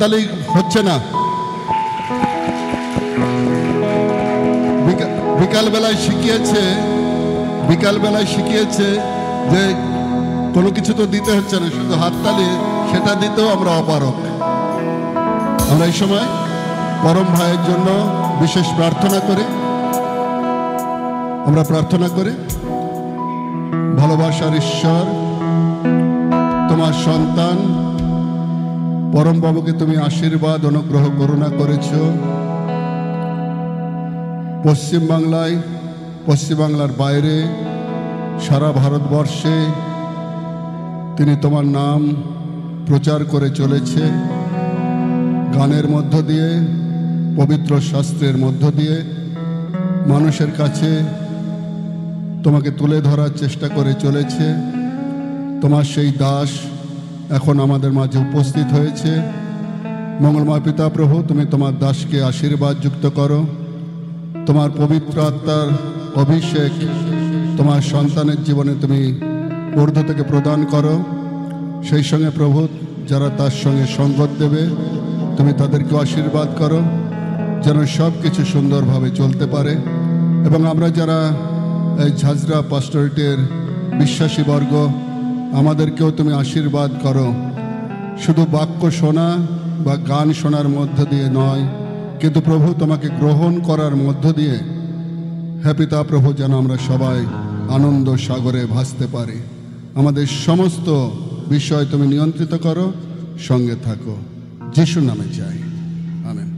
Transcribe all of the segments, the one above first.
হাততালি হচ্ছে না। বিকালবেলায় শিখিয়েছে যে কোনো কিছু তো দিতে হচ্ছে না, শুধু হাততালি, সেটা দিতেও আমরা অপারক। আমরা এই সময় পরম ভাইয়ের জন্য বিশেষ প্রার্থনা করি। আমরা প্রার্থনা করি, ভালোবাসার ঈশ্বর, তোমার সন্তান পরম বাবুকে তুমি আশীর্বাদ অনুগ্রহ করুণা করেছ। পশ্চিমবাংলার বাইরে সারা ভারতবর্ষে তিনি তোমার নাম প্রচার করে চলেছে, গানের মধ্য দিয়ে, পবিত্র শাস্ত্রের মধ্য দিয়ে মানুষের কাছে তোমাকে তুলে ধরার চেষ্টা করে চলেছে। তোমার সেই দাস এখন আমাদের মাঝে উপস্থিত হয়েছে। মঙ্গলময় পিতা প্রভু, তুমি তোমার দাসকে আশীর্বাদ যুক্ত করো। তোমার পবিত্র আত্মার অভিষেক তোমার সন্তানের জীবনে তুমি ঊর্ধ্ব থেকে প্রদান করো। সেই সঙ্গে প্রভু, যারা তার সঙ্গে সঙ্গত দেবে তুমি তাদেরকে আশীর্বাদ করো, যেন সব কিছু সুন্দরভাবে চলতে পারে। এবং আমরা যারা এই ঝাঁঝরা পাস্টরেটের বিশ্বাসী বর্গ, আমাদেরকেও তুমি আশীর্বাদ করো। শুধু বাক্য শোনা বা গান শোনার মধ্য দিয়ে নয়, কিন্তু প্রভু তোমাকে গ্রহণ করার মধ্য দিয়ে, হে পিতা প্রভু, যেন আমরা সবাই আনন্দ সাগরে ভাসতে পারি। আমাদের সমস্ত বিষয় তুমি নিয়ন্ত্রিত করো, সঙ্গে থাকো। যিশুর নামে চাই, আমেন।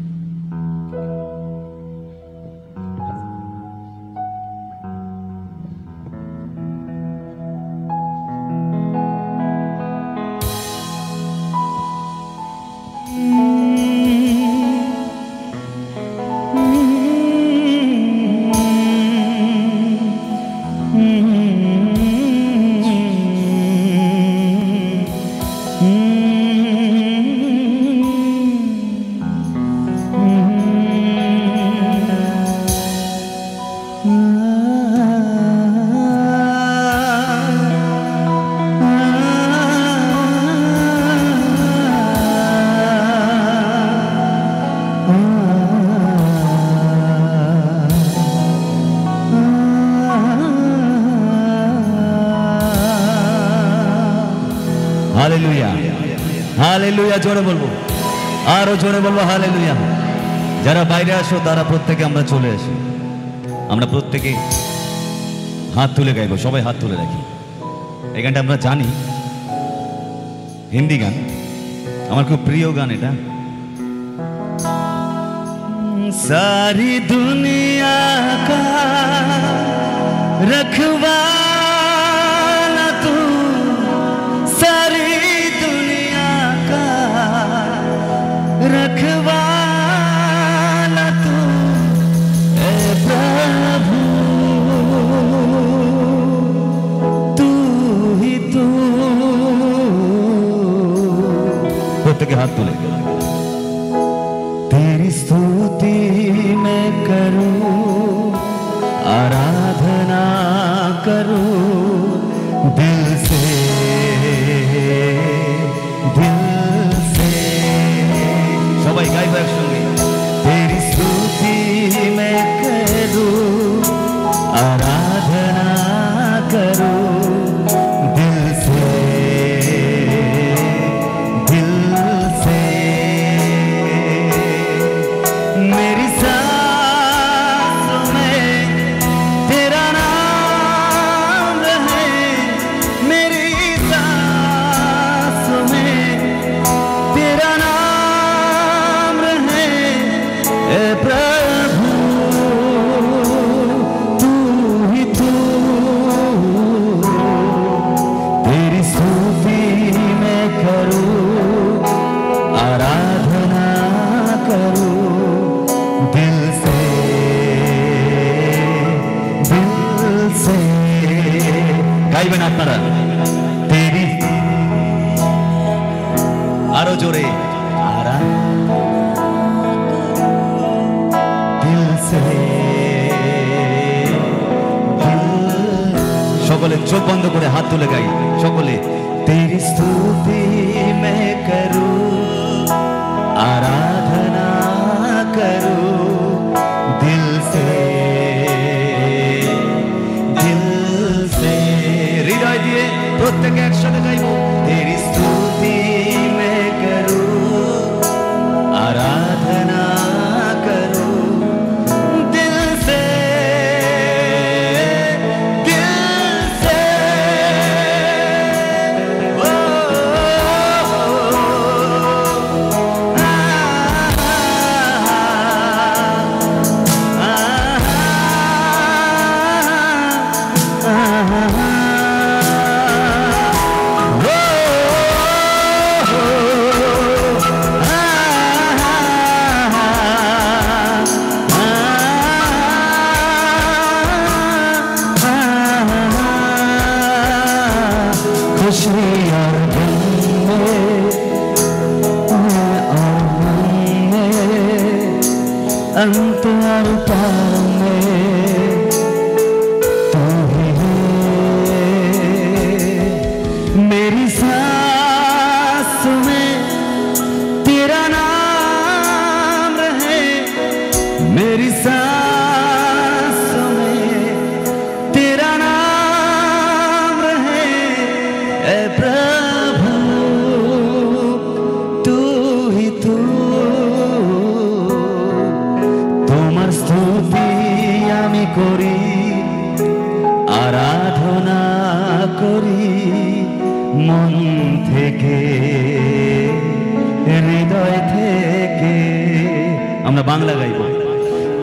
हालेलुया, हालेलुया जोरे बोलबो, आरो जोरे बोलबो हालेलुया। যারা বাইরে আসো তারা প্রত্যেকে আমরা চলে আসি, আমরা প্রত্যেকে হাত তুলে গাইবো। সবাই হাত তুলে রাখি। এই গানটা আমরা জানি, হিন্দি গান, আমার খুব প্রিয় গান এটা। सारी दुनिया का रखवाला तू, सारी दुनिया का रखवाला तू, ए प्रभु तू ही तू। प्रत्येक हाथ तुले। तेरी स्तुति मैं करूं, आराधना करूं दिल से, दिल से। सबाई गाइबो एकसंगे। तेरी स्तुति मैं करूं, आराधना करूं दिल से, दिल से। मेरी सांसों में तेरा नाम रहे, मेरी सांसों में तेरा नाम रहे, ए प्रभु तू ही तू। तेरी स्तुति मैं करूं, आराधना करूं दिल से, दिल से। गाइबेन आपनारा। तेरी आरो जोरे, दिल से, সকলে চোখ বন্ধ করে হাত তুলে গাই সকলে। तेरी स्तुति मैं करूं, अंत और पार में तू ही है। मेरी सांस में तेरा नाम रहे, मेरी सांस में तेरा नाम रहे। ऐ प्रभु तू ही तू, তোমার স্তুতি আমি করি, আরাধনা করি মন থেকে, হৃদয় থেকে। আমরা বাংলা গাইব।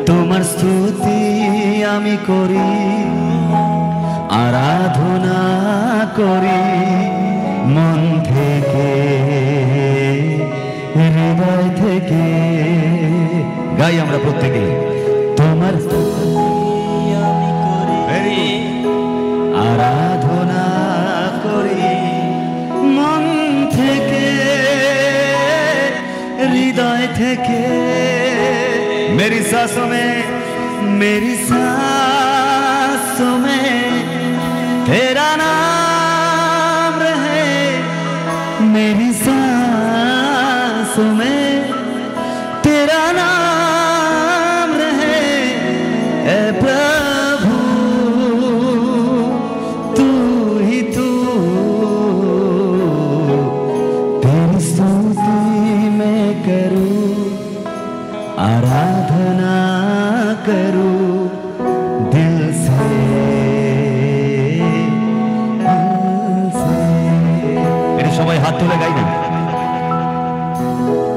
তোমার স্তুতি আমি করি, আরাধনা করি মন থেকে, হৃদয় থেকে। গাই আমরা প্রত্যেকে। তোমার স্তুতি আমি করি, আরাধনা করি মন থেকে, হৃদয় থেকে। मेरी सांसों में, मेरी सांसों में तेरा नाम रहे, मेरी सांसों में तेरा नाम रहे। ऐ प्रभु तू ही तू, तेरी स्तुति मैं करूं, आराधना करूं दिल से, दिल से। এটা সবাই হাত তুলে গাই না।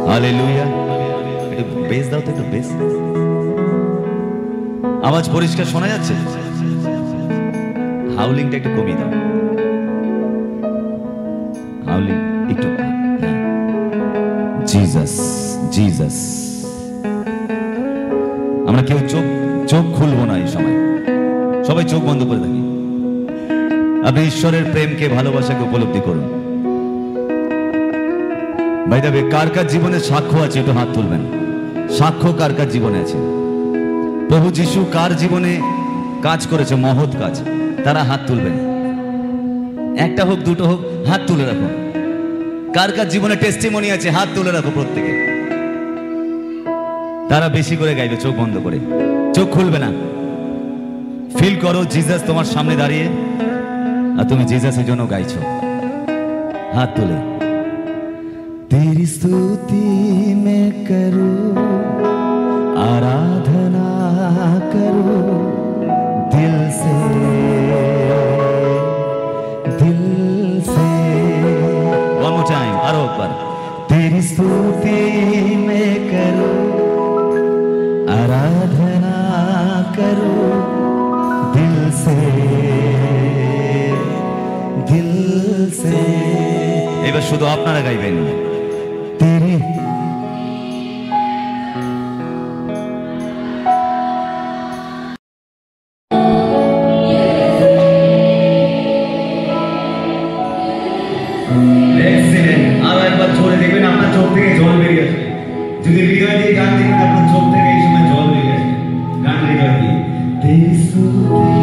হালেলুয়া। একটু বেস দাও তো, একটু বেস। আওয়াজ পরিষ্কার শোনা যাচ্ছে? হাউলিংটা একটু কমিয়ে দাও। হাউলিং একটু। Jesus, Jesus. আমরা কেউ চোখ খুলবো না এই সময়, সবাই চোখ বন্ধ করে থাকি। আপনি ঈশ্বরের প্রেমকে, ভালোবাসাকে উপলব্ধি করুন। ভাই দেবে, কার কার জীবনে সাক্ষ্য আছে একটু হাত তুলবেন। সাক্ষ্য কার কার জীবনে আছে? প্রভু যিশু কার জীবনে কাজ করেছে, মহৎ কাজ, তারা হাত তুলবেন। একটা হোক, দুটো হোক, হাত তুলে রাখুন। কার কার জীবনে টেস্টিমনি আছে, হাত তুলে রাখো প্রত্যেকে। তারা বেশি করে গাইবে চোখ বন্ধ করে, চোখ খুলবে না। ফিল করো জিসাস তোমার সামনে দাঁড়িয়ে, আর তুমি জিসাসের জন্য গাইছো। হাত তুলে। तेरी स्तुति मैं करूं, आराधना करूं दिल से, दिल से। One more time, और एक बार। तेरी स्तुति मैं करूं, आराधना करूं दिल से, दिल से। এবার শুধু আপনারা গাইবেন। तेरी আর একবার ছড়ে দেখবেন আপনার চোখ থেকে জল বেরিয়ে আসবে। যদি হৃদয় দিয়ে গান দেখবেন আপনার চোখ থেকে এই সময় জল বেরিয়ে আসবে। গান হৃদয় দিয়ে। तेरी स्तुति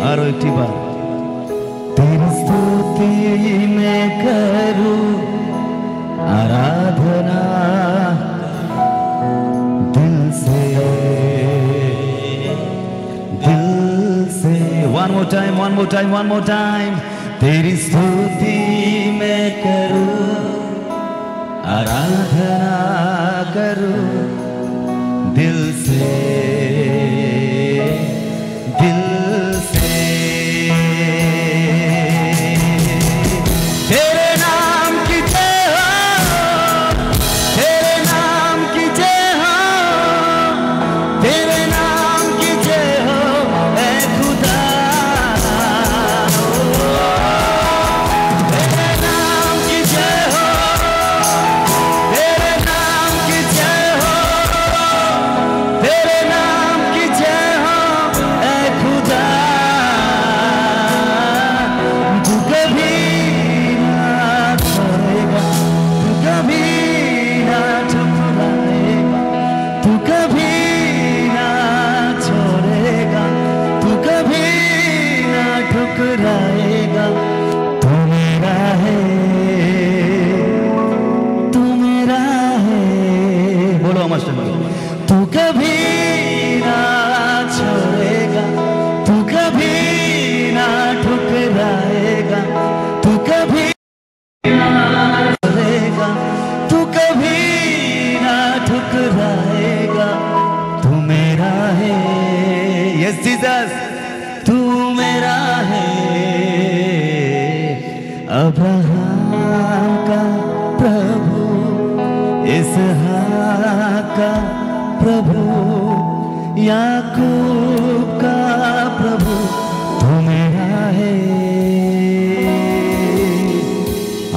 আরো একটি বার। तेरी स्तुति स्तुति मैं करूं आराधना दिल से one more time तेरी स्तुति मैं करूं आराधना करूं दिल से तेरे नाम की जय हो तेरे नाम की जय हो तेरे नाम की जय हो ऐ खुदा तेरे नाम की जय हो तेरे नाम की जय हो तेरे नाम की जय हो ऐ खुदा तू कभी ना छोड़ेगा तू कभी ना ठुकराएगा तू कभी ना छोड़ेगा तू कभी ना ठुकराएगा तू मेरा है तू मेरा है बोलो আমার সঙ্গে तू कभी ना छोड़ेगा तू कभी ना ठुकराएगा तू कभी ना छोड़ेगा तू कभी ना ठुकराएगा तू मेरा है यस जीसस तू मेरा है अब्राहम का प्रभु इसहाक का प्रभु याकूब का प्रभु तू मेरा है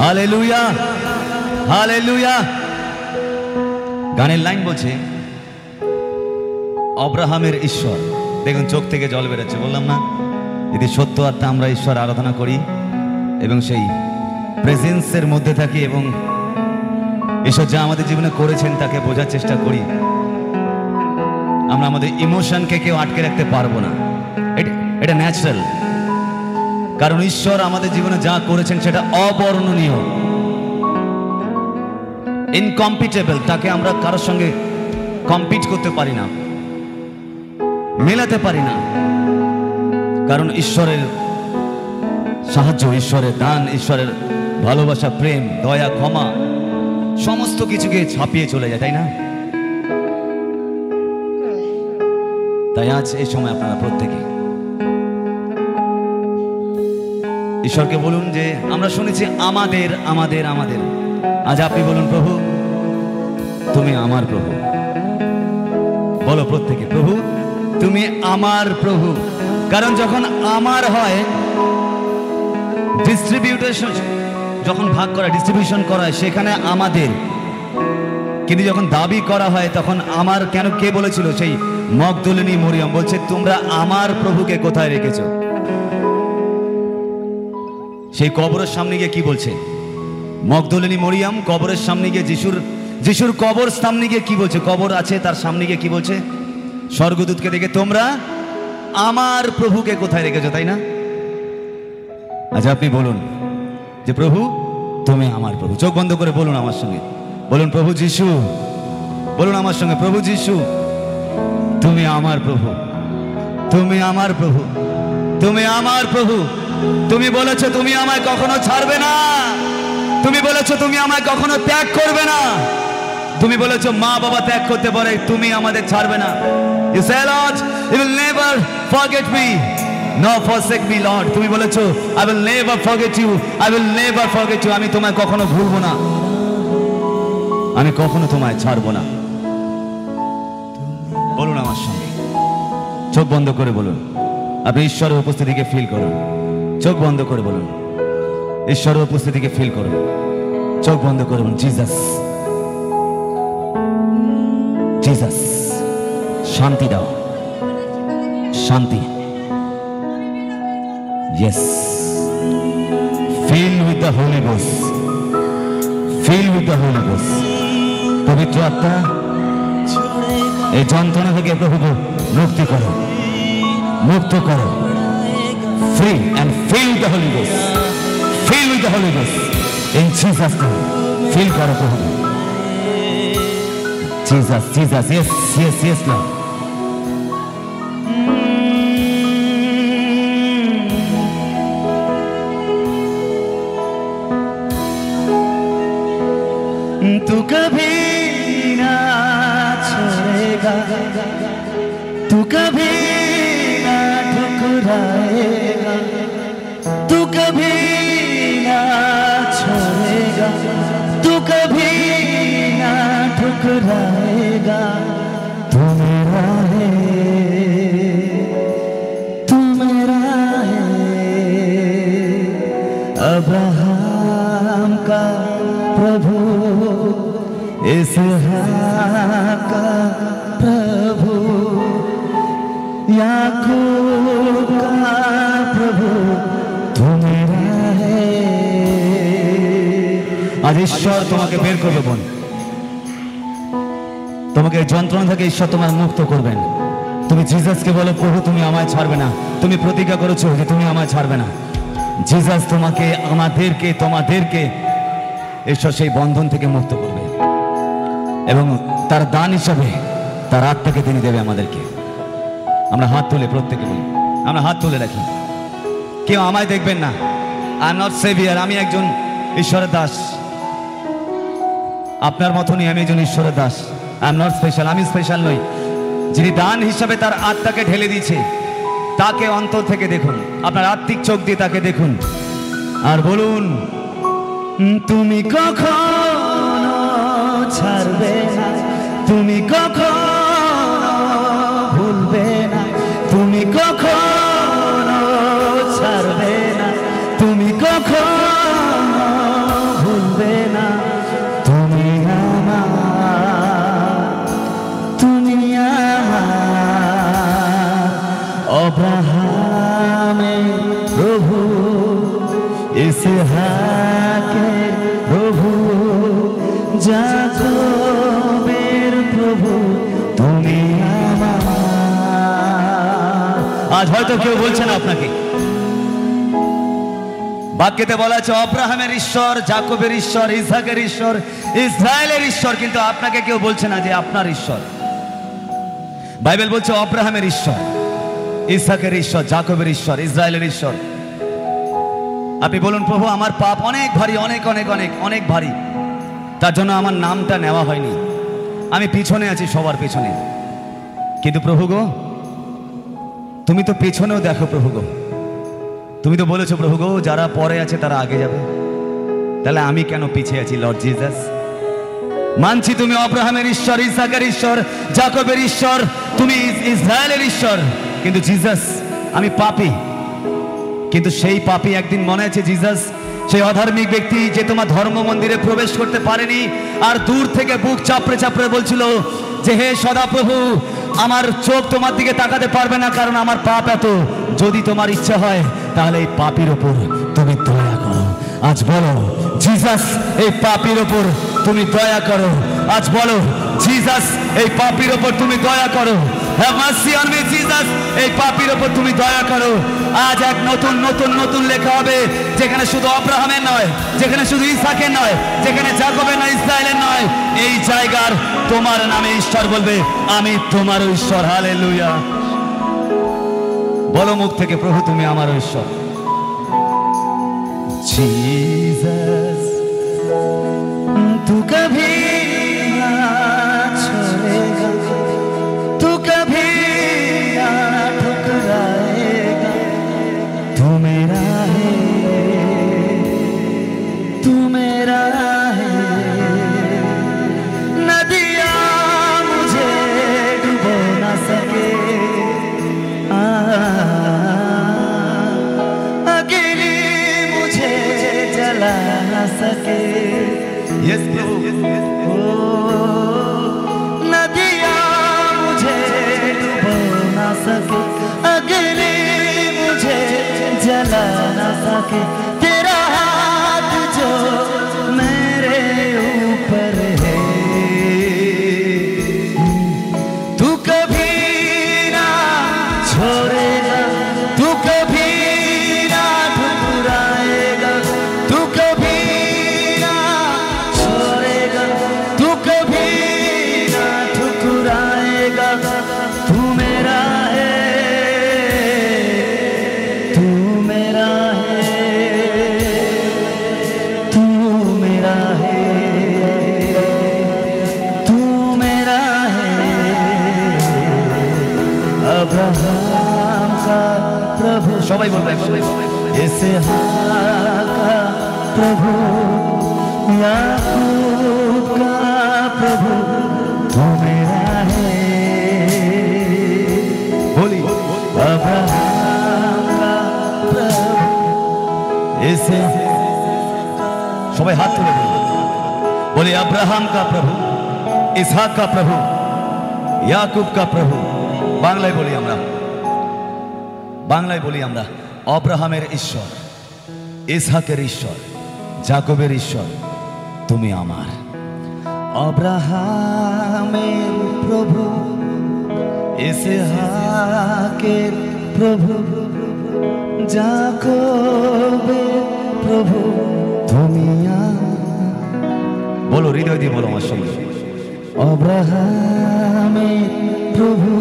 हालेलुया हालेलुया গানের লাইন বলছে অব্রাহামের ঈশ্বর দেখুন চোখ থেকে জল বেরোচ্ছে বললাম না যদি সত্য আত্মা আমরা ঈশ্বর আরাধনা করি এবং সেই প্রেজেন্সের মধ্যে থাকি এবং ঈশ্বর যা আমাদের জীবনে করেছেন তাকে বোঝার চেষ্টা করি আমরা আমাদের ইমোশনকে কেউ আটকে রাখতে পারবো না এটা ন্যাচারাল কারণ ঈশ্বর আমাদের জীবনে যা করেছেন সেটা অবর্ণনীয় ইনকম্পিটেবল তাকে আমরা কারোর সঙ্গে কম্পিট করতে পারি না মেলাতে পারি না কারণ ঈশ্বরের সাহায্য ঈশ্বরের দান ঈশ্বরের ভালোবাসা প্রেম দয়া ক্ষমা সমস্ত কিছুকে ছাপিয়ে চলে যায় তাই না তাই আজ এই সময় আপনারা প্রত্যেকে ঈশ্বরকে বলুন যে আমরা শুনেছি আমাদের আমাদের আমাদের আজ আপনি বলুন প্রভু তুমি আমার প্রভু বলো প্রত্যেকে প্রভু তুমি আমার প্রভু কারণ যখন আমার হয় ডিস্ট্রিবিউশন যখন ভাগ করা ডিস্ট্রিবিউশন করা হয় সেখানে আমাদের কিন্তু যখন দাবি করা হয় তখন আমার কেন কে বলেছিল সেই মগদলিনী মরিয়ম বলছে তোমরা আমার প্রভুকে কোথায় রেখেছো সেই কবরের সামনে গিয়ে কি বলছে মগদলিনী মরিয়ম কবরের সামনে গিয়ে যিশুর কবর সামনে গিয়ে কি বলছে কবর আছে তার সামনে গিয়ে কি বলছে স্বর্গদূতকে দেখে তোমরা আমার প্রভুকে কোথায় রেখেছো তাই না আচ্ছা আপনি বলুন যে প্রভু তুমি আমার প্রভু চোখ বন্ধ করে বলুন আমার সঙ্গে বলুন প্রভু যিশু বলুন আমার সঙ্গে প্রভু যিশু তুমি আমার প্রভু তুমি আমার প্রভু তুমি আমার প্রভু তুমি বলেছো তুমি আমায় কখনো ছাড়বে না তুমি বলেছো তুমি আমায় কখনো ত্যাগ করবে না তুমি বলেছো মা বাবা ত্যাগ করতে পারে তুমি আমাদের ছাড়বে না You say Lord you will never forget me nor forsake me Lord তুমি বলেছো I will never forget you I will never forget you আমি তোমায় কখনো ভুলবো না আমি কখনো তোমায় ছাড়বো না বলুন আমার সঙ্গে চোখ বন্ধ করে বলুন আপনি ঈশ্বরের উপস্থিতিকে ফিল করুন চোখ বন্ধ করে বলুন ঈশ্বরের উপস্থিতিকে ফিল করুন চোখ বন্ধ করে বলুন জিসাস জিসাস শান্তি দাও শান্তি yes fill with the Holy Ghost fill with the Holy Ghost পবিত্র আত্মা এই যন্ত্রণা থেকে প্রভু মুক্তি করো মুক্ত করো free and fill the Holy Ghost fill Fill with the Holy Ghost. In Jesus' name. Fill করো প্রভু। Jesus, Jesus, yes, yes, yes, Lord. तू कभी ना छोड़ेगा, तू कभी ना ठुकराएगा, तू कभी ना छोड़ेगा, तू कभी ना ठुकराएगा। तू मेरा है, तू मेरा है, अब्राहम का प्रभु, इसहाक का प्रभु, याकूब का प्रभु, तू मेरा है। आज ঈশ্বর তোমাকে বের করবে বোন, তোমাকে যন্ত্রণা থেকে ঈশ্বর তোমার মুক্ত করবেন। তুমি জিসাসকে বলো, প্রভু তুমি আমায় ছাড়বে না। তুমি প্রতিজ্ঞা করেছো যে তুমি আমায় ছাড়বে না। জিসাস তোমাকে, আমাদেরকে, তোমাদেরকে ঈশ্বর সেই বন্ধন থেকে মুক্ত করবে এবং তার দান হিসাবে তার আত্মাকে তিনি দেবে আমাদেরকে। আমরা হাত তুলে প্রত্যেকে বলি, আমরা হাত তুলে রাখি। কেউ আমায় দেখবেন না, আই এম নট সেভিয়ার, আমি একজন ঈশ্বরের দাস। আপনার মতনই আমি একজন ঈশ্বরের Das. I am not special, আমি স্পেশাল নই। যিনি দান হিসাবে তার আত্মাকে ঢেলে দিয়েছে তাকে অন্তর থেকে দেখুন, আপনার আত্মিক চোখ দিয়ে তাকে দেখুন আর বলুন, তুমি কখনো ছাড়বে না, তুমি কখনো ভুলবে না, তুমি কখনো ছাড়বে না, তুমি কখনো ভুলবে না। তুমি আমার, তুমি আমার অব্রাহামের প্রভু, ইসহাকের প্রভু, যাকবের প্রভু, তুমি আমার। আজ হয়তো কেউ বলছে না আপনাকে, বাক্যতে বলা আছে অব্রাহামের ঈশ্বর, যাকবের ঈশ্বর, ইসহাকের ঈশ্বর, ইসরায়েলের ঈশ্বর, কিন্তু আপনাকে কেউ বলছে না যে আপনার ঈশ্বর। বাইবেল বলছে অব্রাহামের ঈশ্বর, ইসহাকের ঈশ্বর, যাকবের ঈশ্বর, ইসরায়েলের ঈশ্বর। আপনি বলুন, প্রভু আমার পাপ অনেক ভারী, অনেক অনেক অনেক অনেক ভারী, তার জন্য আমার নামটা নেওয়া হয়নি, আমি পিছনে আছি, সবার পেছনে। কিন্তু প্রভু গো, তুমি তো পেছনেও দেখো প্রভু গো, তুমি তো বলেছো প্রভু গো যারা পরে আছে তারা আগে যাবে, তাহলে আমি কেন পিছিয়ে আছি? লর্ড জিসাস, মানছি তুমি অব্রাহামের ঈশ্বর, ইসহাকের ঈশ্বর, যাকবের ঈশ্বর, তুমি ইসরায়েলের ঈশ্বর, কিন্তু জিসাস আমি পাপী। কিন্তু সেই পাপী একদিন মনে আছে জিসাস, সেই অধার্মিক ব্যক্তি যে তোমার ধর্ম মন্দিরে প্রবেশ করতে পারেনি আর দূর থেকে বুক চাপড়ে চাপড়ে বলছিল যে হে সদাপ্রভু, আমার চোখ তোমার দিকে তাকাতে পারবে না কারণ আমার পাপ এত, যদি তোমার ইচ্ছা হয় তাহলে এই পাপীর ওপর তুমি দয়া করো। আজ বলো জিসাস, এই পাপীর ওপর তুমি দয়া করো। আজ বলো জিসাস, এই পাপীর ওপর তুমি দয়া করো। Have mercy on me Jesus, এই পাপীর ওপর তুমি দয়া করো। আজ এক নতুন নতুন নতুন লেখা হবে, যেখানে শুধু আব্রাহামের নয়, যেখানে শুধু ইসহাকের নয়, যেখানে যাকবের নয়, ইসরায়েলের নয়, এই জায়গার তোমার নামে ঈশ্বর বলবে আমি তোমার ঈশ্বর। হালেলুয়া। বলো মুখ থেকে, প্রভু তুমি আমার ঈশ্বর। জিসাস, তু কভি না छोड़ेगा, तू कभी ना ठुकराएगा, तू मेरा है, तू मेरा है। नदियाँ मुझे डुबो ना सके, अकेली मुझे जला ना सके। यस प्रभु, नदियाँ मुझे डुबो ना सके, अकेली मुझे जला ना सके। तेरा हाथ जो मेरे ऊपर है, तू कभी ना छोड़ेगा, तू कभी ना ठुकराएगा, तू সবাই इसहाक का प्रभु याकूब का प्रभु तू मेरा है। बोली अब्राहम का प्रभु इसे সবাই হাত তুলে बोले अब्राहम का प्रभु इसहाक का प्रभु याकूब का प्रभु। বাংলায় বলি আমরা, বাংলায় বলি আমরা, अब्राहमेर ईश्वर इसहाकेर ईश्वर जाकोबेर ईश्वर তুমি আমার। अब्राहमेर प्रभु इसहाकेर प्रभु जाकोबेर प्रभु তুমি बोलो हृदय दिए बोलो আমার সঙ্গে अब्राहमेर प्रभु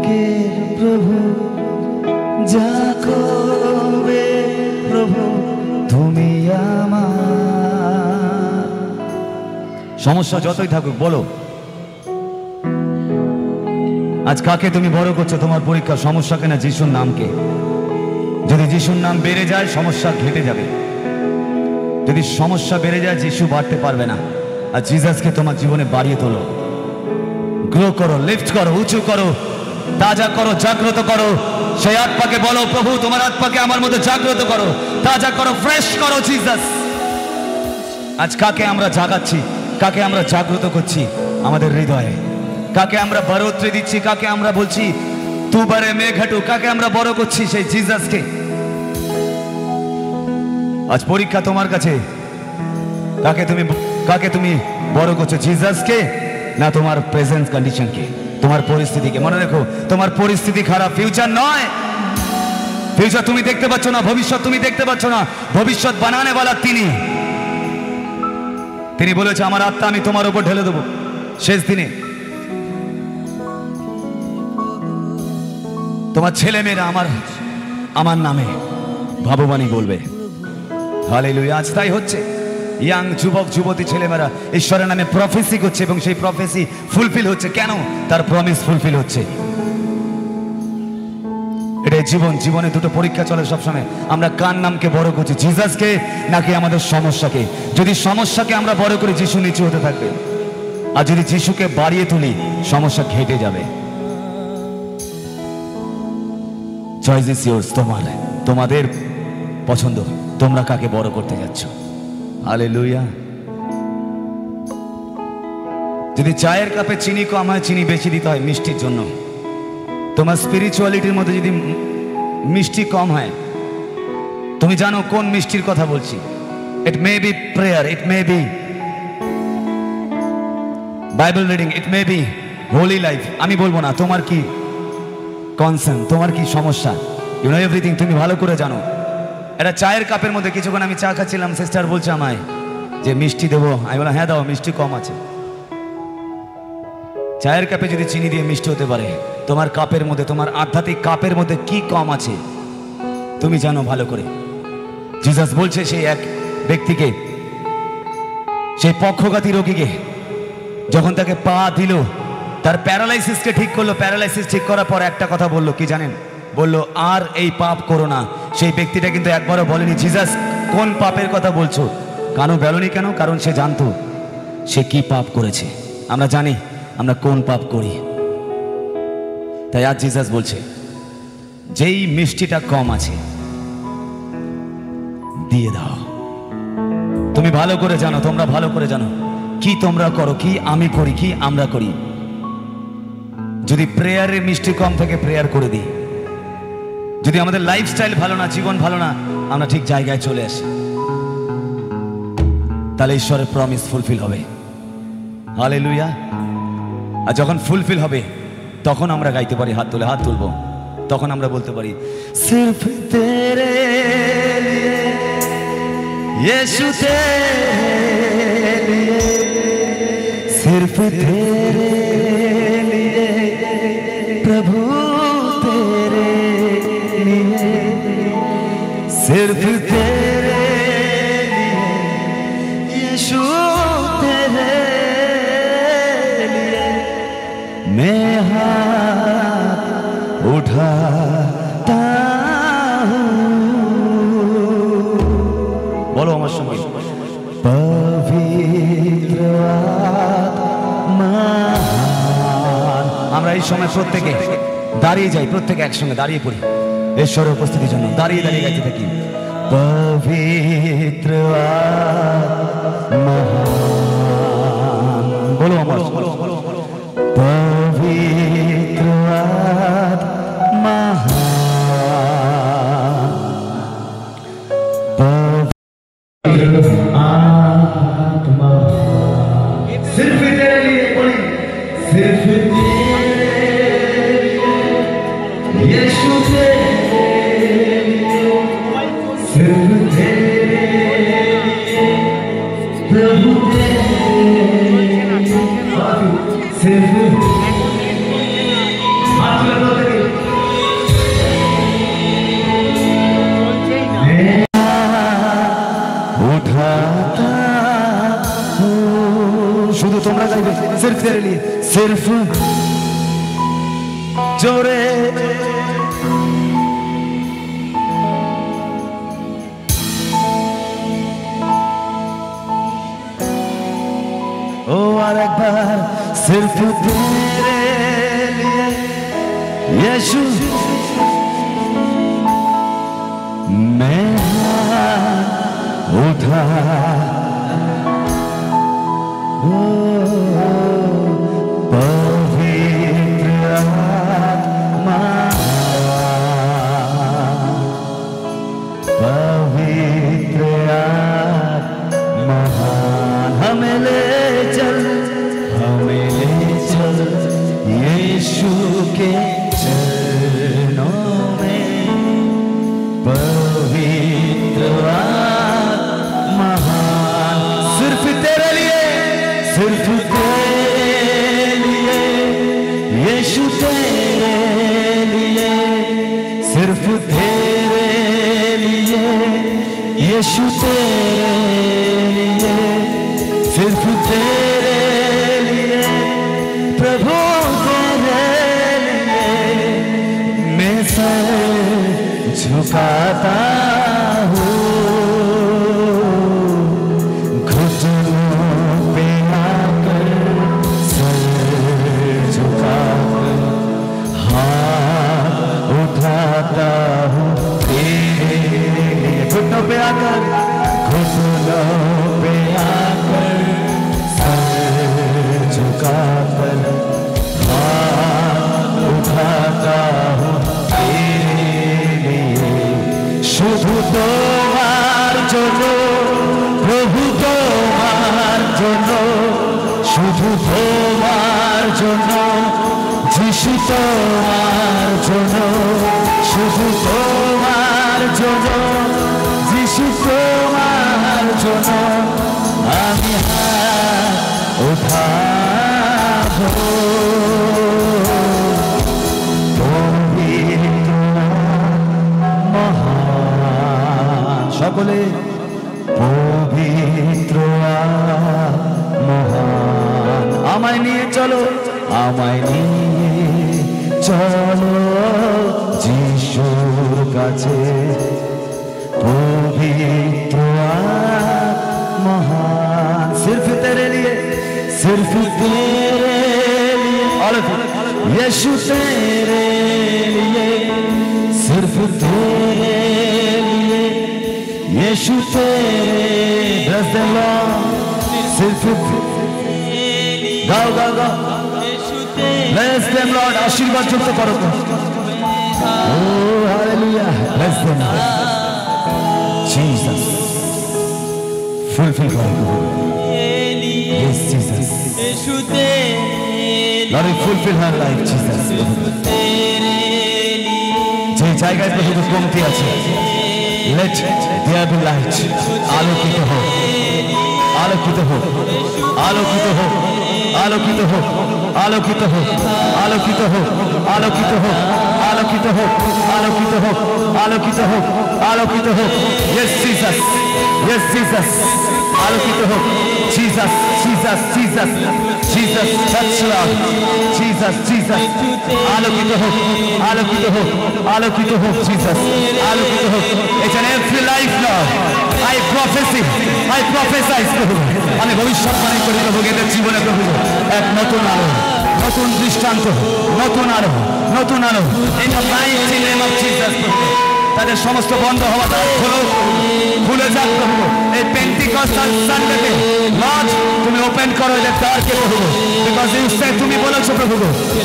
के प्रभु जाकोबेर प्रभु তুমি আমার। সমস্যা যতই থাকুক বলো, আজ কাকে তুমি বড় করছো? তোমার পরীক্ষা সমস্যাকে না যিশুর নামকে? যদি যিশুর নাম বেড়ে যায় সমস্যা ঘেটে যাবে, যদি সমস্যা বেড়ে যায় যিশু বাড়তে পারবে না। আর জিসাসকে তোমার জীবনে বাড়িয়ে তোলো, গ্রো করো, লিফট করো, উঁচু করো, তাজা করো, জাগ্রত করো। সেই আত্মাকে বলো প্রভু তোমার আত্মাকে আমার মধ্যে জাগ্রত করো, তাজা করো, ফ্রেশ করো জিসাস। আজ কাকে আমরা জাগাচ্ছি, কাকে আমরা জাগ্রত করছি আমাদের হৃদয়ে? কাকে আমরা বড়ত্রে দিচ্ছি, কাকে আমরা বলছি তু বারে মেঘাটু, কাকে আমরা বড় করছি? সেই জিসাসকে। আজ পরীক্ষা তোমার কাছে, কাকে তুমি বড় করছো? জিসাসকে না তোমার প্রেজেন্ট কন্ডিশনকে, তোমার পরিস্থিতিকে? মনে রেখো তোমার পরিস্থিতি খারাপ, ফিউচার নয়। ফিউচার তুমি দেখতে পাচ্ছ না, ভবিষ্যৎ তুমি দেখতে পাচ্ছ না, ভবিষ্যৎ বানানে वाला তিনি বলেছে আমার আত্মা আমি তোমার উপর ঢেলে দেবো শেষ দিনে। তোমার ছেলে মেয়েরা আমার নামে ভাববাণী বলবে। হালেলুয়া। আজ তাই হচ্ছে, ইয়াং যুবক যুবতী ছেলেমেয়েরা ঈশ্বরের নামে প্রফেসি করছে এবং সেই প্রফেসি ফুলফিল হচ্ছে। কেন? তার প্রমিস ফুলফিল হচ্ছে। এটাই জীবনে দুটো পরীক্ষা চলে সবসময়। আমরা কার নামকে বড় করছি, জিসাসকে নাকি আমাদের সমস্যাকে? যদি সমস্যাকে আমরা বড় করি যিশু নিচু হতে থাকবে, আর যদি যিশুকে বাড়িয়ে তুলি সমস্যা ঘেটে যাবে। চয়েস ইজ ইয়োর্স, তোমাদের পছন্দ, তোমরা কাকে বড় করতে যাচ্ছ। হালেলুয়া। যদি চায়ের কাপে চিনি কম হয় চিনি বেশি দিতে হয় মিষ্টির জন্য। তোমার স্পিরিচুয়ালিটির মধ্যে যদি মিষ্টি কম হয়, তুমি জানো কোন মিষ্টির কথা বলছি। It may be prayer, it may be Bible reading, it may be holy life. আমি বলবো না তোমার কি কনসার্ন, তোমার কি সমস্যা। ইউ নো এভরিথিং, তুমি ভালো করে জানো। একটা চায়ের কাপের মধ্যে কিছুক্ষণ আমি চা খাচ্ছিলাম, সিস্টার বলছে আমায় যে মিষ্টি দেবো। আমি বললাম হ্যাঁ দাও, মিষ্টি কম আছে। চায়ের কাপে যদি চিনি দিয়ে মিষ্টি হতে পারে, তোমার কাপের মধ্যে, তোমার আধ্যাত্মিক কাপের মধ্যে কি কম আছে তুমি জানো ভালো করে। জিসাস বলছে সেই এক ব্যক্তিকে, সেই পক্ষঘাতী রোগীকে যখন তাকে পা দিল, তার প্যারালাইসিসকে ঠিক করলো। প্যারালাইসিস ঠিক করার পর একটা কথা বললো, কি জানেন? বললো আর এই পাপ করো না। সেই ব্যক্তিটা কিন্তু একবারও বলেনি জিসাস কোন পাপের কথা বলছো। কেন বলেনি? কেন? কারণ সে জানতো সে কি পাপ করেছে। আমরা জানি আমরা কোন পাপ করি। তাই আজ জিসাস বলছে যেই মিষ্টিটা কম আছে দিয়ে দাও। তুমি ভালো করে জানো, তোমরা ভালো করে জানো কি তোমরা করো, কি আমি করি, কি আমরা করি। যদি প্রেয়ারের মিষ্টি কম থেকে প্রেয়ার করে দিই, যদি আমাদের লাইফস্টাইল ভালো না, জীবন ভালো না, আমরা ঠিক জায়গায় চলে আসি, তাহলে ঈশ্বরের প্রমিস ফুলফিল হবে। হালেলুয়া। আর যখন ফুলফিল হবে তখন আমরা গাইতে পারি, হাত তুলবো, তখন আমরা বলতে পারি সির্ফ তেরে লিয়ে यीशु तेरे लिए, सिर्फ तेरे लिए प्रभु तेरे लिए, सिर्फ तेरे लिए यीशु तेरे लिए मैं हाथ उठा এই সময় প্রত্যেকে দাঁড়িয়ে যাই, প্রত্যেকে একসঙ্গে দাঁড়িয়ে পড়ি ঈশ্বরের উপস্থিতির জন্য। দাঁড়িয়ে দাঁড়িয়ে গাইতে থাকি। পবিত্র মহান, বলো আমার, পবিত্র आत्मा सिर्फ तेरे लिए पड़ी, सिर्फ तेरे यीशु तेरे लिए, सिर्फ तेरे प्रभु तेरे सिर्फ हाथ लगा दे। শুধু তোমরা গাইবে, সির্ফ তেরে লিয়ে, সির্ফ জোরে। ও আর একবার, সির্ফ তেরে লিয়ে यीशु मैं उठा पवित्र आत्मा, पवित्र आत्मा हमें ले चल, हमें ले चल यीशु के चरणों में। पवित्र आत्मा सिर्फ तेरे लिए, सिर्फ तेरे लिए यीशु तेरे लिए, सिर्फ तेरे लिए यीशु तेरे लिए, सिर्फ तेरे लिए प्रभु तेरे लिए मैं सर झुकाता हूँ। घुटनों पे आकर, घुटनों पे आकर सर झुकाकर हाथ उठाता हूँ तेरे लिए। শুধু তোমার জন্য প্রভু, তোমার জন্য, শুধু তোমার জন্য যিশু, তোমার জন্য, শুধু তোমার জন্য যিশু, তোমার জন্য আমি হাত উঠাবো। পবিত্র মহান, সকলে পবিত্র মহান আমায় নিয়ে চলো, আমায় নিয়ে চলো যিশুর কাছে। पवित्र महान सिर्फ तेरे लिए, सिर्फ तेरे लिए, और यीशु तेरे लिए, सिर्फ तेरे लिए यीशु तेरे। Bless the Lord, सिर्फ गाओ गाओ गाओ, bless them Lord, आशीर्वाद युक्त करो। Oh hallelujah, bless them Jesus, fulfill God. Yes Jesus, Lord fulfill her life Jesus. যে জায়গায় প্রভু কমতি আছে, let there be light, আলোকিত হোক, আলোকিত হোক, আলোকিত হোক, আলোকিত হোক, আলোকিত হোক, আলোকিত হোক, আলোকিত হোক, আলোকিত হোক, আলোকিত হোক, আলোকিত হোক, আলোকিত হোক। ইয়েস জিসাস, ইয়েস জিসাস, আলোকিত হোক। Jesus, Jesus, Jesus, Jesus, touch Lord, Jesus, Jesus, আলোকিত হোক, আলোকিত হোক, আলোকিত হোক। জিসাস, আলোকিত হোক। It's an every life now. I prophesy, I prophesy, প্রভু। আমি ভবিষ্যৎবাণী করি প্রভু, এদের জীবনে প্রভু এক নতুন আলো, নতুন দৃষ্টান্ত, নতুন আলো, নতুন আলো। In the mighty name of Jesus, তাদের সমস্ত বন্ধ হওয়া দ্বার খুলে যাক প্রভু। এই পেন্টিকস্টাল সানডেতে লর্ড তুমি ওপেন করো এদের দ্বারকে প্রভু। বিকজ ইউ সে, তুমি বলেছো প্রভু,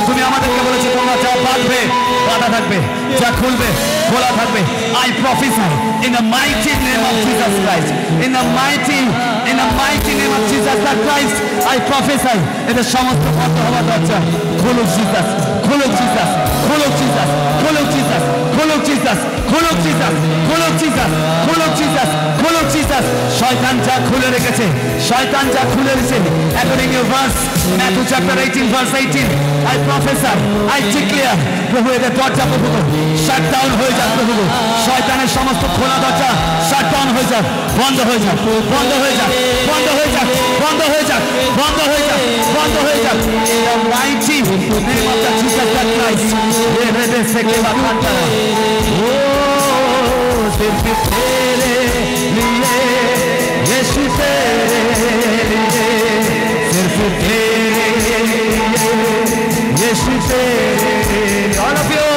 তুমি আমাদেরকে বলেছো তোমরা যা বাঁধবে বাঁধা থাকবে, যা খুলবে খোলা থাকবে। I prophesy in the mighty name of Jesus Christ, in the mighty name of Jesus Christ, I prophesy এদের সমস্ত বন্ধ হওয়া দরজা খুলুক জিসাস, খুলুক জিসাস, খুলুক জিসাস, খুলুক জিসাস, খুলুক জিসাস, খুলুক জিসাস, খুলুক জিসাস, খুলুক জিসাস, খুলুক জিসাস। শয়তান যা খুলে রেখেছে, শয়তান যা খুলে রেখেছে, according to verse Matthew chapter 18 verse 18, I prophesy, I declare প্রভু এদের দরজা প্রভু শাট ডাউন হয়ে যাক প্রভু। শয়তানের সমস্ত খোলা দরজা শাট ডাউন হয়ে যাক, বন্ধ হয়ে যাক, বন্ধ হয়ে যাক, বন্ধ হয়ে যাক, বন্ধ হয়ে যাক, বন্ধ হয়ে যাক, বন্ধ হয়ে যাক। In the mighty name of the Jesus Christ, রেবে সেকে বাকাটা ও सिर्फ तेरे लिए यीशु तेरे लिए, सिर्फ तेरे लिए यीशु तेरे लिए, all of you,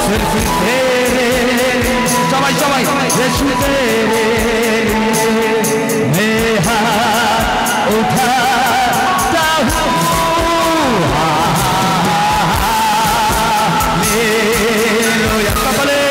सिर्फ तेरे सबाई सबाई यीशु तेरे लिए मैं हाथ उठाता हूँ। हालेलुया बोले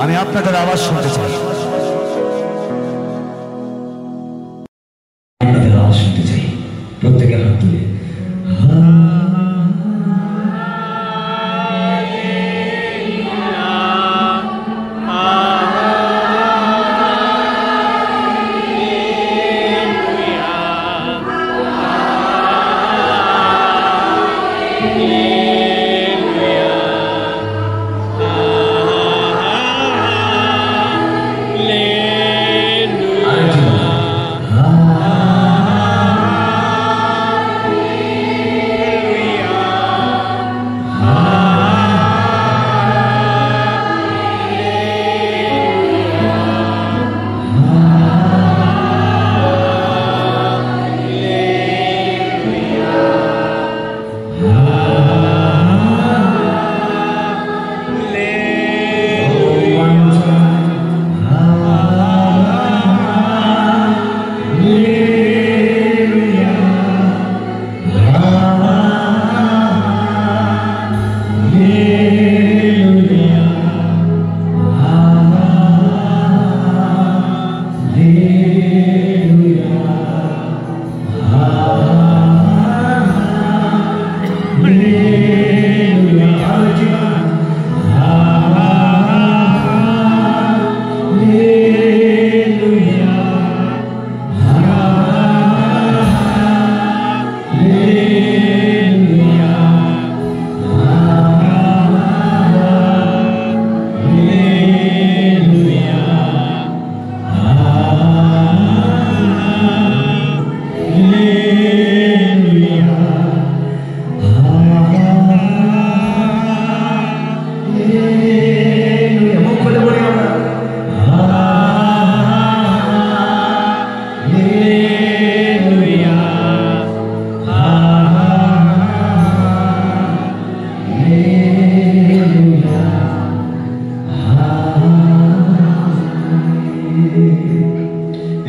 আমি আপনাদের আওয়াজ শুনতে চাই, আপনাদের আওয়াজ শুনতে চাই। প্রত্যেকের হাত তুলে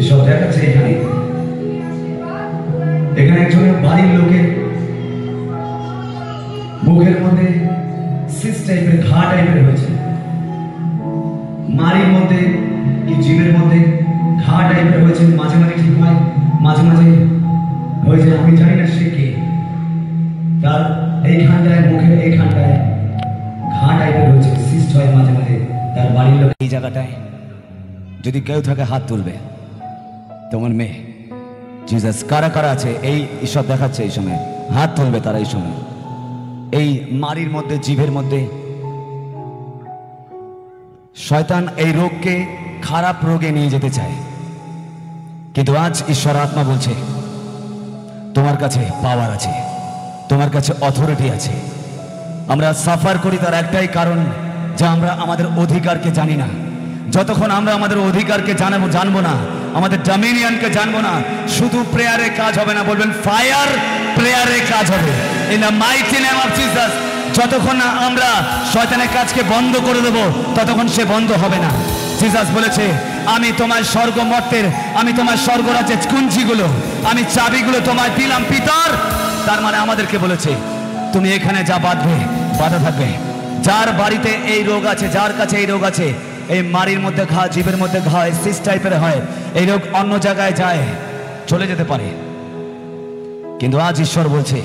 এসব দেখাচ্ছে এখানে। এখানে একজনের বাড়ির লোকের মুখের মধ্যে সিস টাইপের ঘা টাইপের হয়েছে, মাড়ির মধ্যে কি জিভের মধ্যে ঘা টাইপের হয়েছে, মাঝে মাঝে ঠিক হয়, মাঝে মাঝে হয়েছে, আমি জানি না সে কে। তার এইখানটায় মুখের এইখানটায় ঘা টাইপের হয়েছে, সিস্ট হয় মাঝে মাঝে। তার বাড়ির লোক এই জায়গাটায় যদি কেউ থাকে হাত তুলবে। তোমার মেয়ে জিসাস কারা কারা আছে এই ঈশ্বর দেখাচ্ছে এই সময়, হাত তুলবে তারা এই সময়। এই মারির মধ্যে জিভের মধ্যে শয়তান এই রোগকে খারাপ রোগে নিয়ে যেতে চায়, কিন্তু আজ ঈশ্বর আত্মা বলছে তোমার কাছে পাওয়ার আছে, তোমার কাছে অথরিটি আছে। আমরা সাফার করি তার একটাই কারণ যে আমরা আমাদের অধিকারকে জানি না। যতক্ষণ আমরা আমাদের অধিকারকে জানবো না, আমাদের ডমিনিয়নকে জানবো না, শুধু প্রেয়ারে কাজ হবে না। বলবেন ফায়ার প্রেয়ারে কাজ হবে in the mighty name of Jesus. যতক্ষণ না আমরা শয়তানের কাজকে বন্ধ করে দেব ততক্ষণ সে বন্ধ হবে না। জিসাস বলেছে আমি তোমার স্বর্গ মর্তের, আমি তোমার স্বর্গরাজ্যের কুঞ্চিগুলো, আমি চাবিগুলো তোমায় দিলাম পিতার। তার মানে আমাদেরকে বলেছে তুমি এখানে যা বাঁধবে বাধা থাকবে। যার বাড়িতে এই রোগ আছে, যার কাছে এই রোগ আছে, এই মাড়ির মধ্যে ঘা, জিভের মধ্যে ঘা, সিস টাইপের হয়, এই রোগ অন্য জায়গায় যায়, চলে যেতে পারে। কিন্তু আজ ঈশ্বর বলছে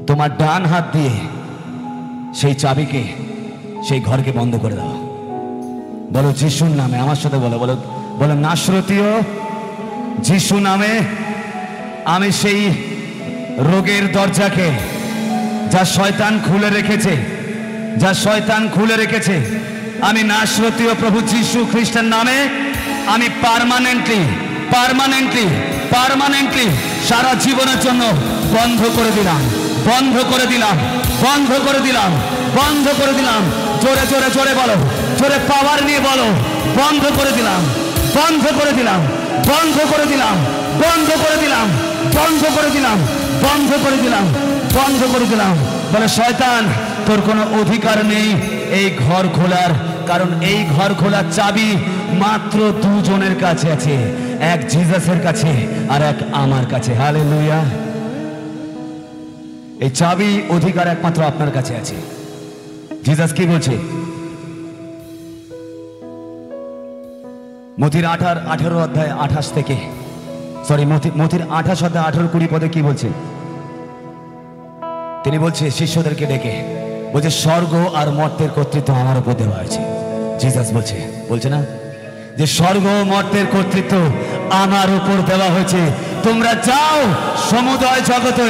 তোমার ডান হাত দিয়ে সেই চাবিকে, সেই ঘরকে বন্ধ করে দাও। বলো যিশুর নামে, আমার সাথে বলো, বলো বলো নাসরতীয় যিশু নামে আমি সেই রোগের দরজাকে যা শয়তান খুলে রেখেছে, যা শয়তান খুলে রেখেছে, আমি নাসরতীয় প্রভু যিশু খ্রিস্টের নামে আমি পার্মানেন্টলি সারা জীবনের জন্য বন্ধ করে দিলাম, বন্ধ করে দিলাম, বন্ধ করে দিলাম, বন্ধ করে দিলাম। জোরে জোরে জোরে বলো, জোরে পাওয়ার নিয়ে বলো, বন্ধ করে দিলাম, বন্ধ করে দিলাম, বন্ধ করে দিলাম, বন্ধ করে দিলাম, বন্ধ করে দিলাম, বন্ধ করে দিলাম, বন্ধ করে দিলাম। বলে শয়তান তোর কোনো অধিকার নেই এই ঘর খোলার, কারণ এই ঘর খোলার চাবি মাত্র দুজনের কাছে আছে, এক জিসাসের কাছে আর এক আমার কাছে। হালেলুয়া। এই চাবি অধিকার একমাত্র আপনার কাছে আছে। জিসাস কি বলছে? মথির 18 অধ্যায় 28 থেকে, সরি মথির 28 অধ্যায় 18-20 পদে কি বলছে? তিনি বলছে শিষ্যদেরকে ডেকে বলছে স্বর্গ আর মর্তের কর্তৃত্ব আমার উপর দেওয়া হয়েছে। জিসাস বলছে না যে স্বর্গ ও মর্তের কর্তৃত্ব আমার উপর দেওয়া হয়েছে, তোমরা যাও সমুদয় জগতে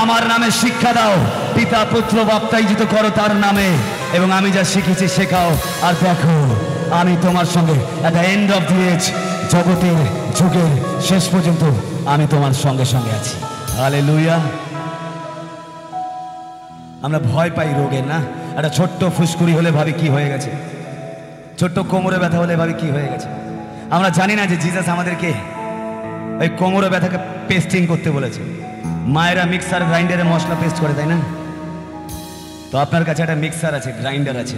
আমার নামে শিক্ষা দাও, পিতা পুত্র বাপ্তাইজিত করো তার নামে, এবং আমি যা শিখেছি শেখাও, আর দেখো আমি তোমার সঙ্গে at the end of the age, জগতের যুগের শেষ পর্যন্ত আমি তোমার সঙ্গে সঙ্গে আছি। হালেলুয়া। আমরা ভয় পাই রোগের, না? একটা ছোট্ট ফুসকুড়ি হলে ভাবি কি হয়ে গেছে, ছোট্ট কোমরে ব্যথা হলে ভাবি কি হয়ে গেছে। আমরা জানি না যে জিসাস আমাদেরকে ওই কোমরে ব্যথাকে পেস্টিং করতে বলেছে। মায়েরা মিক্সার গ্রাইন্ডারে মশলা পেস্ট করে, তাই না? তো আপনার কাছে একটা মিক্সার আছে, গ্রাইন্ডার আছে,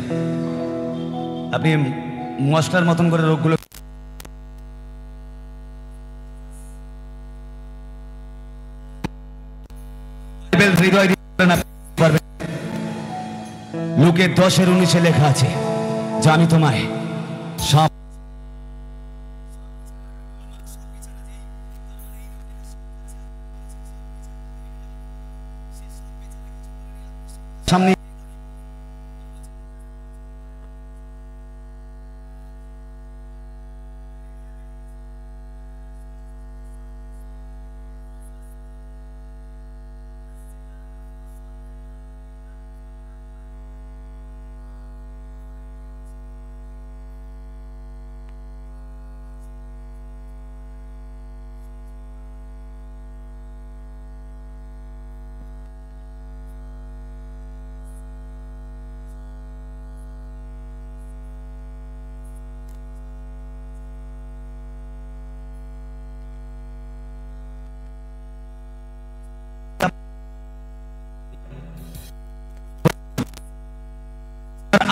আপনি মশলার মতন করে রোগগুলো হৃদয় পারবেন। লুকে 10:19 লেখা আছে যে আমি তোমায় সামনে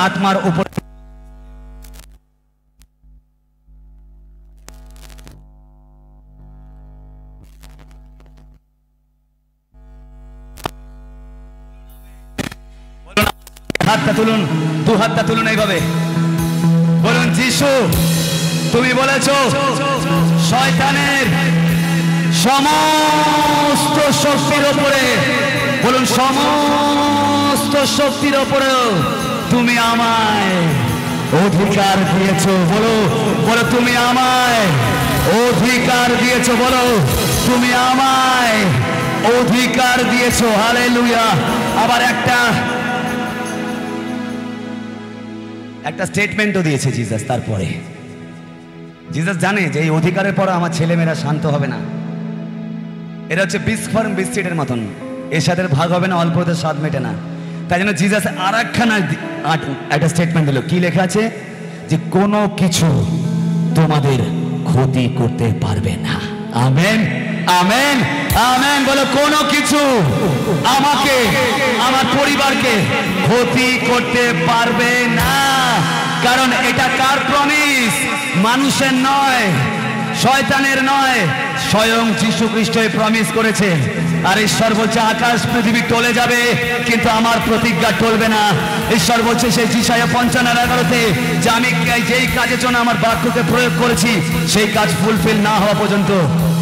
আত্মার উপর হাতটা তুলুন, দু হাতটা তুলুন এইভাবে, বলুন যিশু তুমি বলেছো শয়তানের সমস্ত শক্তির ওপরে, বলুন সমস্ত শক্তির ওপরেও তুমি আমায় অধিকার দিয়েছো। বলো বলো তুমি আমায় অধিকার দিয়েছো, বলো তুমি আমায় অধিকার দিয়েছো। হালেলুয়া। আবার একটা স্টেটমেন্টও দিয়েছে জিসাস। তারপরে জিসাস জানে যে এই অধিকারের পর আমার ছেলেমেয়েরা শান্ত হবে না, এটা হচ্ছে বিস্ফোরণ বিস্কিটের মতন, এর সাথে ভাগ হবে না, অল্পতে স্বাদ মেটে না। তাই জন্য জিসাস আর একটা স্টেটমেন্ট দিল। কি লেখা আছে? যে কোনো কিছু তোমাদের ক্ষতি করতে পারবে না। Amen amen amen. বলো কোনো কিছু আমাকে আমার পরিবারকে ক্ষতি করতে পারবে না। কারণ এটা কার প্রমিস? মানুষের নয়, শয়তানের নয়, স্বয়ং যীশু খ্রিস্টই প্রমিস করেছে। আর ঈশ্বর বলছে আকাশ পৃথিবী টলে যাবে কিন্তু আমার প্রতিজ্ঞা টলবে না। ঈশ্বর বলছে সেই যিশায়া 55:11-তে যে আমি যেই কাজের জন্য আমার বাক্যকে প্রয়োগ করেছি সেই কাজ ফুলফিল না হওয়া পর্যন্ত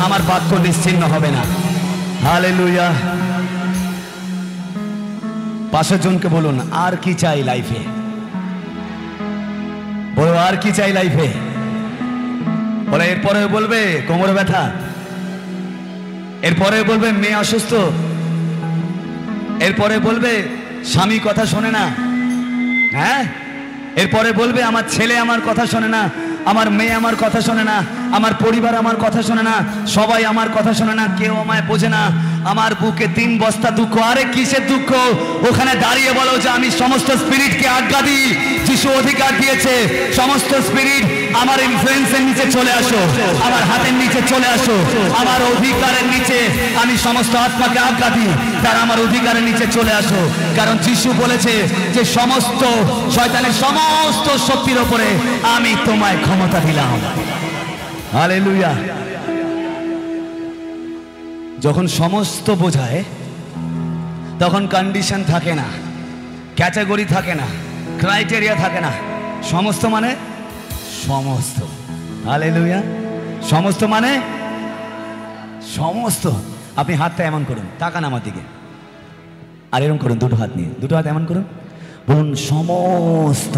আমার বাক্য নিশ্চিহ্ন হবে না। হালেলুয়া। পাশের জনকে বলুন আর কি চাই লাইফে? বলো আর কি চাই লাইফে? বলে এরপরে বলবে কোমরে ব্যথা, এরপরে বলবে মেয়ে অসুস্থ, এরপরে বলবে স্বামী কথা শোনে না, হ্যাঁ, এরপরে বলবে আমার ছেলে আমার কথা শোনে না, আমার মেয়ে আমার কথা শোনে না, আমার পরিবার আমার কথা শোনে না, সবাই আমার কথা শোনে না, কেউ আমায় বোঝে না, আমার বুকে 3 বস্তা দুঃখ। আরে কিসের দুঃখ? ওখানে দাঁড়িয়ে বলো যে আমি সমস্ত স্পিরিটকে আজ্ঞা দিই, যিশু অধিকার দিয়েছে, সমস্ত স্পিরিট আমার ইনফ্লুয়েন্সের নিচে চলে আসো, আমার হাতের নিচে চলে আসো, আমার অধিকারের নিচে আমি সমস্ত আত্মাকে আজ্ঞা দিই তারা আমার অধিকারের নিচে চলে আসো। কারণ যিশু বলেছে যে সমস্ত শয়তানের সমস্ত শক্তির উপরে আমি তোমায় ক্ষমতা দিলাম। হালেলুয়া। যখন সমস্ত বোঝায় তখন কন্ডিশন থাকে না, ক্যাটাগরি থাকে না, ক্রাইটেরিয়া থাকে না। সমস্ত মানে সমস্ত। হালেলুয়া। সমস্ত মানে সমস্ত। আপনি হাতটা এমন করুন, তাকান আমার দিকে, আর এরকম করুন, দুটো হাত নিয়ে, দুটো হাত এমন করুন, বলুন সমস্ত।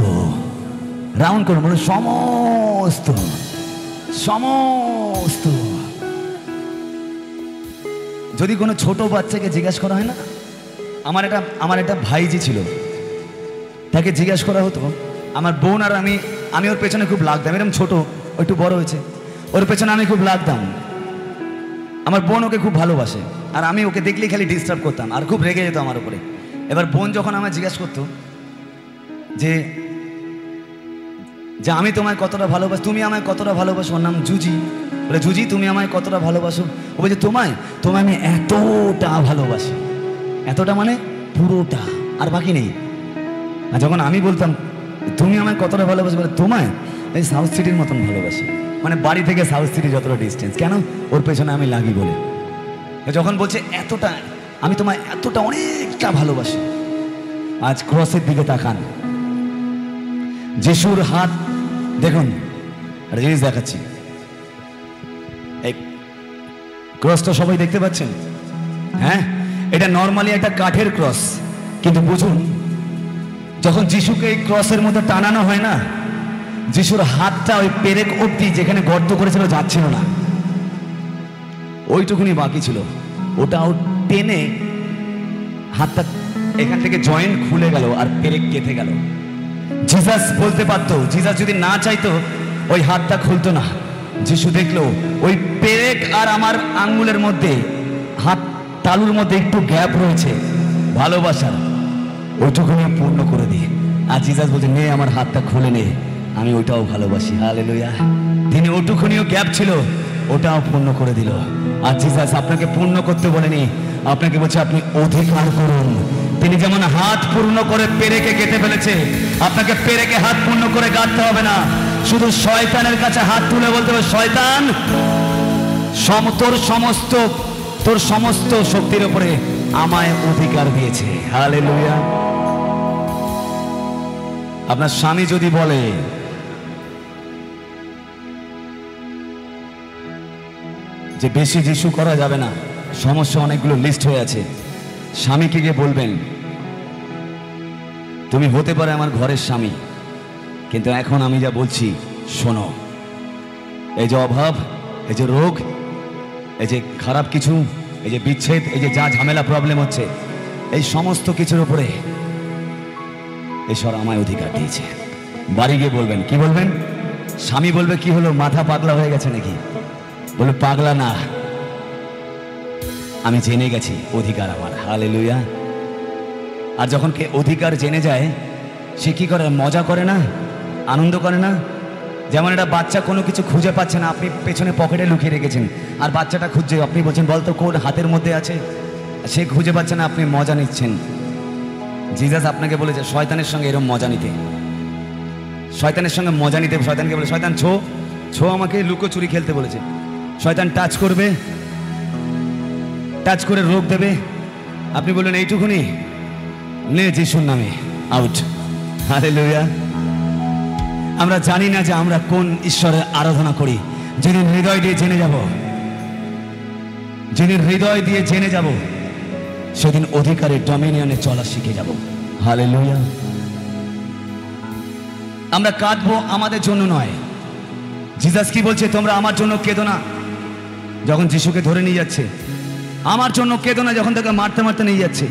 রাউন্ড করুন, বলুন সমস্ত সমস্ত। যদি কোনো ছোট বাচ্চাকে জিজ্ঞাসা করা হয় না, আমার একটা ভাইজি ছিল, তাকে জিজ্ঞাসা করা হতো, আমার বোন আর আমি ওর পেছনে খুব লাগতাম, এরকম ছোট, ও একটু বড় হয়েছে, ওর পেছনে আমি খুব লাগতাম। আমার বোন ওকে খুব ভালোবাসে, আর আমি ওকে দেখলেই খালি ডিস্টার্ব করতাম, আর খুব রেগে যেত আমার উপরে। এবার বোন যখন আমায় জিজ্ঞাসা করতো যে আমি তোমায় কতটা ভালোবাসি, তুমি আমায় কতটা ভালোবাসো, ওর নাম জুজি, বলে জুজি তুমি আমায় কতটা ভালোবাসো? ও বলছে তোমায় আমি এতটা ভালোবাসি। এতটা মানে পুরোটা, আর বাকি নেই। আর যখন আমি বলতাম তুমি আমায় কতটা ভালোবাসো, বলে তোমায় এই সাউথ সিটির মতন ভালোবাসি, মানে বাড়ি থেকে সাউথ সিটি যতটা ডিস্টেন্স। কেন? ওর পেছনে আমি লাগি বলে। যখন বলছে এতটা, আমি তোমায় এতটা অনেকটা ভালোবাসি। আজ ক্রসের দিকে তাকান, যিশুর হাত দেখুন, একটা জিনিস দেখাচ্ছি। এই ক্রসটা সবাই দেখতে পাচ্ছেন? হ্যাঁ, এটা নর্মালি একটা কাঠের ক্রস, কিন্তু বুঝুন যখন যিশুকে এই ক্রসের মধ্যে টানানো হয় না, যিশুর হাতটা ওই পেরেক অবধি যেখানে গর্ত করেছিল যাচ্ছিল না, ওইটুকুনি বাকি ছিল। ওটাও টেনে হাতটা এখান থেকে জয়েন্ট খুলে গেল আর পেরেক কেটে গেল। জিসাস বলতে পারতো, জিসাস যদি না চাইতো ওই হাতটা খুলতো না। যিশু দেখলো ওই পেরেক আর আমার আঙ্গুলের মধ্যে, হাত তালুর মধ্যে একটু গ্যাপ রয়েছে ভালোবাসার, ওইটুকুনি পূর্ণ করে দিয়ে। আর জিসাস বলছে নে আমার হাতটা খুলে নে, আমি ওইটাও ভালোবাসি। হালেলুয়া। তিনি ওটুকুনিও গ্যাপ ছিল, ওটাও পূর্ণ করে দিল। আর জিসাস আপনাকে পূর্ণ করতে বলেনি, আপনাকে বলছে আপনি অধিকার করুন। তিনি যেমন হাত পূর্ণ করে পেরেকে কেটে ফেলেছে, আপনাকে পেরেকে হাত পূর্ণ করে গাঁথতে হবে না, শুধু শয়তানের কাছে হাত তুলে বলতে হবে শয়তান তোর সমস্ত শক্তির উপরে আমায় অধিকার দিয়েছে। হালেলুয়া। আপনার স্বামী যদি বলে যে বেশি যিশু করা যাবে না, সমস্যা অনেকগুলো লিস্ট হয়ে আছে, স্বামীকে গিয়ে বলবেন তুমি হতে পারে আমার ঘরের স্বামী, কিন্তু এখন আমি যা বলছি শোনো, এই যে অভাব, এই যে রোগ, এই যে খারাপ কিছু, এই যে বিচ্ছেদ, এই যে যা ঝামেলা প্রবলেম হচ্ছে, এই সমস্ত কিছুর উপরে ঈশ্বর আমায় অধিকার দিয়েছে। বাড়ি গিয়ে বলবেন, কি বলবেন? স্বামী বলবে কি হলো, মাথা পাগলা হয়ে গেছে নাকি? বলবে পাগলা না, আমি জেনে গেছি অধিকার আমার। হালেলুয়া। আর যখন কে অধিকার জেনে যায় সে কি করে? মজা করে না, আনন্দ করে না? যেমন একটা বাচ্চা কোনো কিছু খুঁজে পাচ্ছে না, আপনি পেছনে পকেটে লুকিয়ে রেখেছেন, আর বাচ্চাটা খুঁজছে, আপনি বলছেন বলতো কোন হাতের মধ্যে আছে, সে খুঁজে পাচ্ছে না, আপনি মজা নিচ্ছেন। জিসাস আপনাকে বলেছে শয়তানের সঙ্গে এরকম মজা নিতে, শয়তানের সঙ্গে মজা নিতে। শয়তানকে বলে, শয়তান ছো ছো, আমাকে লুকোচুরি খেলতে বলেছে। শয়তান টাচ করবে, টাচ করে রোগ দেবে, আপনি বললেন এইটুকুনি, নে যিশুর নামে আউট। হালেলুয়া। আমরা জানি না যে আমরা কোন ঈশ্বরের আরাধনা করি। যেদিন হৃদয় দিয়ে জেনে যাব, যেদিন হৃদয় দিয়ে জেনে যাব, সেদিন অধিকারের ডমিনিয়নে চলা শিখে যাব। হালেলুয়া। আমরা কাঁদবো আমাদের জন্য নয়। জিসাস কি বলছে? তোমরা আমার জন্য কেঁদো না। যখন যিশুকে ধরে নিয়ে যাচ্ছে, আমার জন্য কেঁদো না। যখন তাকে মারতে মারতে নিয়ে যাচ্ছে,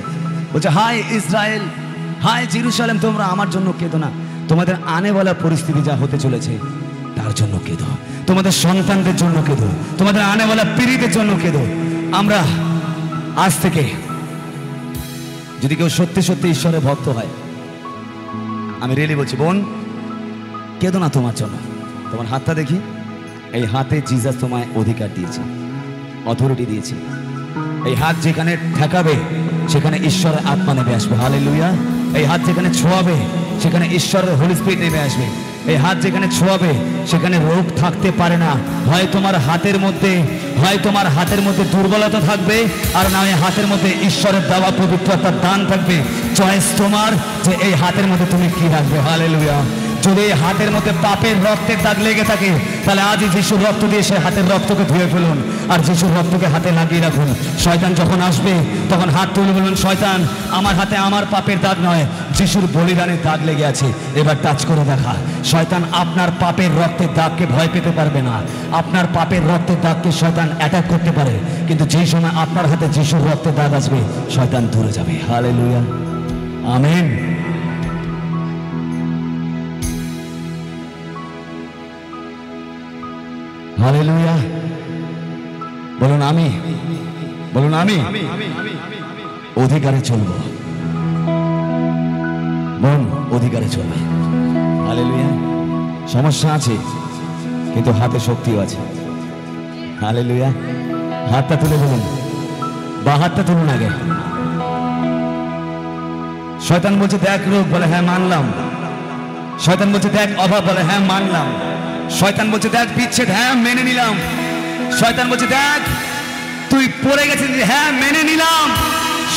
বলছে হাই ইসরায়েল, হাই জেরুসালেম, তোমরা আমার জন্য কেঁদো না। তোমাদের আনেওয়ালা পরিস্থিতি যা হতে চলেছে তার জন্য কেঁদো, তোমাদের সন্তানদের জন্য কেঁদো, তোমাদের আনেওয়ালা পীড়িতের জন্য কেঁদো। আমরা আজ থেকে যদি কেউ সত্যি সত্যি ঈশ্বরের ভক্ত হয়, আমি রিয়েলি বলছি, বোন কেঁদো না তোমার জন্য। তোমার হাতটা দেখি, এই হাতে জিসাস তোমায় অধিকার দিয়েছে, অথরিটি দিয়েছে। এই হাত যেখানে ঠেকাবে সেখানে ঈশ্বরের আত্মা নেমে আসবে। হালেলুয়া। এই হাত যেখানে ছোঁয়াবে সেখানে ঈশ্বরের হোলি স্পিরিট নেমে আসবে। এই হাত যেখানে ছোঁয়াবে সেখানে রোগ থাকতে পারে না। হয় তোমার হাতের মধ্যে দুর্বলতা থাকবে, আর না এই হাতের মধ্যে ঈশ্বরের দেওয়া পবিত্রতার দান থাকবে। চয়েস তোমার যে এই হাতের মধ্যে তুমি কি রাখবে। হালেলুয়া। যদি এই হাতের মধ্যে পাপের রক্তের দাগ লেগে থাকে, তাহলে আজই যিশুর রক্ত দিয়ে সেই হাতের রক্তকে ধুয়ে ফেলুন, আর যিশুর রক্তকে হাতে লাগিয়ে রাখুন। শয়তান যখন আসবে তখন হাত তুলে বলুন, শয়তান আমার হাতে আমার পাপের দাগ নয়, যিশুর বলিদানের দাগ লেগে আছে, এবার টাচ করে দেখা। শয়তান আপনার পাপের রক্তের দাগকে ভয় পেতে পারবে না। আপনার পাপের রক্তের দাগকে শয়তান অ্যাটাক করতে পারে, কিন্তু যেই সময় আপনার হাতে যিশুর রক্তের দাগ আসবে, শয়তান দূরে যাবে। হালেলুয়া। আমেন। হালেলুয়া। বলুন আমি, বলুন আমি অধিকারে চলবো। বোন অধিকারে চলবে। হালেলুয়া। সমস্যা আছে কিন্তু হাতে শক্তিও আছে। হালেলুয়া। হাতটা তুলে বলুন, বা হাতটা তুলুন আগে। শয়তান বলছে দেখ রোগ, বলে হ্যাঁ মানলাম। শয়তান বলছে দেখ অভাব, বলে হ্যাঁ মানলাম। শয়তান বলছে দেখ বিচ্ছেদ, হ্যাঁ মেনে নিলাম। শয়তান বলছে দেখ তুই পড়ে গেছিস, হ্যাঁ মেনে নিলাম।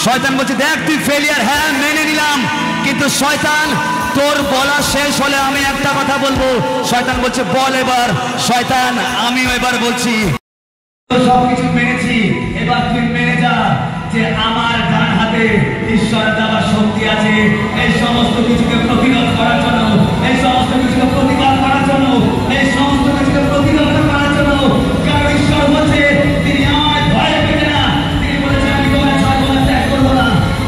শয়তান বলছে দেখ তুই ফেলিয়ার, হ্যাঁ মেনে নিলাম। কিন্তু শয়তান তোর বলা শেষ হলে আমি একটা কথা বলবো। শয়তান বলছে বল এবার। শয়তান আমিও এবার বলছি, সবকিছু মেনেছি, এবার তুই মেনে যা যে আমার ডান হাতে ঈশ্বরের দেওয়ার শক্তি আছে এই সমস্ত কিছুকে প্রতিরোধ করার জন্য, এই সমস্ত কিছুকে প্রতিবাদ করার জন্য, এই সমস্ত কিছুকে প্রতিরোধ করার জন্য। কারণ ঈশ্বর বলছে তিনি আমায় ভয় পেতে না। তিনি বলেছেন আমি তোমায় সর্বদা ত্যাগ করবো না,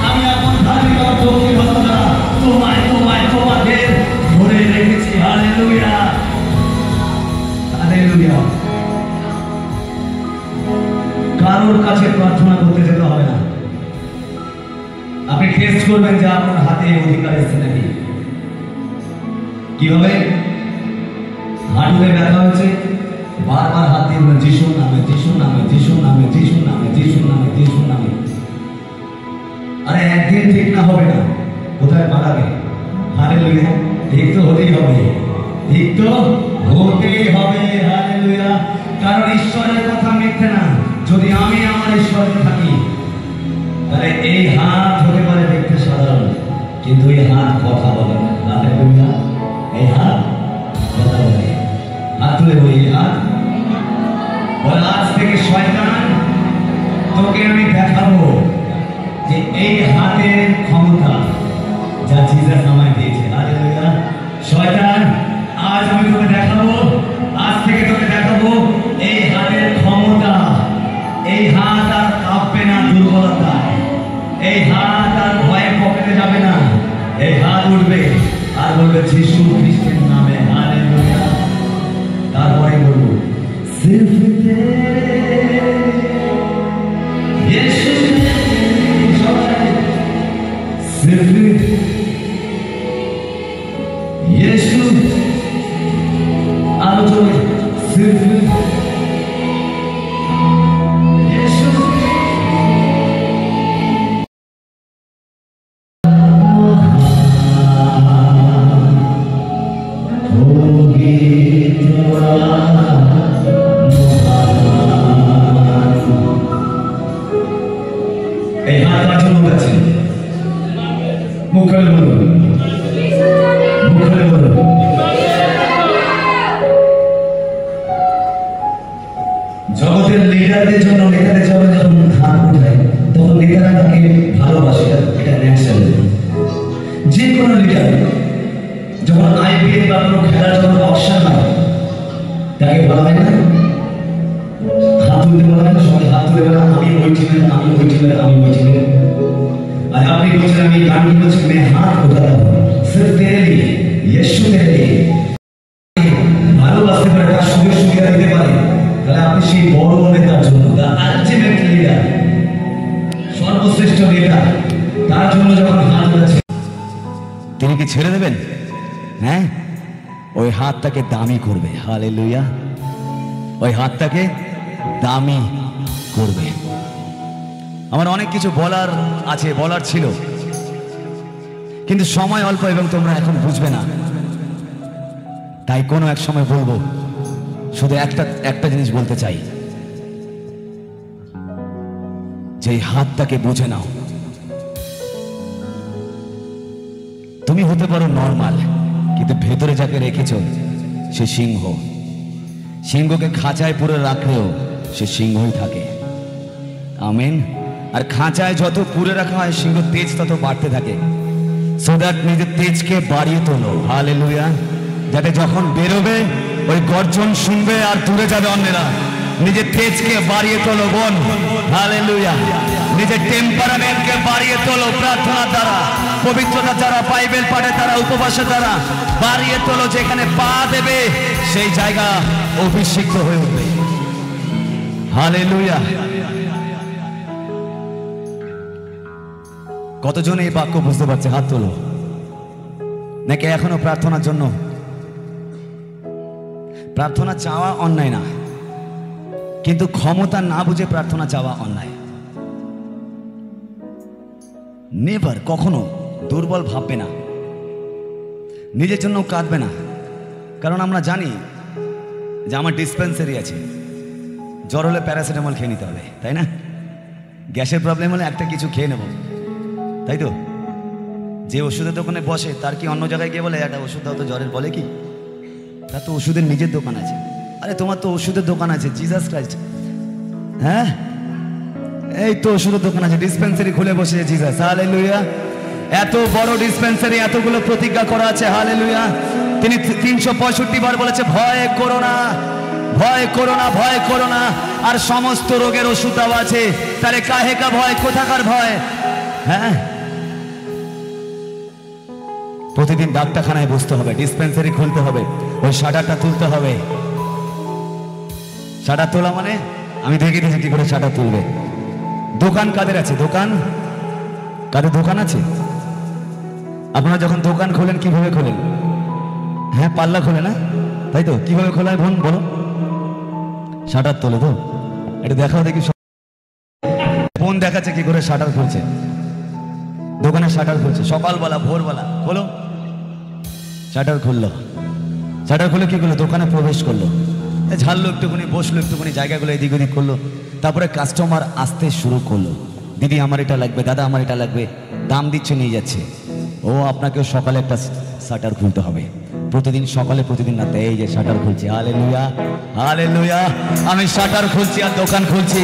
আমি এখন ধার্মিক দক্ষিণ হতো না, তোমায় তোমায় তোমাদের ধরে রেখেছি। হালেলুয়া। হালেলুয়া। কারোর কাছে প্রার্থনা করতে যেতে হবে না। আপনি টেস্ট করবেন যে আপনার হাতে অধিকার এসেছে নাকি। কিভাবে? হাঁটুতে ব্যথা হয়েছে, বারবার হাত দিয়ে বলেন যিশুর নামে, যিশুর নামে, যিশুর নামে, যিশুর নামে, যিশুর নামে, যিশুর নামে। আরে একদিন ঠিক না হবে না, কোথায় বাড়াবে? হালেলুয়া। ঠিক তো হতেই হবে, ঠিক তো হতেই হবে। হালেলুয়া। কারণ ঈশ্বরের কথা মিথ্যে না। যদি আমি আমার ঈশ্বরে থাকি, তাহলে এই হাত হতে পারে দেখতে সাধারণ, কিন্তু এই হাত কথা বলে না। হালেলুয়া। এই হাত কথা বলে। হাত তুলে বলি, এই হাত বলে, আজ থেকে শয়তান তোকে আমি দেখাবো যে এই হাতের ক্ষমতা যা জিসাস আমায় দিয়েছে। হালেলুয়া। শয়তান, আজ আমি তোকে দেখাবো, আজ থেকে তোকে দেখাবো এই হাতের ক্ষমতা। এই হাত আর কাঁপবে না দুর্বলতায়, এই হাত আর ভয়ে পকেটে যাবে না। এই হাত উঠবে আর বলবে যিশু খ্রিস্টের নামে। হালেলুয়া। তারপরে বলবো সির্ফ यीशु सिर्फ यीशु आरो जोरे सिर्फ यीशु होगी तेरा এই হাত কার জন্য উঠেছে? মুখে বলুন, মুখে বলুন। জগতের লিডারদের জন্য, নেতাদের জন্য যখন হাত উঠায় তখন নেতারা তাকে ভালোবাসে, এটা ন্যাচারাল। যে কোনো লিডার যখন আইপিএল বা কোনো খেলার জন্য অপশন হয় তাকে বলা হয় না, হাত তুলতে বলা হয় না, সবাই হাত তুলে বলা আমি ওই টিমের, আমি ওই টিমের, আমি ওই টিমের। আর আপনি বলছেন, আমি গান বলছি, मैं हाथ उठाता हूँ सिर्फ तेरे लिए, यीशु तेरे लिए। ভালোবাসতে পারে, তার সুখে সুবিধা দিতে পারে, তাহলে আপনি সেই বড় নেতার জন্য, তার আলটিমেট লিডার, সর্বশ্রেষ্ঠ নেতা, তার জন্য যখন হাত উঠাচ্ছে, তিনি কি ছেড়ে দেবেন? হ্যাঁ, ওই হাতটাকে দামি করবে। হালেলুয়া। ওই হাতটাকে দামি করবে। আমার অনেক কিছু বলার আছে, বলার ছিল, কিন্তু সময় অল্প এবং তোমরা এখন বুঝবে না, তাই কোনো এক সময় বলবো। শুধু একটা জিনিস বলতে চাই, যে এই হাতটাকে বুঝে নাও। তুমি হতে পারো নর্মাল, কিন্তু ভেতরে যাকে রেখেছ সে সিংহ। সিংহকে খাঁচায় পুরে রাখলেও সে সিংহই থাকে। আমেন। আর খাঁচায় যত পুরে রাখা হয় সিংহ তেজ তত বাড়তে থাকে। সো দ্যাট নিজের তেজকে বাড়িয়ে তোলো। হালেলুয়া। যাতে যখন বেরোবে ওই গর্জন শুনবে আর দূরে যাবে অন্যেরা। নিজের তেজকে বাড়িয়ে তোলো বোন। হালেলুয়া। নিজের টেম্পারামেন্টকে বাড়িয়ে তোলো প্রার্থনার দ্বারা, পবিত্রতা দ্বারা, বাইবেল পাঠের দ্বারা, উপবাসের দ্বারা বাড়িয়ে তোলো। যেখানে পা দেবে সেই জায়গা অভিষিক্ত হয়ে উঠবে। হালেলুয়া। কতজন এই বাক্য বুঝতে পারছে? হাত তোলো। নাকি এখনো প্রার্থনার জন্য? প্রার্থনা চাওয়া অন্যায় না, কিন্তু ক্ষমতা না বুঝে প্রার্থনা চাওয়া অন্যায়। নেভার, কখনো দুর্বল ভাববে না, নিজের জন্য কাঁদবে না। কারণ আমরা জানি যে আমার ডিসপেন্সারি আছে, জ্বর হলে প্যারাসিটামল খেয়ে নিতে হবে, তাই না? গ্যাসের প্রবলেম হলে একটা কিছু খেয়ে নেব, তাই তো? যে ওষুধের দোকানে বসে তার কি অন্য জায়গায় গিয়ে বলে একটা ওষুধ দাও তো জ্বরের, বলে কি? তার তো ওষুধের নিজের দোকান আছে। আরে তোমার তো ওষুধের দোকান আছে, জিসাস ক্রাইস্ট। হ্যাঁ, এই তো ওষুধের দোকান আছে, ডিসপেন্সারি খুলে বসে জিসাস। হালেলুয়া। এত বড় ডিসপেন্সারি, এতগুলো প্রতিজ্ঞা করা আছে। হালেলুয়া। তিনি 365 বার বলেছে ভয় করো না, ভয় করো না, ভয় করো না। আর সমস্ত রোগের ওষুধও আছে। তাহলে কাহেকা ভয়, কোথাকার ভয়? হ্যাঁ, প্রতিদিন ডাক্তারখানায় বসতে হবে, ডিসপেন্সারি খুলতে হবে, ওই শাটারটা তুলতে হবে। শাটার তোলা মানে আমি দেখে দিয়েছি কি করে শাটার তুলবে। দোকান কাদের আছে? দোকান কাদের দোকান আছে? আপনারা যখন দোকান খোলেন কিভাবে খোলেন? হ্যাঁ, পাল্লা খোলে না, তাই তো? কিভাবে খোলায় বোন বলো? শাটার তোলে তো? এটা দেখাও দেখি। বোন দেখাচ্ছে কি করে শাটার খুলছে, দোকানের শাটার খুলছে। সকালবেলা ভোরবেলা খোলো, শাটার খুললো। শাটার খুলে কি করলো? দোকানে প্রবেশ করলো, ঝাড়লো একটুখানি, বসলো একটুখানি, জায়গাগুলো এদিক ওদিক করলো। তারপরে কাস্টমার আসতে শুরু করলো। দিদি আমার এটা লাগবে, দাদা আমার এটা লাগবে, দাম দিচ্ছে, নিয়ে যাচ্ছে। ও আপনাকেও সকালে একটা শাটার খুলতে হবে, প্রতিদিন সকালে প্রতিদিন রাতে। এই যে শাটার খুলছি, হালেলুয়া হালেলুয়া। আমি শাটার খুলছি আর দোকান খুলছি।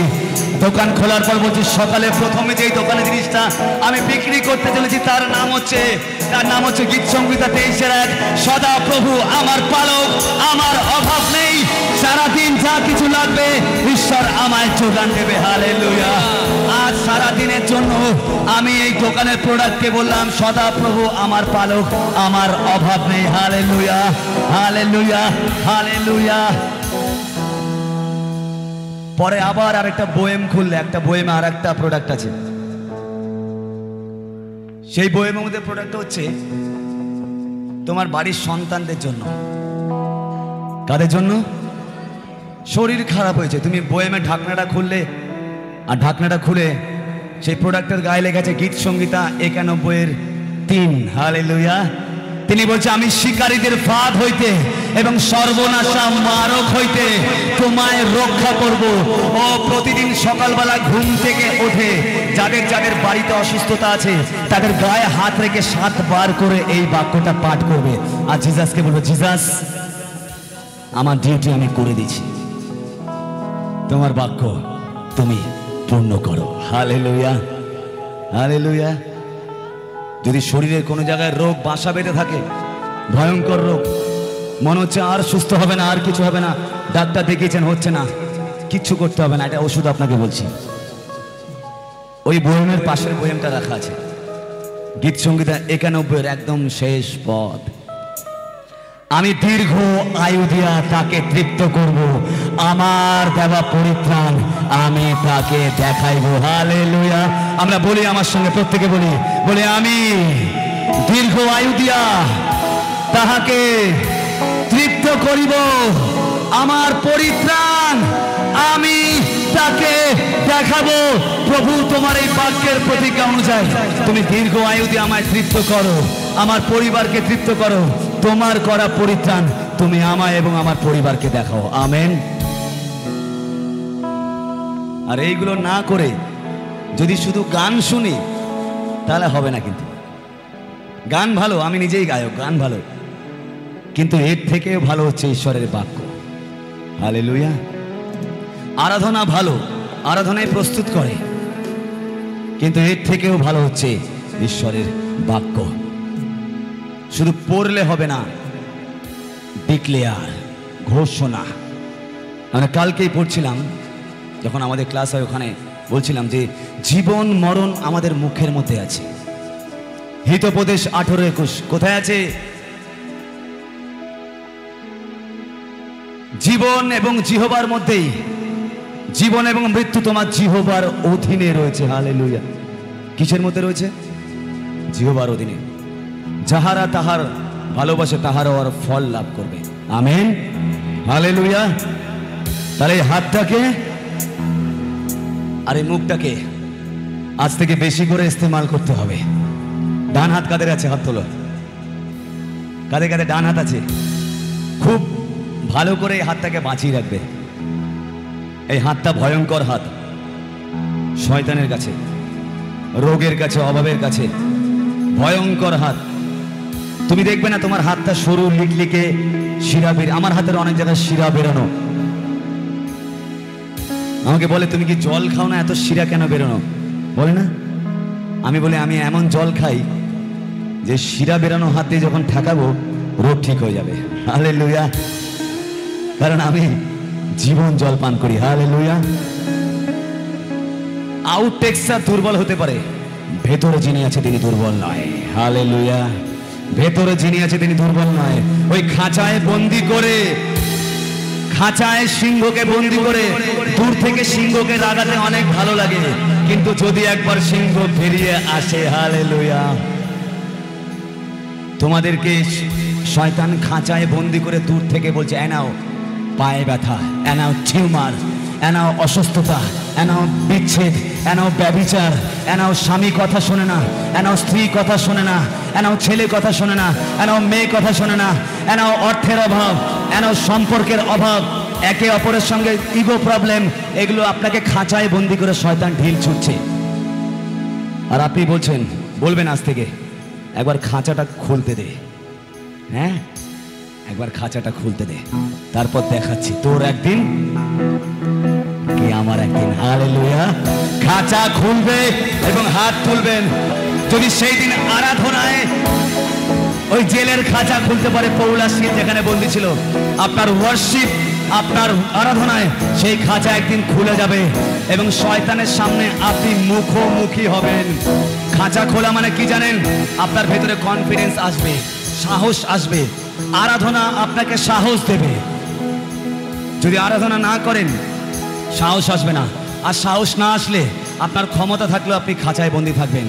দোকান খোলার পর বলছি সকালে প্রথমে যেই দোকানে জিনিসটা আমি বিক্রি করতে চলেছি তার নাম হচ্ছে গীত সংহিতা 23-1। সদা প্রভু আমার পালক, আমার অভাব নেই, সারাদিন যা কিছু লাগবে ঈশ্বর আমায় যোগান দেবে। হালেলুয়া। আজ সারাদিনের জন্য আমি এই দোকানের প্রোডাক্টকে বললাম সদা প্রভু আমার পালক, আমার অভাব নেই। Hallelujah hallelujah hallelujah. পরে আবার আরেকটা বয়েম খুললে, একটা বয়েমে আর একটা প্রোডাক্ট আছে। সেই বয়েমের মধ্যে প্রোডাক্ট হচ্ছে তোমার বাড়ির সন্তানদের জন্য। কাদের জন্য? শরীর খারাপ হয়েছে, তুমি বয়েমে ঢাকনাটা খুললে, আর ঢাকনাটা খুলে সেই প্রোডাক্টের গায়ে লেগেছে গীত সংহিতা 91-3। হালেলুয়া। তিনি বলছে আমি শিকারীদের ফাঁদ হইতে এবং সর্বনাশা মারক হইতে তোমায় রক্ষা করব। ও প্রতিদিন সকালবেলা ঘুম থেকে ওঠে যাদের যাদের বাড়িতে অসুস্থতা আছে তাদের গায়ে হাত রেখে 7 বার করে এই বাক্যটা পাঠ করবে, আর জিজাসকে বলবো জিজাস আমার ডিউটি আমি করে দিচ্ছি, তোমার বাক্য তুমি পূর্ণ করো। Hallelujah hallelujah. যদি শরীরের কোনো জায়গায় রোগ বাসা বেঁধে থাকে, ভয়ঙ্কর রোগ, মনে হচ্ছে আর সুস্থ হবে না, আর কিছু হবে না, ডাক্তার দেখিয়েছেন হচ্ছে না, কিচ্ছু করতে হবে না, এটা ওষুধ আপনাকে বলছি। ওই বয়ামের পাশের বয়ামটা রাখা আছে, গীত সংহিতা 91 একদম শেষ পদ। আমি দীর্ঘ আয়ু দিয়া তাকে তৃপ্ত করব, আমার দেওয়া পরিত্রাণ আমি তাকে দেখাইব। হালেলুয়া। আমরা বলি আমার সঙ্গে, প্রত্যেকে বলি, বলে আমি দীর্ঘ আয়ু দিয়া তাহাকে তৃপ্ত করিব, আমার পরিত্রাণ আমি তাকে দেখাবো। প্রভু তোমার এই বাক্যের প্রতিজ্ঞা অনুযায়ী তুমি দীর্ঘ আয়ু দিয়ে আমায় তৃপ্ত করো, আমার পরিবারকে তৃপ্ত করো, তোমার করা পরিত্রাণ তুমি আমায় এবং আমার পরিবারকে দেখাও। আমেন। আর এইগুলো না করে যদি শুধু গান শুনি তাহলে হবে না। কিন্তু গান ভালো, আমি নিজেই গায়ক, গান ভালো, কিন্তু এর থেকেও ভালো হচ্ছে ঈশ্বরের বাক্য। হালেলুয়া। আরাধনা ভালো, আরাধনায় প্রস্তুত করে, কিন্তু এর থেকেও ভালো হচ্ছে ঈশ্বরের বাক্য। শুধু পড়লে হবে না, ডিক্লেয়ার, ঘোষণা। আমরা কালকেই পড়ছিলাম যখন আমাদের ক্লাস হয়, ওখানে বলছিলাম যে জীবন মরণ আমাদের মুখের মধ্যে আছে। হিতোপদেশ 18-21 কোথায় আছে? জীবন এবং জিহ্বার মধ্যেই, জীবন এবং মৃত্যু তোমার জিহ্বার অধীনে রয়েছে। হালেলুয়া। কিসের মধ্যে রয়েছে? জিহ্বার অধীনে। যাহারা তাহার ভালোবাসে তাহারা আর ফল লাভ করবে। আমেন। হালেলুয়া। তাহলে এই হাতটাকে আর এই মুখটাকে আজ থেকে বেশি করে ইস্তেমাল করতে হবে। ডান হাত কাদের আছে? হাত তোলো। কাদের কাদের ডান হাত আছে? খুব ভালো করে এই হাতটাকে বাঁচিয়ে রাখবে। এই হাতটা ভয়ঙ্কর হাত, শয়তানের কাছে, রোগের কাছে, অভাবের কাছে ভয়ঙ্কর হাত। তুমি দেখবে না তোমার হাতটা সরু, লিকলিকে, শিরা বের। আমার হাতের অনেক জায়গায় শিরা বেরোনো। আমাকে বলে তুমি কি জল খাও না, এত শিরা কেন বেরোনো? বলে না। আমি বলি আমি এমন জল খাই যে শিরা বেরানো হাত দিয়ে যখন ঠেকাবো রোগ ঠিক হয়ে যাবে। হালেলুয়া। কারণ আমি জীবন জল পান করি। হালেলুয়া। আউট টেক্সচার দুর্বল হতে পারে, ভেতরে যিনি আছে তিনি দুর্বল নয়। হালেলুয়া। ভেতরে যিনি আছে তিনি দুর্বল নয়। ওই খাঁচায় বন্দি করে, খাঁচায় সিংহকে বন্দি করে দূর থেকে সিংহকে লাগাতে অনেক ভালো লাগে, কিন্তু যদি একবার সিংহ ফিরিয়ে আসে, হালেলুয়া, তোমাদেরকে শয়তান খাঁচায় বন্দি করে দূর থেকে বলছে এনাও পায়ে ব্যথা, এনাও টিউমার, এনাও অসুস্থতা, এনাও বিচ্ছেদ, এনাও ব্যভিচার, এনাও স্বামী কথা শোনে না, এনাও স্ত্রী কথা শোনে না, এনাও ছেলে কথা শোনে না, এনাও মেয়ে কথা শোনে না, এনাও অর্থের অভাব, এনাও সম্পর্কের অভাব, একে অপরের সঙ্গে ইগো প্রবলেম। এগুলো আপনাকে খাঁচায় বন্দি করে শয়তান ঢিল ছুটছে। আর আপনি বলছেন, বলবেন আজ থেকে একবার খাঁচাটা খুলতে দে। হ্যাঁ, একবার খাঁচাটা খুলতে দে, তারপর দেখাচ্ছি তোর একদিন কি আমার একদিন। হালেলুয়া। খাঁচা খুলবে এবং হাত তুলবেন। যদি সেই দিন আরাধনায় ওই জেলের খাঁচা খুলতে পারে পৌলাসী যেখানে বন্দী ছিল, আপনার ওয়ার্শিপ, আপনার আরাধনায় সেই খাঁচা একদিন খুলে যাবে এবং শয়তানের সামনে আপনি মুখোমুখি হবেন। খাঁচা খোলা মানে কি জানেন? আপনার ভেতরে কনফিডেন্স আসবে, সাহস আসবে। আরাধনা আপনাকে সাহস দেবে। যদি আরাধনা না করেন সাহস আসবে না, আর সাহস না আসলে আপনার ক্ষমতা থাকলেও আপনি খাঁচায় বন্দী থাকবেন।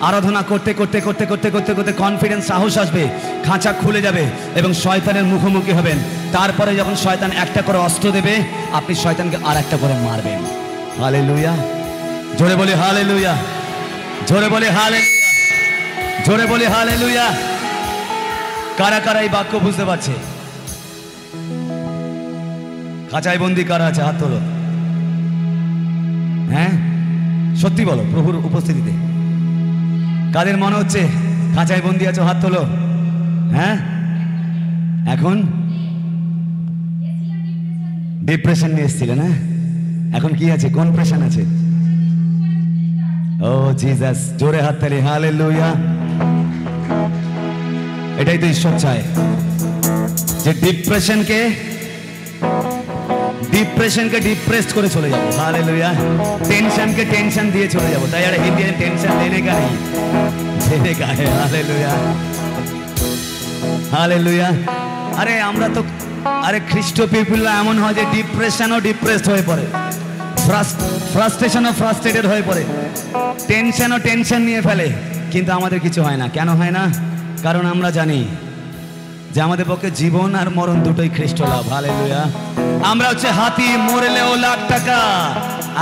আরাধনা করতে করতে করতে করতে করতে করতে কনফিডেন্স, সাহস আসবে, খাঁচা খুলে যাবে এবং শয়তানের মুখোমুখি হবেন। তারপরে যখন শয়তান একটা করে অস্ত্র দেবে, আপনি শয়তানকে আর একটা করে মারবেন। হালেলুয়া। জোরে বলি হালেলুয়া, জোরে বলি হালেলুয়া, জোরে বলি হালেলুয়া। কারা কারা এই বাক্য বুঝতে পারছে? খাঁচায় বন্দী কারা আছে? হাত তোলো। হ্যাঁ, সত্যি বলো, প্রভুর উপস্থিতিতে কাদের মনে হচ্ছে খাঁচায় বন্দী আছো? হাত তোলো। হ্যাঁ, এখন ডিপ্রেশন নিয়ে এসেছিলে না? এখন কি আছে? কোন প্রেশন আছে? ও জিসাস, জোরে হাত তালি। হালেলুয়া। এটাই তো ঈশ্বর চায়, যে ডিপ্রেশনকে ডিপ্রেসড করে চলে যাবো। হালেলুয়া। টেনশনকে টেনশন দিয়ে চলে যাবো। তাই আর হিন্দি টেনশন দেনে কা নেই, দেনে কা है। Hallelujah, hallelujah. আরে আমরা তো, আরে খ্রিস্ট পিপলরা এমন হয় যে ডিপ্রেশনও ডিপ্রেসড হয়ে পড়ে, ফ্রাস্ট্রেশনও ফ্রাস্ট্রেটেড হয়ে পড়ে, টেনশনও টেনশন নিয়ে ফেলে, কিন্তু আমাদের কিছু হয় না। কেন হয় না? কারণ আমরা জানি যে আমাদের পক্ষে জীবন আর মরণ দুটোই খ্রিস্ট লাভ। হালেলুয়া। আমরা হচ্ছে হাতি, মরলেও লাখ টাকা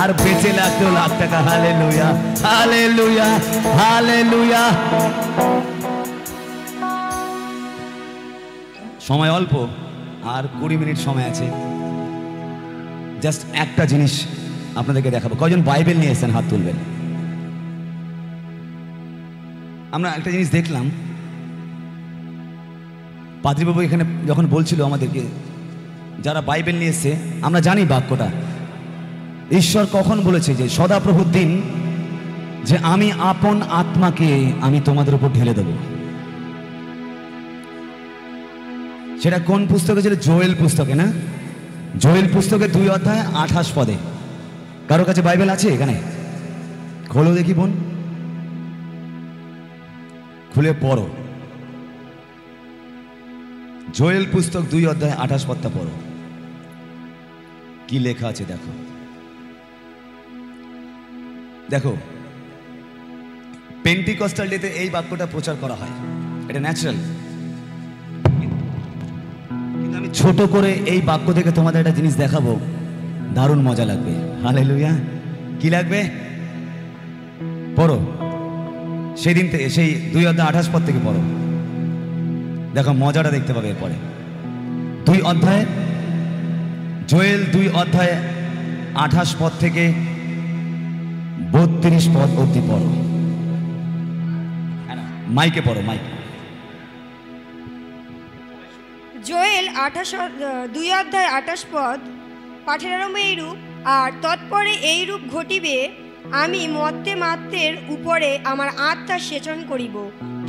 আর বেঁচে লাগতেও লাখ টাকা। Hallelujah, hallelujah, hallelujah. সময় অল্প, আর 20 মিনিট সময় আছে। জাস্ট একটা জিনিস আপনাদেরকে দেখাবো। কয়জন বাইবেল নিয়ে এসেছেন? হাত তুলবেন। আমরা একটা জিনিস দেখলাম, পাদ্রীবাবু এখানে যখন বলছিল আমাদেরকে, যারা বাইবেল নিয়ে এসছে, আমরা জানি বাক্যটা ঈশ্বর কখন বলেছে যে সদাপ্রভুর দিন, যে আমি আপন আত্মাকে আমি তোমাদের উপর ঢেলে দেব। সেটা কোন পুস্তকে ছিল? জোয়েল পুস্তকে না? জোয়েল পুস্তকে 2 অধ্যায় 28 পদে। কারো কাছে বাইবেল আছে এখানে? খোলো দেখি বোন, খুলে পড়ো। জোয়েল পুস্তক 2 অধ্যায় 28 পদটা পড়ো। কি লেখা আছে দেখো। দেখো, পেন্টিকস্টাল ডেতে এই বাক্যটা প্রচার করা হয়, এটা ন্যাচারাল। কিন্তু আমি ছোট করে এই বাক্য থেকে তোমাদের একটা জিনিস দেখাবো, দারুণ মজা লাগবে। হালেলুয়া। কি লাগবে? পড়ো, সেদিন থেকে, সেই 2 অধ্যায় 28 পদ থেকে পড়ো। দেখো মজাটা দেখতে পাবে এরপরে। 2 অধ্যায়, জোয়েল 2 অধ্যায় 28 পদ থেকে 32 পদ অবধি পড়ো। মাইকে পড়ো, মাইকে। জোয়েল 2 অধ্যায় 28 পদ পাঠের আরম্ভ এইরূপ, আর তৎপরে এইরূপ ঘটিবে, আমি মর্তে মাত্রের উপরে আমার আত্মা সেচন করিব,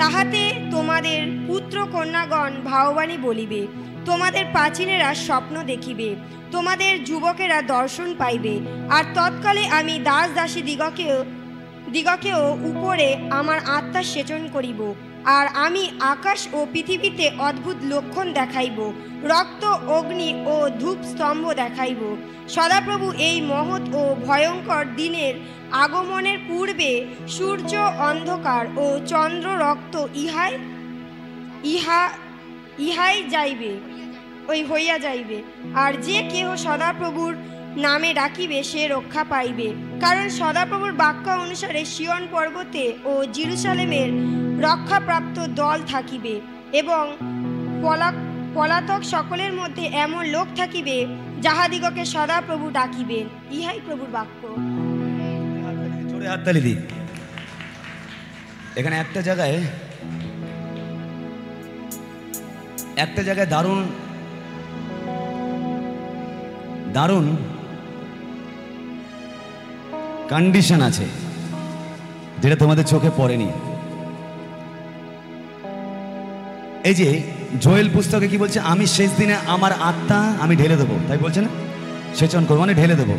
তাহাতে তোমাদের পুত্র কন্যাগণ ভাববাণী বলিবে, তোমাদের প্রাচীনেরা স্বপ্ন দেখিবে, তোমাদের যুবকেরা দর্শন পাইবে। আর তৎকালে আমি দাস দাসী দিগকেও উপরে আমার আত্মা সেচন করিব, আর আমি আকাশ ও পৃথিবীতে অদ্ভুত লক্ষণ দেখাইব, রক্ত, অগ্নি ও ধূপ স্তম্ভ দেখাইব। সদাপ্রভু এই মহৎ ও ভয়ঙ্কর দিনের আগমনের পূর্বে সূর্য অন্ধকার ও চন্দ্র রক্ত ইহাই যাইবে, হইয়া যাইবে। আর যে কেহ সদাপ্রভুর নামে ডাকিবে সে রক্ষা পাইবে, কারণ সদাপ্রভুর বাক্য অনুসারে সিয়ন পর্বতে ও জেরুজালেমের রক্ষাপ্রাপ্ত দল থাকিবে, এবং পলাতক সকলের মধ্যে এমন লোক থাকিবে যাহাদিগকে সদাপ্রভু ডাকিবেন। ইহাই প্রভুর বাক্য। জোরে হাততালি দি। এখানে একটা জায়গায় একটা জায়গায় দারুণ দারুণ কন্ডিশন আছে যেটা তোমাদের চোখে পড়েনি। এই যে জোয়েল পুস্তকে কি বলছে, আমি শেষ দিনে আমার আত্মা আমি ঢেলে দেবো, তাই বলছে না? সেচন করবো মানে ঢেলে দেবো।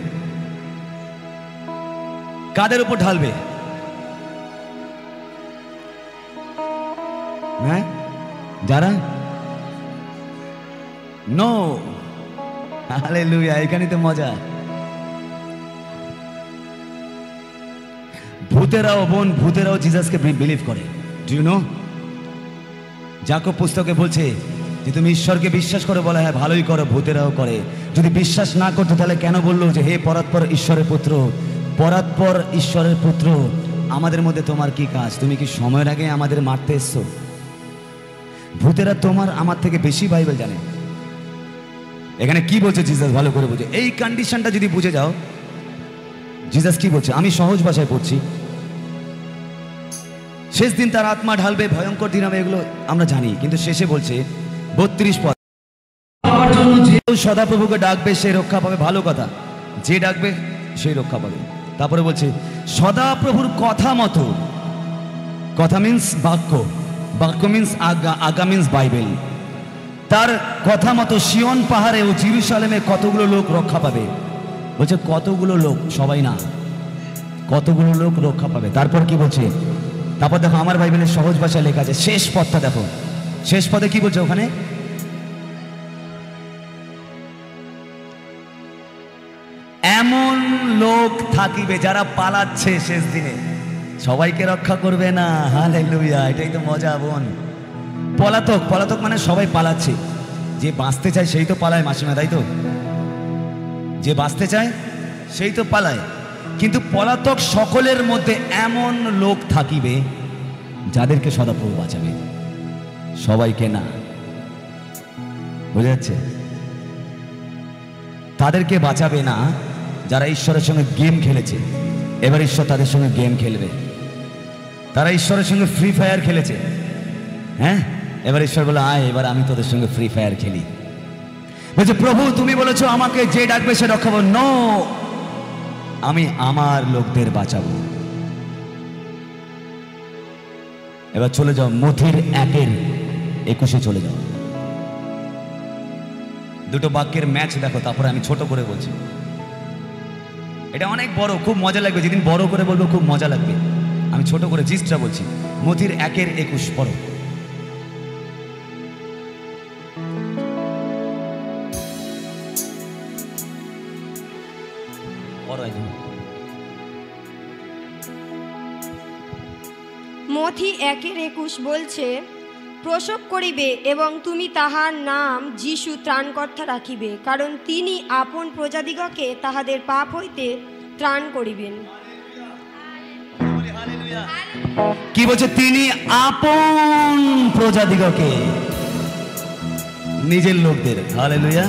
কাদের উপর ঢালবে? হ্যাঁ, যারা নো, হালেলুয়া, এখানে তো মজা। ভূতেরাও বোন, ভূতেরাও জিসাসকে বিলিভ করে। Do you know? যাকব পুস্তকে বলছে যে তুমি ঈশ্বরকে বিশ্বাস করো, বলে হ্যাঁ ভালোই করো, ভূতেরাও করে। যদি বিশ্বাস না করতো তাহলে কেন বললো যে হে পরাৎপর ঈশ্বরের পুত্র, পরাৎপর ঈশ্বরের পুত্র, আমাদের মধ্যে তোমার কি কাজ? তুমি কি সময়ের আগে আমাদের মারতে এসছো? ভূতেরা তোমার আমার থেকে বেশি বাইবেল জানে। এখানে কি বলছে জিসাস, ভালো করে বুঝে। এই কন্ডিশনটা যদি বুঝে যাও, জিসাস কি বলছে, আমি সহজ ভাষায় পড়ছি। শেষ দিন তার আত্মা ঢালবে, ভয়ঙ্কর দিন হবে, এগুলো আমরা জানি। কিন্তু শেষে বলছে 32 পদ, যে সদাপ্রভুকে ডাকবে সে রক্ষা পাবে। ভালো কথা, যে ডাকবে সেই রক্ষা পাবে। তারপরে বলছে সদাপ্রভুর কথা মতো, কথা মিন্স বাক্য, বাক্য মিন্স আগা মিন্স বাইবেল। তার কথা মতো সিয়ন পাহাড়ে ও জেরুজালেমে কতগুলো লোক রক্ষা পাবে। বলছে কতগুলো লোক, সবাই না, কতগুলো লোক রক্ষা পাবে। তারপর কি বলছে? তারপর দেখো আমার বাইবেলের সহজ ভাষায় লেখা আছে, শেষ পদটা দেখো। শেষ পদে কি বলছে ওখানে? এমন লোক থাকিবে যারা পালাচ্ছে শেষ দিনে, সবাইকে রক্ষা করবে না। হালেলুয়া, এটাই তো মজা বোন। পলাতক, পলাতক মানে সবাই পালাচ্ছে। যে বাঁচতে চায় সেই তো পালায় মাসিমা, তাই তো? যে বাঁচতে চায় সেই তো পালায়। কিন্তু পলাতক সকলের মধ্যে এমন লোক থাকিবে যাদেরকে সদাপ্রভু বাঁচাবে, সবাইকে না। বুঝা যাচ্ছে? তাদেরকে বাঁচাবে না যারা ঈশ্বরের সঙ্গে গেম খেলেছে। এবার ঈশ্বর তাদের সঙ্গে গেম খেলবে। তারা ঈশ্বরের সঙ্গে ফ্রি ফায়ার খেলেছে, হ্যাঁ, এবার ঈশ্বর বলে আয়, এবার আমি তোদের সঙ্গে ফ্রি ফায়ার খেলি। বলছে প্রভু তুমি বলেছো আমাকে যে ডাকবে সে রক্ষাবো। নো, আমি আমার লোকদের বাঁচাবো। এবার চলে যাও মথির 1:21 চলে যাও। দুটো বাক্যের ম্যাচ দেখো, তারপরে আমি ছোট করে বলছি। এটা অনেক বড়, খুব মজা লাগবে। যেদিন বড় করে বলবো খুব মজা লাগবে। আমি ছোট করে জিস্টটা বলছি। মথির 1:21 পড়ো। মথি 1:21 বলছে, প্রসব করিবে এবং তুমি তাহার নাম যিশু ত্রাণকর্তা রাখিবে, কারণ তিনি আপন প্রজাদিগকে তাহাদের পাপ হইতে ত্রাণ করিবেন। কি বলছে? তিনি আপন প্রজাদিগকে, নিজের লোকদের, হালেলুয়া,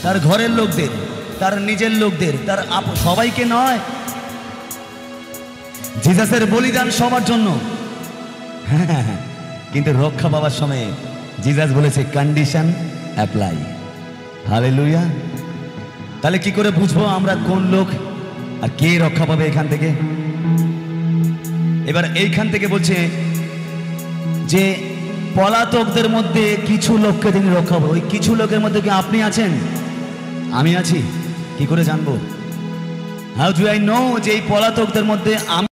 তার ঘরের লোকদের, তার নিজের লোকদের, তার সবাইকে নয়। জিসাসের বলিদান সবার জন্য, হ্যাঁ, কিন্তু রক্ষা পাওয়ার সময় জিসাস বলেছে কন্ডিশন অ্যাপ্লাই। হালেলুয়া। তাহলে কি করে বুঝবো আমরা কোন লোক আর কে রক্ষা পাবে এখান থেকে? এবার এইখান থেকে বলছে যে পলাতকদের মধ্যে কিছু লোককে তিনি রক্ষা পাবে। ওই কিছু লোকের মধ্যে কি আপনি আছেন? আমি আছি? কি করে জানবো? হাউ ডু আই নো যে এই পলাতকদের মধ্যে আমি?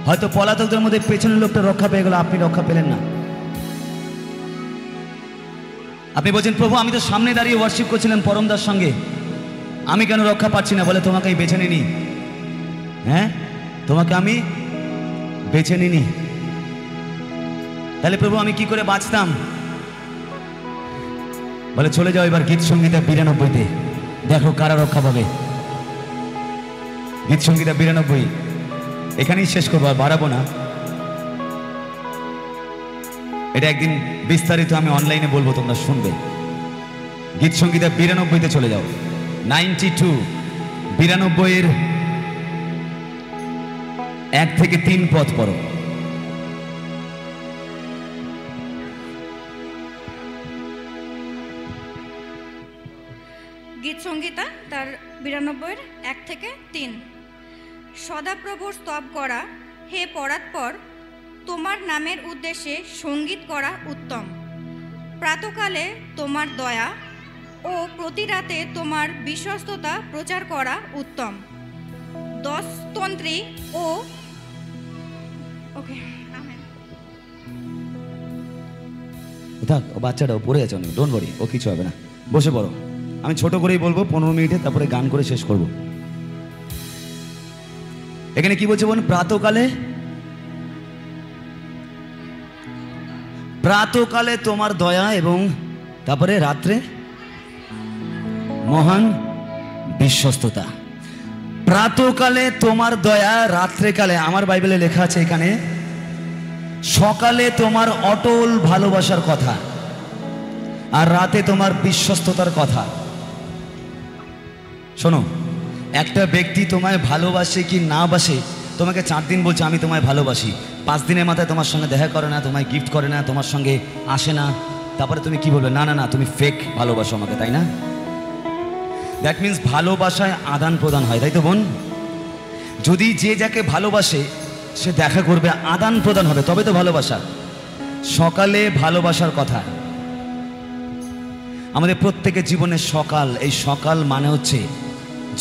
হয়তো পলাতকদের মধ্যে পেছনের লোকটা রক্ষা পেয়ে গেল, আপনি রক্ষা পেলেন না। আপনি বলছেন প্রভু আমি তো সামনে দাঁড়িয়ে ওয়ার্শিপ করছিলাম পরমদার সঙ্গে, আমি কেন রক্ষা পাচ্ছি না? বলে তোমাকে আমি বেছে নিনি। হ্যাঁ, তোমাকে আমি বেছে নিনি। তাহলে প্রভু আমি কি করে বাঁচতাম? বলে চলে যাও এবার গীত সংগীতা 92-তে, দেখো কারা রক্ষা পাবে। গীত সংগীতা 92 এখানেই শেষ করবো, আর বাড়াবো না। এটা একদিন বিস্তারিত আমি অনলাইনে বলবো, তোমরা শুনবে। গীত সংগীতা 92-তে চলে যাও। 92, 92-এর 1 থেকে 3 পদ পড়ো। সংহিতা তার 92 1 থেকে 3। সদাপ্রভুর স্তব করা, হে পরাৎপর, তোমার নামের উদ্দেশ্যে সঙ্গীত করা উত্তম। প্রাতকালে তোমার দয়া ও প্রতি রাতে তোমার বিশ্বস্ততা প্রচার করা উত্তম। দশতন্ত্রী ও ওকে আমেন। থাক, ও বাচ্চাটাও পড়ে আছে অনেক, ডোন্ট ওয়ারি, ও কিছু হবে না, বসে পড়ো। আমি ছোট করেই বলবো, 15 মিনিটে, তারপরে গান করে শেষ করব। এখানে কি বলছে বলুন? প্রাতকালে তোমার দয়া এবং তারপরে রাত্রে মহান বিশ্বস্ততা। প্রাতকালে তোমার দয়া, রাত্রেকালে, আমার বাইবেলে লেখা আছে এখানে, সকালে তোমার অটল ভালোবাসার কথা, আর রাতে তোমার বিশ্বস্ততার কথা। শোনো, একটা ব্যক্তি তোমায় ভালোবাসে কি না বাসে, তোমাকে 4 দিন বলছে আমি তোমায় ভালোবাসি, 5 দিনের মাথায় তোমার সঙ্গে দেখা করে না, তোমায় গিফট করে না, তোমার সঙ্গে আসে না, তারপরে তুমি কি বলবে? না না না, তুমি ফেক ভালোবাসো আমাকে, তাই না? দ্যাট মিন্স ভালোবাসায় আদান প্রদান হয়, তাই তো বোন? যদি যে যাকে ভালোবাসে সে দেখা করবে, আদান প্রদান হবে, তবে তো ভালোবাসা। সকালে ভালোবাসার কথা। আমাদের প্রত্যেকের জীবনে সকাল, এই সকাল মানে হচ্ছে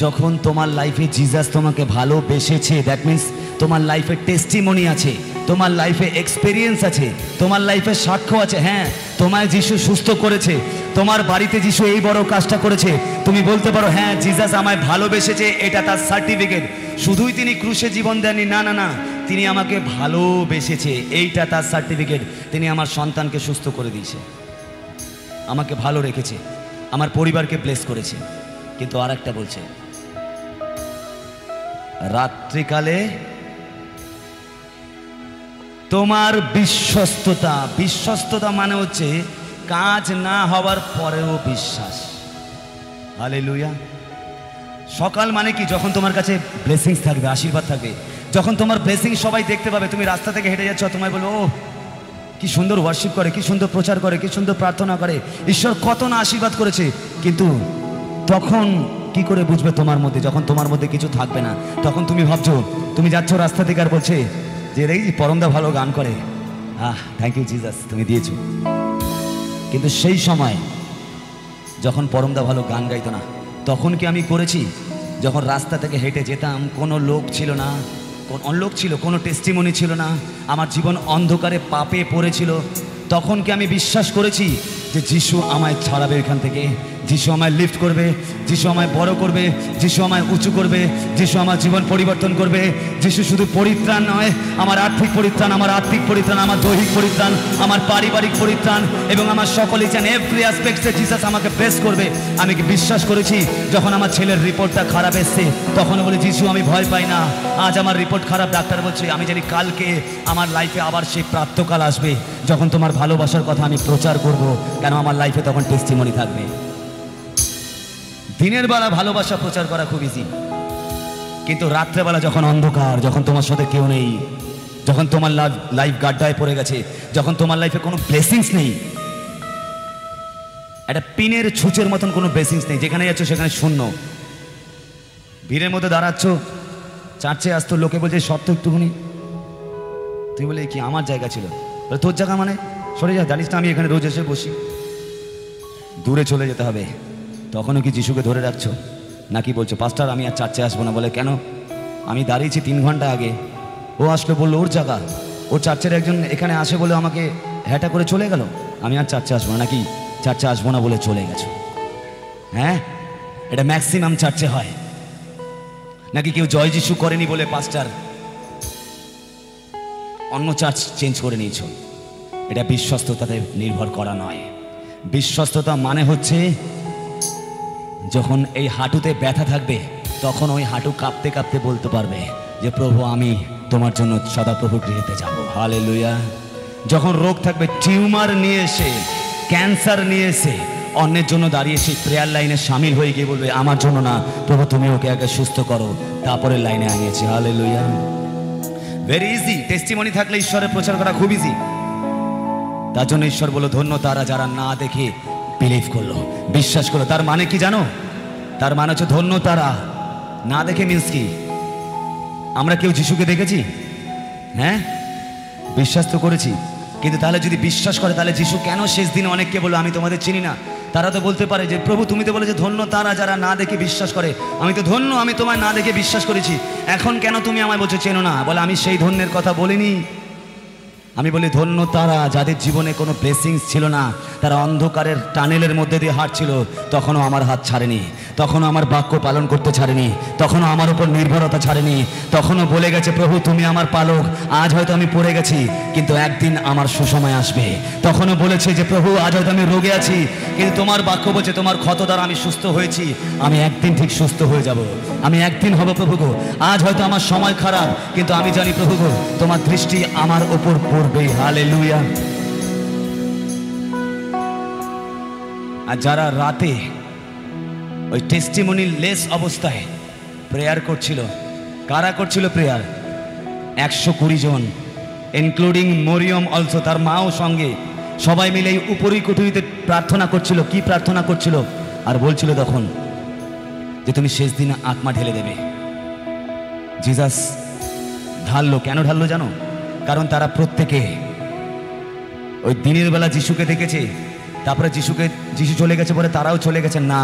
যখন তোমার লাইফে জিজাস তোমাকে ভালোবেসেছে। দ্যাট মিন্স তোমার লাইফে টেস্টিমনি আছে, তোমার লাইফে এক্সপিরিয়েন্স আছে, তোমার লাইফে সাক্ষ্য আছে। হ্যাঁ, তোমায় যিশু সুস্থ করেছে, তোমার বাড়িতে যিশু এই বড় কাজটা করেছে, তুমি বলতে পারো হ্যাঁ জিজাস আমায় ভালোবেসেছে, এটা তার সার্টিফিকেট। শুধুই তিনি ক্রুশে জীবন দেননি, না না না, তিনি আমাকে ভালোবেসেছে, এইটা তার সার্টিফিকেট। তিনি আমার সন্তানকে সুস্থ করে দিয়েছে, আমাকে ভালো রেখেছে, আমার পরিবারকে ব্লেস করেছে। কিন্তু আর একটা বলছে, রাত্রিকালে তোমার বিশ্বস্ততা। বিশ্বস্ততা মানে হচ্ছে কাজ না হওয়ার পরেও বিশ্বাস। হালেলুয়া। সকাল মানে কি? যখন তোমার কাছে ব্লেসিংস থাকবে, আশীর্বাদ থাকবে, যখন তোমার ব্লেসিং সবাই দেখতে পাবে। তুমি রাস্তা থেকে হেঁটে যাচ্ছ, তোমায় বলবো ও কি সুন্দর ওয়ার্শিপ করে, কি সুন্দর প্রচার করে, কি সুন্দর প্রার্থনা করে, ঈশ্বর কত না আশীর্বাদ করেছে। কিন্তু তখন কি করে বুঝবে তোমার মধ্যে? যখন তোমার মধ্যে কিছু থাকবে না, তখন তুমি ভাবছো, তুমি যাচ্ছ রাস্তা থেকে আর বলছে যে দেখি পরমদা ভালো গান করে, থ্যাংক ইউ জিজাস, তুমি দিয়েছো। কিন্তু সেই সময় যখন পরমদা ভালো গান গাইতো না, তখন কি আমি করেছি? যখন রাস্তা থেকে হেঁটে যেতাম, কোনো লোক ছিল না, অনলোক ছিল, কোনো টেস্টিমনি ছিল না, আমার জীবন অন্ধকারে পাপে পড়েছিল, তখন কি আমি বিশ্বাস করেছি যে যিশু আমায় ছাড়াবে এখান থেকে, যিশু আমায় লিফট করবে, যিশু আমায় বড় করবে, যিশু আমায় উঁচু করবে, যিশু আমার জীবন পরিবর্তন করবে? যিশু শুধু পরিত্রাণ নয়, আমার আর্থিক পরিত্রাণ, আমার আত্মিক পরিত্রাণ, আমার দৈহিক পরিত্রাণ, আমার পারিবারিক পরিত্রাণ এবং আমার সকলে চান এভরি অ্যাসপেক্টসে জিসাস আমাকে ব্লেস করবে। আমি কি বিশ্বাস করেছি? যখন আমার ছেলের রিপোর্টটা খারাপ এসছে, তখন বলে যিশু আমি ভয় পাই না, আজ আমার রিপোর্ট খারাপ, ডাক্তার বলছে আমি জানি কালকে আমার লাইফে আবার সেই প্রাপ্তকাল আসবে যখন তোমার ভালোবাসার কথা আমি প্রচার করব, কেন আমার লাইফে তখন টেস্টিমনি থাকবে। দিনের বেলা ভালোবাসা প্রচার করা খুব ইজি, কিন্তু রাত্রেবেলা যখন অন্ধকার, যখন তোমার সাথে কেউ নেই, যখন তোমার লাইফ গাড্ডায় পড়ে গেছে, যখন তোমার লাইফে কোনো ব্লেসিংস নেই, একটা পিনের ছুঁচের মতন কোনো ব্লেসিংস নেই, যেখানে যাচ্ছ সেখানে শূন্য, ভিড়ের মধ্যে দাঁড়াচ্ছ, চার্চে আসতো, লোকে বলছে সত্য একটুখানি, তুই বলে কি আমার জায়গা ছিল? তোর জায়গা মানে সরে যা, জানিস না আমি এখানে রোজ এসে বসি, দূরে চলে যেতে হবে। তখনও কি যিশুকে ধরে রাখছো? নাকি বলছো পাস্টার আমি আর চার্চে আসবো না? বলে কেন? আমি দাঁড়িয়েছি 3 ঘন্টা আগে, ও আসলে বললো ওর জায়গা, ও চার্চের একজন এখানে আসে বলে আমাকে হ্যাটা করে চলে গেল, আমি আর চার্চে আসবো না। নাকি চার্চে আসবো না বলে চলে গেছো? হ্যাঁ, এটা ম্যাক্সিমাম চার্চে হয়। নাকি কেউ জয় যিশু করেনি বলে পাস্টার অন্য চার্চ চেঞ্জ করে নিয়েছো? এটা বিশ্বস্ততাতে নির্ভর করা নয়। বিশ্বস্ততা মানে হচ্ছে যখন এই হাঁটুতে ব্যথা থাকবে, তখন ওই হাঁটু কাঁপতে কাঁপতে বলতে পারবে যে প্রভু আমি তোমার জন্য সদাপ্রভু গৃহেতে যাব। হালেলুয়া। যখন রোগ থাকবে, টিউমার নিয়ে এসে, ক্যান্সার নিয়ে এসে অন্যের জন্য দাঁড়িয়ে সেই প্রেয়ার লাইনে সামিল হয়ে গিয়ে বলবে আমার জন্য না প্রভু তুমি ওকে আগে সুস্থ করো, তারপরে লাইনে আনিয়েছি। হালেলুয়া। Very easy. টেস্টিমনি থাকলে ঈশ্বরের প্রচার করা খুব ইজি। তার জন্য ঈশ্বর বলল ধন্য তারা যারা না দেখে বিলিভ করলো, বিশ্বাস করলো। তার মানে কি জানো? তার মানে হচ্ছে ধন্য তারা। না দেখে মিন্স কি? আমরা কেউ যিশুকে দেখেছি? হ্যাঁ, বিশ্বাস তো করেছি, কিন্তু তাহলে যদি বিশ্বাস করে তাহলে যিশু কেন শেষ দিনে অনেককে বললো আমি তোমাদের চিনি না? তারা তো বলতে পারে যে প্রভু তুমি তো বলে যে ধন্য তারা যারা না দেখে বিশ্বাস করে। আমি তো ধন্য, আমি তোমায় না দেখে বিশ্বাস করেছি, এখন কেন তুমি আমায় বলছো চেনো না? বলে আমি সেই ধন্যের কথা বলিনি। আমি বলি ধন্য তারা যাদের জীবনে কোনো ব্লেসিংস ছিল না, তারা অন্ধকারের টানেলের মধ্যে দিয়ে হাঁটছিল, তখনও আমার হাত ছাড়েনি, তখনও আমার বাক্য পালন করতে ছাড়েনি, তখনও আমার উপর নির্ভরতা ছাড়েনি, তখনও বলে গেছে প্রভু তুমি আমার পালক। আজ হয়তো আমি পড়ে গেছি, কিন্তু একদিন আমার সুসময় আসবে। তখনও বলেছে যে প্রভু আজ হয়তো আমি রোগে আছি, কিন্তু তোমার বাক্য বলছে তোমার ক্ষত দ্বারা আমি সুস্থ হয়েছি, আমি একদিন ঠিক সুস্থ হয়ে যাব, আমি একদিন হব প্রভু গো। আজ হয়তো আমার সময় খারাপ, কিন্তু আমি জানি প্রভু গো তোমার দৃষ্টি আমার ওপর পড়বে। হালেলুয়া। আর যারা রাতে ওই টেস্টিমনি লেস অবস্থায় প্রেয়ার করছিল, কারা করছিল প্রেয়ার? 120 জন, ইনক্লুডিং মরিয়ম অলসো, তার মাও সঙ্গে, সবাই মিলে এই উপরি কুঠুরিতে প্রার্থনা করছিল। কি প্রার্থনা করছিল? আর বলছিল তখন যে তুমি শেষ দিনে আত্মা ঢেলে দেবে। জিসাস ঢাললো, কেন ঢাললো জানো? কারণ তারা প্রত্যেকে ওই দিনের বেলা যিশুকে দেখেছে, তারপরে যিশু চলে গেছে বলে তারাও চলে গেছে না।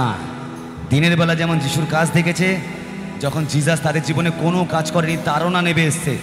দিনের বেলা যেমন যিশুর কাজ দেখেছে, যখন জিসাস তাদের জীবনে কোনো কাজ করেনি তাড়না নেবে এসছে।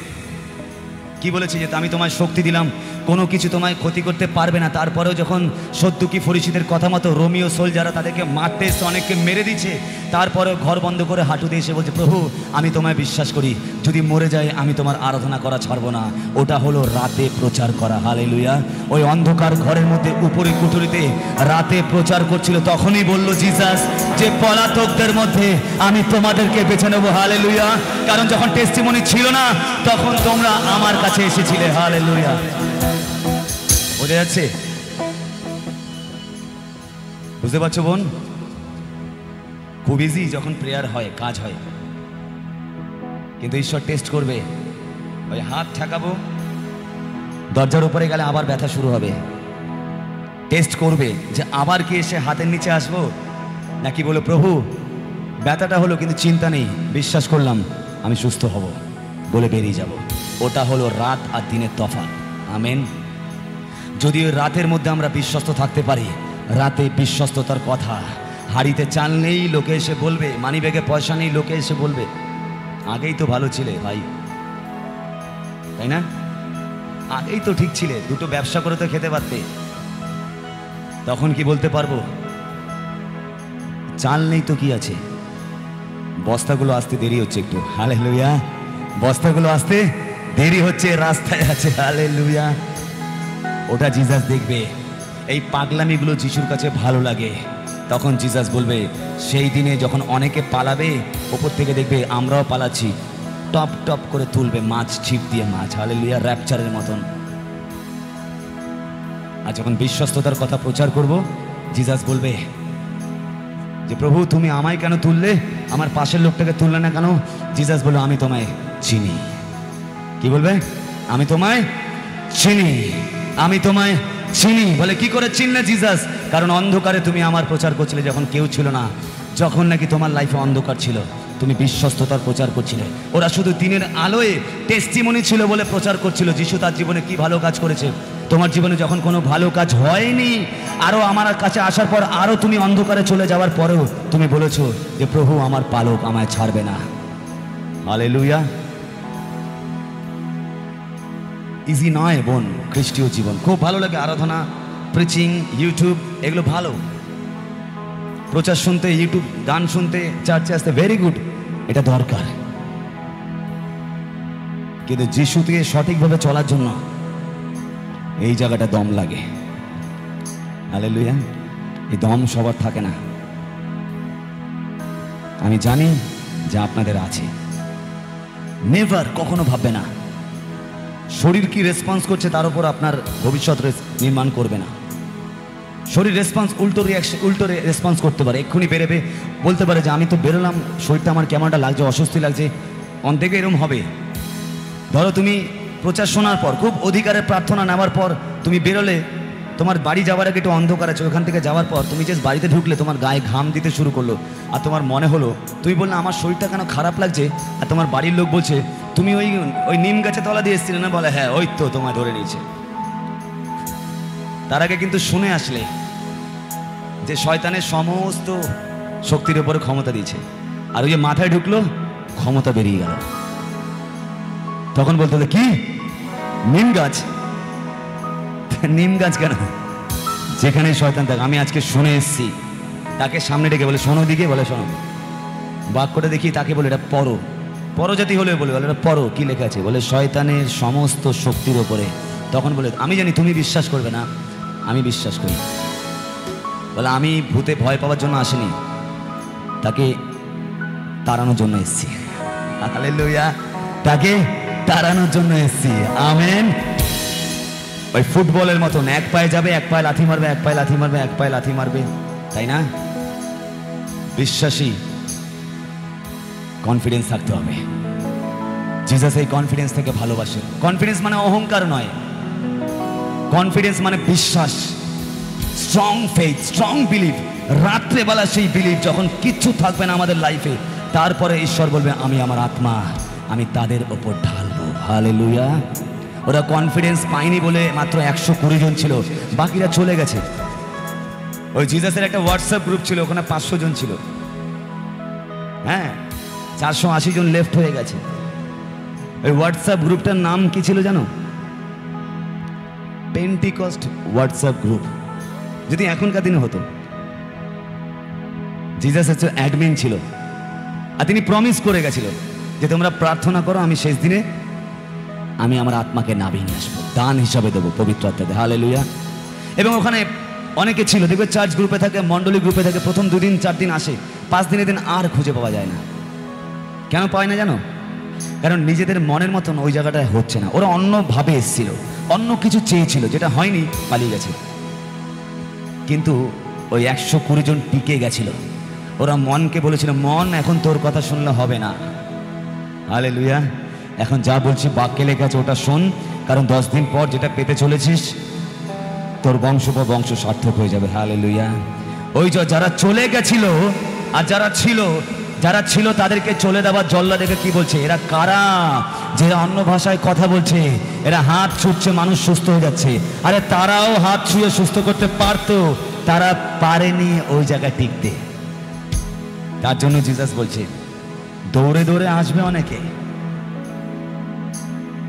কি বলেছে? যে আমি তোমায় শক্তি দিলাম, কোনো কিছু তোমায় ক্ষতি করতে পারবে না। তারপরেও যখন সদ্দুকি ফরিসিদের কথা মতো রোমিও সোল যারা তাদেরকে মারতে এসছে, অনেককে মেরে দিচ্ছে, তারপরেও ঘর বন্ধ করে হাঁটু দিয়ে এসে বলছে প্রভু আমি তোমায় বিশ্বাস করি, যদি মরে যাই আমি তোমার আরাধনা করা ছাড়বো না। ওটা হলো রাতে প্রচার করা। হালেলুয়া। ওই অন্ধকার ঘরের মধ্যে উপরে কুঠুরিতে রাতে প্রচার করছিল, তখনই বলল জিসাস যে পলাতকদের মধ্যে আমি তোমাদেরকে বেছে নেবো। হালেলুয়া। কারণ যখন টেস্টিমনি ছিল না তখন তোমরা আমার কাছে এসেছিলে। হালেলুয়া। বোঝা যাচ্ছে? বুঝতে পারছো বোন? খুব ইজি যখন প্রেয়ার হয়, কাজ হয়, কিন্তু ঈশ্বর টেস্ট করবে। ওই হাত ঠেকাবো, দরজার উপরে গেলে আবার ব্যথা শুরু হবে। টেস্ট করবে যে আবার কি এসে হাতের নিচে আসবো, নাকি বলো প্রভু ব্যথাটা হলো কিন্তু চিন্তা নেই, বিশ্বাস করলাম আমি সুস্থ হব বলে বেরিয়ে যাব। ওটা হলো রাত আর দিনের তফাৎ। আমেন। যদি ওই রাতের মধ্যে আমরা বিশ্বস্ত থাকতে পারি, রাতে বিশ্বস্ততার কথা, হাড়িতে চাল নেই লোকে এসে বলবে, মানি ব্যাগে পয়সা নেই লোকে এসে বলবে আগেই তো ভালো ছিলে ভাই, তাই না? আগেই তো ঠিক ছিলে, দুটো ব্যবসা করে তো খেতে পারতে। তখন কি বলতে পারবো? চাল নেই তো কি আছে, বস্তাগুলো আসতে দেরি হচ্ছে একটু। হালেলুয়া। বস্তাগুলো আসতে দেরি হচ্ছে, রাস্তায় আছে। হালেলুয়া। ওটা জিসাস দেখবে। এই পাগলামিগুলো যিশুর কাছে ভালো লাগে। তখন জিসাস বলবে সেই দিনে যখন অনেকে পালাবে, ওপর থেকে দেখবে আমরাও পালাচ্ছি, টপ টপ করে তুলবে মাছ, ছিপ দিয়ে মাছ। হালেলুয়া। র্যাপচারের মতন। আর যখন বিশ্বস্ততার কথা প্রচার করব, জিসাস বলবে যে প্রভু তুমি আমায় কেন তুললে, আমার পাশের লোকটাকে তুললে না কেন? জিসাস বলল আমি তোমায় চিনি। কি বলবে? আমি তোমায় চিনি, আমি তোমায় চিনি। বলে কি করে চিনলে জিসাস? কারণ অন্ধকারে তুমি আমার প্রচার করছিলে যখন কেউ ছিল না, যখন নাকি তোমার লাইফে অন্ধকার ছিল, তুমি বিশ্বস্ততার প্রচার করছিলে। ওরা শুধু দিনের আলোয় টেস্টিমনি ছিল বলে প্রচার করছিল যিশু তার জীবনে কি ভালো কাজ করেছে। তোমার জীবনে যখন কোনো ভালো কাজ হয়নি, আরও আমার কাছে আসার পর আরও তুমি অন্ধকারে চলে যাওয়ার পরেও তুমি বলেছো যে প্রভু আমার পালক, আমায় ছাড়বে না। হালেলুয়া। ইজি নয় বোন খ্রিস্টীয় জীবন। খুব ভালো লাগে আরাধনা, প্রিচিং, ইউটিউব, এগুলো ভালো। প্রচার শুনতে, ইউটিউব গান শুনতে, চার্চে আসতে, ভেরি গুড, এটা দরকার। কিন্তু যিশুকে সঠিকভাবে চলার জন্য এই জায়গাটা দম লাগে। হালেলুয়া। এই দম সবার থাকে না, আমি জানি যে আপনাদের আছে। নেভার, কখনো ভাববে না শরীর কি রেসপন্স করছে তার উপর আপনার ভবিষ্যৎ নির্মাণ করবে না। শরীর রেসপন্স উল্টো রেসপন্স করতে পারে। এক্ষুনি বেরোবে, বলতে পারে যে আমি তো বেরোলাম, শরীরটা আমার কেমনটা লাগছে, অস্বস্তি লাগছে, অন্তকে এরকম হবে। ধরো তুমি প্রচার শোনার পর, খুব অধিকারের প্রার্থনা নেওয়ার পর তুমি বেরোলে, তোমার বাড়ি যাওয়ার আগে একটু অন্ধকার আছে, ওখান থেকে যাওয়ার পর তুমি যে বাড়িতে ঢুকলে তোমার গায়ে ঘাম দিতে শুরু করলো, আর তোমার মনে হলো, তুমি বললে আমার শরীরটা কেন খারাপ লাগছে, আর তোমার বাড়ির লোক বলছে তুমি ওই নিম গাছে তলা দিয়ে এসেছিলে না, বলে হ্যাঁ ওই তো তোমায় ধরে নিয়েছে। তার আগে কিন্তু শুনে আসলে যে শয়তানের সমস্ত শক্তির উপরে ক্ষমতা দিয়েছে, আর ওই যে মাথায় ঢুকলো ক্ষমতা বেরিয়ে গেল। তখন বলতে হলো কি নিম গাছ, নিম গাছ কেন, যেখানে শয়তান থাকে। আমি আজকে শুনে এসেছি, তাকে সামনে ডেকে বলে শোনো দিকে, বলে শোনো, বাক্যটা দেখি, তাকে বলে এটা পড়ো, পরজাতি হলে বলে এটা পড়ো, কি লেখা আছে, বলে শয়তানের সমস্ত শক্তির ওপরে। তখন বলে আমি জানি তুমি বিশ্বাস করবে না, আমি বিশ্বাস করি। বলে আমি ভূতে ভয় পাওয়ার জন্য আসিনি, তাকে তাড়ানোর জন্য এসেছি। হালেলুয়া, তাকে তাড়ানোর জন্য এসেছি। আমেন। ওই ফুটবলের মতন এক পায়ে যাবে, এক পায়ে লাথি মারবে, এক পায়ে লাথি মারবে, এক পায়ে লাথি মারবে, তাই না? বিশ্বাসী কনফিডেন্স থাকতে হবে। জিসাস এই কনফিডেন্স থেকে ভালোবাসে। কনফিডেন্স মানে অহংকার নয়, কনফিডেন্স মানে বিশ্বাস, স্ট্রং ফেথ, স্ট্রং বিলিভ। রাত্রেবেলা সেই বিলিভ যখন কিচ্ছু থাকবে না আমাদের লাইফে, তারপরে ঈশ্বর বলবে আমি আমার আত্মা আমি তাদের ওপর ঢালবো। হালেলুয়া। ওরা কনফিডেন্স পায়নি বলে মাত্র 120 জন ছিল, বাকিরা চলে গেছে। ওই জিসাসের একটা হোয়াটসঅ্যাপ গ্রুপ ছিল, ওখানে 500 জন ছিল। হ্যাঁ, 480 জন লেফট হয়ে গেছে। ওই হোয়াটসঅ্যাপ গ্রুপটার নাম কি ছিল জানো? পেন্টিকস্ট হোয়াটসঅ্যাপ গ্রুপ। যদি এখনকার দিনে হতো, জিসাস হচ্ছে অ্যাডমিন ছিল, আর তিনি প্রমিস করে গেছিল যে তোমরা প্রার্থনা করো, আমি শেষ দিনে আমি আমার আত্মাকে নামিয়ে নিয়ে আসবো, দান হিসাবে দেবো পবিত্র আত্মাকে। হালেলুয়া। এবং ওখানে অনেকে ছিল, দেখবে চার্চ গ্রুপে থাকে, মণ্ডলী গ্রুপে থাকে, প্রথম 2 দিন 4 দিন আসে, 5 দিনের দিন আর খুঁজে পাওয়া যায় না। কেন পায় না জানো? কারণ নিজেদের মনের মতন ওই জায়গাটায় হচ্ছে না। ওরা অন্যভাবে এসেছিল, অন্য কিছু চেয়েছিল, যেটা হয়নি, পালিয়ে গেছে। কিন্তু ওই 120 জন টিকে গেছিল। ওরা মনকে বলেছিল, মন এখন তোর কথা শুনলে হবে না। হালেলুয়া। এখন যা বলছি বাক্যে লেখা আছে ওটা শোন, কারণ 10 দিন পর যেটা পেতে চলেছিস তোর বংশ পর বংশ সার্থক হয়ে যাবে। হালেলুয়া। ওই যারা চলে গেছিল আর যারা ছিল তাদেরকে চলে দেওয়ার জল্লা দেখে কি বলছে, এরা কারা? যারা অন্য ভাষায় কথা বলছে, এরা হাত ছুটছে, মানুষ সুস্থ হয়ে যাচ্ছে। আরে তারাও হাত ছুঁয়ে সুস্থ করতে পারতো, তারা পারেনি ওই জায়গায় টিকতে। তার জন্য জিসাস বলছে দৌড়ে দৌড়ে আসবে অনেকে,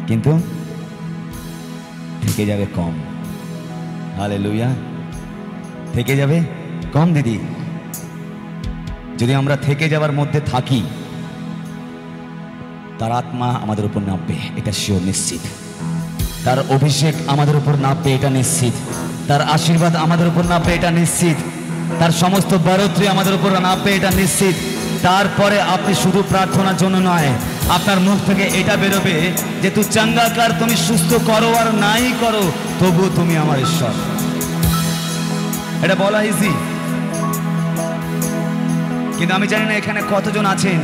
কিন্তু থেকে যাবে কম। হালেলুয়া। থেকে যাবে কম। দিদি, যদি আমরা থেকে যাওয়ার মধ্যে থাকি, তার আত্মা আমাদের উপর নামবে, এটা শিওর, নিশ্চিত। তার অভিষেক আমাদের উপর নামবে, এটা নিশ্চিত। তার আশীর্বাদ আমাদের উপর নামবে, এটা নিশ্চিত। তার সমস্ত বারোত্রী আমাদের উপর নামবে, এটা নিশ্চিত। তারপরে আপনি শুধু প্রার্থনার জন্য নয়, আপনার মুখ থেকে এটা বেরোবে যে তুই চাঙ্গা কর, তুমি সুস্থ করো আর নাই করো, তবু তুমি আমার ঈশ্বর। এটা বলা ইজি, কিন্তু আমি জানি না এখানে কতজন আছেন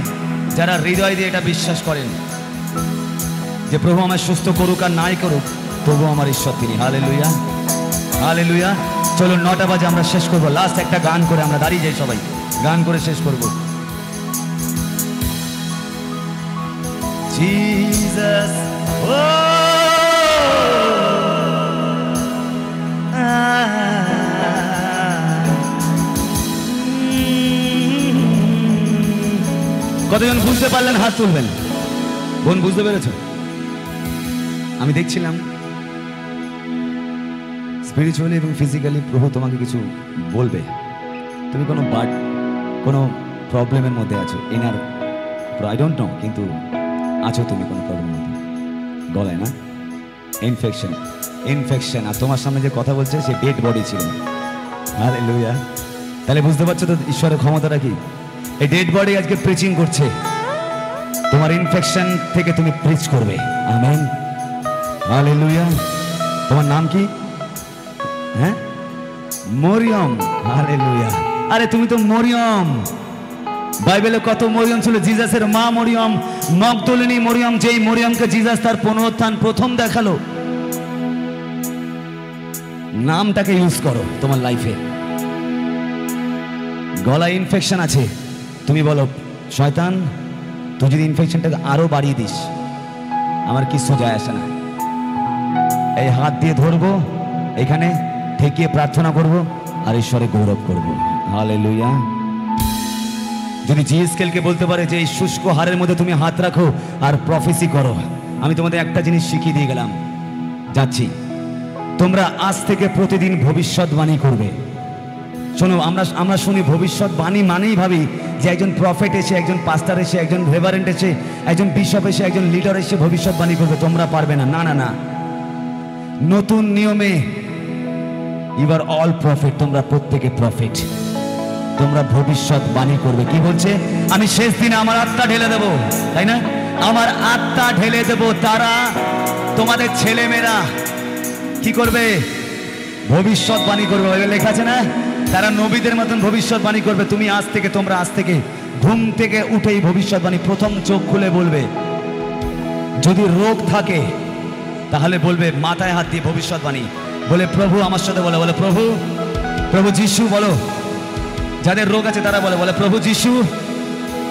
যারা হৃদয় দিয়ে এটা বিশ্বাস করেন যে প্রভু আমায় সুস্থ করুক আর নাই করুক, তবু আমার ঈশ্বর তিনি। Hallelujah, hallelujah. চলুন 9টা বাজে আমরা শেষ করবো। লাস্ট একটা গান করে আমরা দাঁড়িয়ে যাই, সবাই গান করে শেষ করবো। Jesus, কতজন বুঝতে পারলেন? হাত তুলবেন। বোন, বুঝতে পেরেছ? আমি দেখছিলাম স্পিরিচুয়ালি এবং ফিজিক্যালি প্রভু তোমাকে কিছু বলবে। তুমি কোনো প্রবলেমের মধ্যে আছো, ইনার, আই ডোন্ট নো, কিন্তু আছো তুমি কোনো প্রবলেমের মধ্যে, গলায় না ইনফেকশন, আর তোমার সামনে যে কথা বলছে সে ডেড বডি ছিল। হালেলুয়া। তাহলে বুঝতে পারছো তো ঈশ্বরের ক্ষমতাটা কি? এই ডেড বডি আজকে প্রিচিং করছে, তোমার ইনফেকশন থেকে তুমি প্রিচ করবে। আমেন। হালেলুয়া। তোমার নাম কি? হ্যাঁ, মরিয়ম। হালেলুয়া। আরে তুমি তো মরিয়ম। বাইবেলে কত মরিয়ম ছিল। জিসাসের মা মরিয়ম, মগদলিনী মরিয়ম, যেই মরিয়মকে জিসাস তার পুনরুত্থান প্রথম দেখালো। নামটাকে ইউজ করো তোমার লাইফে। গলায় ইনফেকশন আছে, তুমি বলো শয়তান তুই যদি ইনফেকশনটাকে আরো বাড়িয়ে দিস আমার কিছু যায় আসে না। এই হাত দিয়ে ধরবো, এখানে ঠেকিয়ে প্রার্থনা করব আর ঈশ্বরে গৌরব করব। হালেলুয়া। যদি জিএসকেলকে বলতে পারে যে এই শুষ্ক হাড়ের মধ্যে তুমি হাত রাখো আর প্রফেসি করো, আমি তোমাদের একটা জিনিস শিখিয়ে দিয়ে গেলাম, তোমরা আজ থেকে প্রতিদিন ভবিষ্যৎবাণী করবে। শোনো, আমরা শুনি ভবিষ্যৎবাণী মানেই ভাবি যে একজন প্রফেট এসে, একজন পাস্টার এসে, একজন রেভারেন্ট এসে, একজন বিশপ এসে, একজন লিডার এসে ভবিষ্যৎবাণী করবে। তোমরা পারবে না, না না না। নতুন নিয়মে ইউ আর অল প্রফেট, তোমরা প্রত্যেকে প্রফেট। তোমরা ভবিষ্যৎবাণী করবে। কি বলছে? আমি শেষ দিনে আমার আত্মা ঢেলে দেব, তাই না? আমার আত্মা ঢেলে দেব। তারা তোমাদের ছেলেমেয়েরা কি করবে? ভবিষ্যৎবাণী করবে। লেখা আছে না, তারা নবীদের মতন ভবিষ্যৎবাণী করবে। তুমি আজ থেকে, তোমরা আজ থেকে ঘুম থেকে উঠেই ভবিষ্যৎবাণী, প্রথম চোখ খুলে বলবে। যদি রোগ থাকে তাহলে বলবে মাথায় হাত দিয়ে ভবিষ্যৎবাণী বলে, প্রভু আমার সাথে বলে, বলে প্রভু, প্রভু যিশু বলো। যাদের রোগ আছে তারা বলে, বলে প্রভু যিশু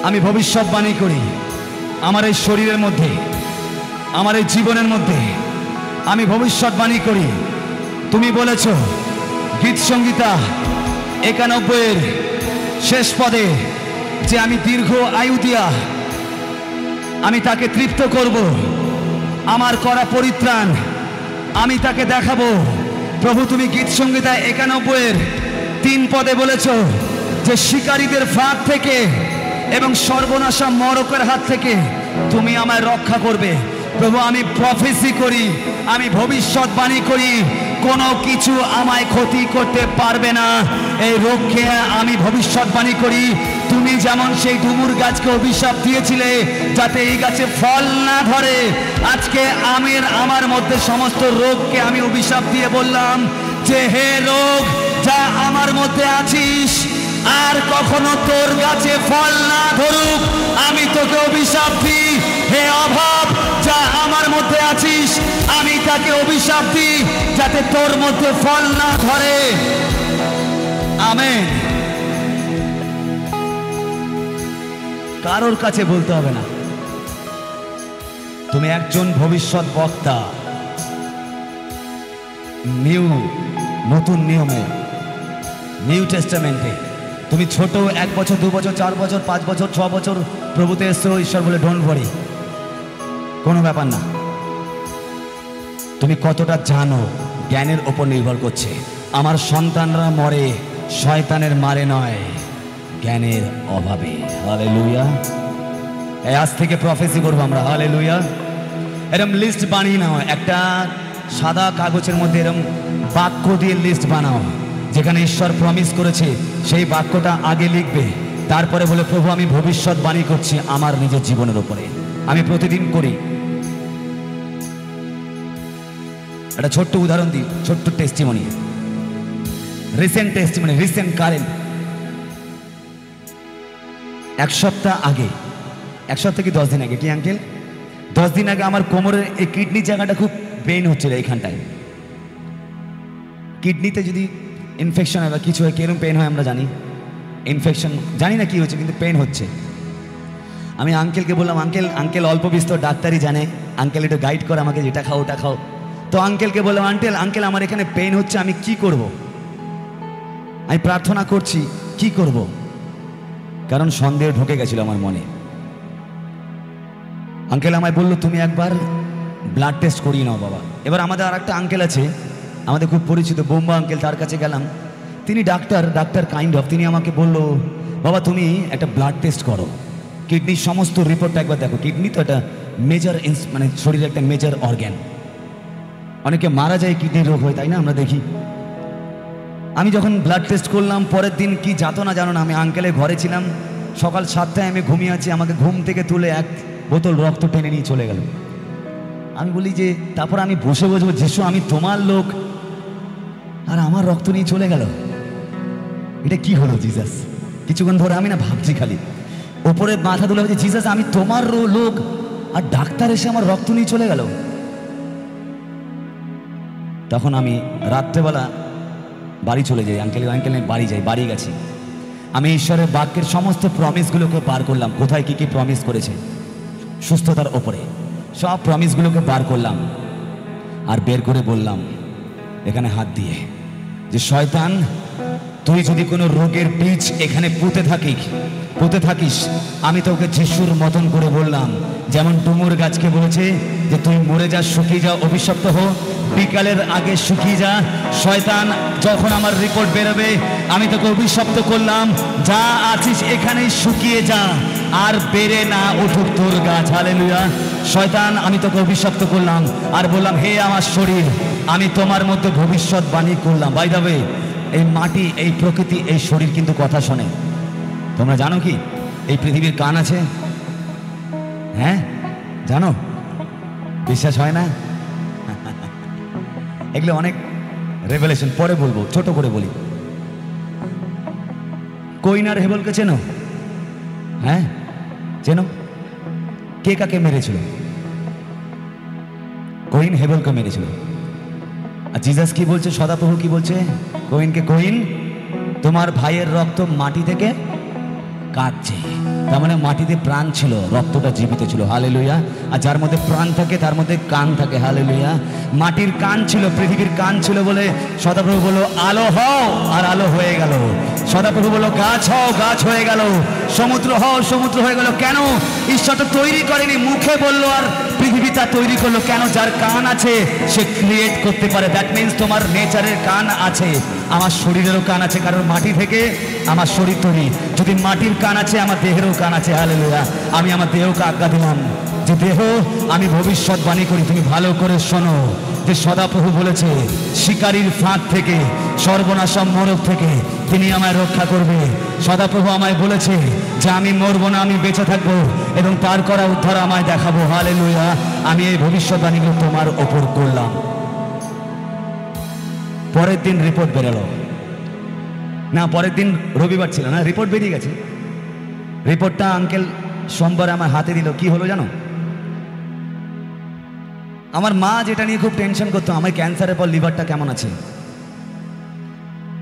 আমি ভবিষ্যৎবাণী করি, আমার এই শরীরের মধ্যে, আমার এই জীবনের মধ্যে আমি ভবিষ্যৎবাণী করি। তুমি বলেছ গীত সংহিতা 91 শেষ পদে যে আমি দীর্ঘ আয়ু দিয়া আমি তাকে তৃপ্ত করব, আমার করা পরিত্রাণ আমি তাকে দেখাবো। প্রভু তুমি গীত সংহিতা 91 3 পদে বলেছ যে শিকারীদের ফাঁদ থেকে এবং সর্বনাশা মরকের হাত থেকে তুমি আমায় রক্ষা করবে। প্রভু আমি প্রফেসি করি, আমি ভবিষ্যৎবাণী করি, কোনো কিছু আমায় ক্ষতি করতে পারবে না। এই রোগকে আমি ভবিষ্যৎবাণী করি। তুমি যেমন সেই ডুমুর গাছকে অভিশাপ দিয়েছিলে যাতে এই গাছে ফল না ধরে, আজকে আমার মধ্যে সমস্ত রোগকে আমি অভিশাপ দিয়ে বললাম যে হে রোগ যা আমার মধ্যে আছিস, আর কখনো তোর গাছে ফল না ধরুক। আমি তোকে অভিশাপ দিই। হে অভাব যা আমার মধ্যে আছিস, আমি তাকে অভিশাপ দিই যাতে তোর মধ্যে ফল না ধরে। আমেন। কারোর কাছে বলতে হবে না, তুমি একজন ভবিষ্যৎ বক্তা। নতুন নিয়মে, নিউ টেস্টামেন্টে তুমি ছোট 1 বছর 2 বছর 4 বছর 5 বছর 6 বছর প্রভুতে এসছো, ঈশ্বর বলে ডোন্ট ওয়ারি, কোনো ব্যাপার না। তুমি কতটা জানো জ্ঞানের ওপর নির্ভর করছে। আমার সন্তানরা মরে শয়তানের মারে নয়, জ্ঞানের অভাবে। হালেলুয়া। এই আজ থেকে প্রফেসি করবো আমরা। হালেলুয়া। এরম লিস্ট বানিয়ে নাও, একটা সাদা কাগজের মধ্যে এরম বাক্য দিয়ে লিস্ট বানাও, যেখানে ঈশ্বর প্রমিস করেছে সেই বাক্যটা আগে লিখবে, তারপরে বলে প্রভু আমি ভবিষ্যৎবাণী করছি আমার নিজের জীবনের উপরে। আমি প্রতিদিন করি। একটা ছোট্ট উদাহরণ দিই, ছোট্ট testimony, recent testimony, recent current. 1 সপ্তাহ আগে, 1 সপ্তাহ কি 10 দিন আগে, কি আঙ্কেল 10 দিন আগে আমার কোমরের এই কিডনির জায়গাটা খুব পেইন হচ্ছিল। এইখানটায় কিডনিতে যদি ইনফেকশন হয় বা কিছু হয়, কিরকম পেন হয় আমরা জানি। ইনফেকশন জানি না কি হচ্ছে, কিন্তু পেন হচ্ছে। আমি আঙ্কেলকে বললাম, আঙ্কেল অল্প বিস্তর ডাক্তারই জানে, আঙ্কেল একটু গাইড করে আমাকে, যেটা খাও ওটা খাও। তো আঙ্কেলকে বললাম, আঙ্কেল আমার এখানে পেন হচ্ছে, আমি কি করব? আমি প্রার্থনা করছি, কি করব? কারণ সন্দেহ ঢুকে গেছিল আমার মনে। আঙ্কেল আমায় বললো তুমি একবার ব্লাড টেস্ট করিয়ে নাও বাবা। এবার আমাদের আর একটা আঙ্কেল আছে, আমাদের খুব পরিচিত, বোম্বা আঙ্কেল, তার কাছে গেলাম। তিনি ডাক্তার কাইন্ড অফ। তিনি আমাকে বললো বাবা তুমি একটা ব্লাড টেস্ট করো, কিডনির সমস্ত রিপোর্টটা একবার দেখো। কিডনি তো একটা মেজর মানে শরীরের একটা মেজর অর্গ্যান। অনেকে মারা যায় কিডনির রোগ হয়, তাই না? আমরা দেখি। আমি যখন ব্লাড টেস্ট করলাম, পরের দিন কি যাতনা জানো না, আমি আঙ্কেলের ঘরে ছিলাম, সকাল 7টায় আমি ঘুমিয়ে আছি, আমাকে ঘুম থেকে তুলে 1 বোতল রক্ত টেনে নিয়ে চলে গেল। আমি বলি যে, তারপর আমি বসে বসবো, যিশু আমি তোমার লোক আর আমার রক্ত নিয়ে চলে গেল, এটা কি হলো জিসাস? কিছুক্ষণ ধরে আমি না ভাবছি, খালি ওপরে মাথা তুলে ভাবছি, জিসাস আমি তোমার লোক আর ডাক্তার এসে আমার রক্ত নিয়ে চলে গেল। তখন আমি রাত্রেবেলা বাড়ি চলে যাই, আঙ্কেল বাড়ি যাই, বাড়ি গেছি। আমি ঈশ্বরের বাক্যের সমস্ত প্রমিসগুলোকে বার করলাম, কোথায় কী কী প্রমিস করেছে সুস্থতার ওপরে, সব প্রমিসগুলোকে বার করলাম আর বের করে বললাম এখানে হাত দিয়ে যে শয়তান, তুই যদি কোনো রোগের বীজ এখানে পুঁতে থাকিস, আমি তোকে যিশুর মতন করে বললাম, যেমন ডুমুর গাছকে বলেছে যে তুই মরে যা, শুকিয়ে যা, অভিশপ্ত হো, বিকালের আগে শুকিয়ে যা। শয়তান, যখন আমার রিপোর্ট বেরোবে আমি তোকে অভিশপ্ত করলাম, যা আছিস এখানেই শুকিয়ে যা, আর বেড়ে না উঠুক তোর গাছ। হালেলুয়া। শয়তান, আমি তোকে অভিশপ্ত করলাম আর বললাম, হে আমার শরীর, আমি তোমার মধ্যে ভবিষ্যৎবাণী করলাম। বাই দ্য ওয়ে, এই মাটি, এই প্রকৃতি, এই শরীর কিন্তু কথা শোনে। তোমরা জানো কি এই পৃথিবীর কান আছে? হ্যাঁ, জানো? বিশ্বাস হয় না? এগুলো অনেক রেভেলেশন, পরে বলবো, ছোট করে বলি। কইন আর হেবলকে চেনো? হ্যাঁ, চেনো? কে কাকে মেরেছিল? কইন হেবলকে মেরেছিল। আর জিজাস কি বলছে, সদাপ্রভু কি বলছে কইনকে? কইন, তোমার ভাইয়ের রক্ত মাটি থেকে কাঁদছে। তার মানে মাটিতে প্রাণ ছিল, রক্তটা জীবিত ছিল। হালেলুয়া। আর যার মধ্যে প্রাণ থাকে তার মধ্যে কান থাকে। হালেলুয়া। মাটির কান ছিল, পৃথিবীর কান ছিল বলে সদাপ্রভু বলল আলো হও, আর আলো হয়ে গেল। সদাপ্রভু বলল গাছ হও, গাছ হয়ে গেল। সমুদ্র হও, সমুদ্র হয়ে গেল। কেন? ঈশ্বর তো তৈরি করেনি, মুখে বললো আর পৃথিবী তা তৈরি করলো। কেন? যার কান আছে সে ক্রিয়েট করতে পারে। দ্যাট মিনস তোমার নেচারের কান আছে, আমার শরীরেরও কান আছে, কারণ মাটি থেকে আমার শরীর তৈরি। যদি মাটির কান আছে, আমার দেহেরও কান আছে। হালেলুয়া। আমি আমার দেহকে আজ্ঞা দিলাম যে দেহ, আমি ভবিষ্যৎবাণী করি, তুমি ভালো করে শোনো যে সদাপ্রভু বলেছে শিকারীর ফাঁদ থেকে, সর্বনাশম মোরগ থেকে তিনি আমায় রক্ষা করবে। সদাপ্রভু আমায় বলেছে যে আমি মরবো না, আমি বেঁচে থাকবো এবং তার করা উদ্ধার আমায় দেখাবো। হালেলুয়া। আমি এই ভবিষ্যৎবাণীগুলো তোমার ওপর করলাম। পরের দিন রিপোর্ট বেরোলো না, পরের দিন রবিবার ছিল না, রিপোর্ট বেরিয়ে গেছে। রিপোর্টটা আঙ্কেল সোমবার আমার হাতে দিল। কি হলো জানো? আমার মা যেটা নিয়ে খুব টেনশন করতো, আমার ক্যান্সারের পর লিভারটা কেমন আছে,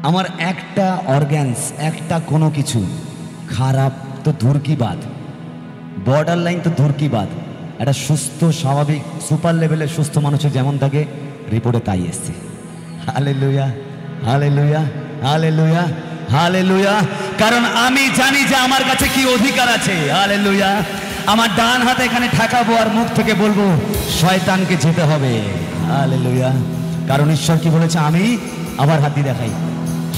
আমার একটা অর্গ্যানস, একটা কোনো কিছু খারাপ তো দূর কি বাদ, বর্ডার লাইন তো দূর কি বাদ, একটা সুস্থ স্বাভাবিক সুপার লেভেলের সুস্থ মানুষের যেমন থাকে, রিপোর্টে তাই এসছে। Hallelujah, hallelujah, hallelujah, hallelujah. কারণ আমি জানি যে আমার কাছে কি অধিকার আছে। হালেলুয়া। আমার ডান হাতে এখানে ঠেকাবো আর মুখ থেকে বলবো শয়তানকে যেতে হবে। হালেলুয়া। কারণ ঈশ্বর কি বলেছে? আমি আবার হাত দিয়ে দেখাই,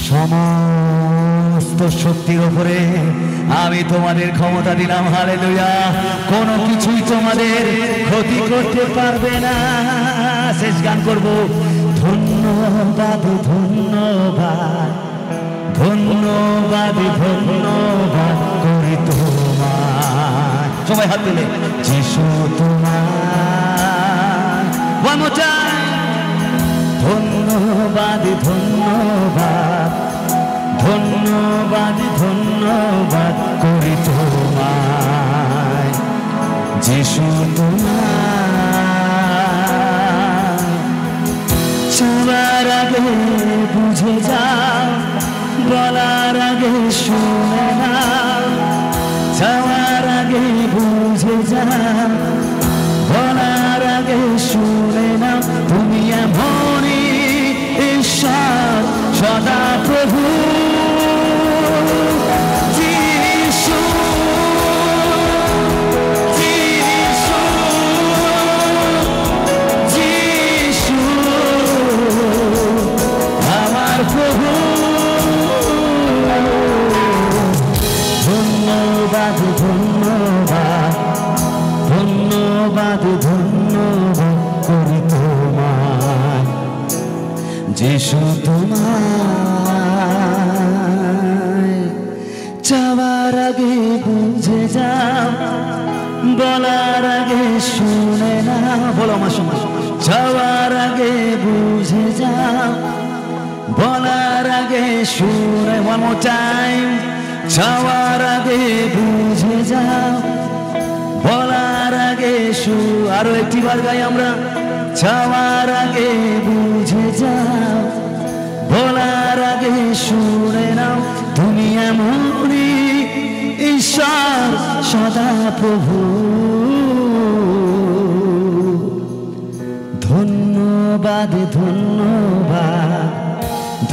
সমস্ত শক্তির উপরে আমি তোমাদের ক্ষমতা দিলাম। হালেলুয়া। কোনো কিছুই তোমাদের ক্ষতি করতে পারবে না। শেষ গান করব। ধন্যবাদ, ধন্যবাদ, ধন্যবাদ, ধন্যবাদ করি তোমার। সবাই হাত দিলে যিশু তোমার। One more time. ধন্যবাদ, ধন্যবাদ, ধন্যবাদ, ধন্যবাদ করি তোমার যিশু তোমার। চাওয়ার আগে বুঝে যাও, বলার আগে শুনে নাও। চাওয়ার আগে বুঝে যাও, বলার আগে শুনে নাও। তুমি এমনই ঈশ্বর সদা প্রভু। যিশু, যিশু, যিশু আমার প্রভু। ধন্যবাদ, ধন্যবাদ, ধন্যবাদ, ধন্যবাদ করি তোমার যিশু তোমার। চাওয়ার আগে বুঝে যাও, বলার আগে শুনে না। বলো আমার সময়। চাওয়ার আগে বুঝে যাও, বলার আগে শুনে। one more time. চাওয়ার আগে বুঝে যাও, বলার আগে যিশু। আরো একটিবার গাই আমরা, চাওয়ার আগে বুঝে যাও, বলার আগে শুনে নাও, তুমি এমনই ঈশ্বর সদা প্রভু। ধন্যবাদ ধন্যবাদ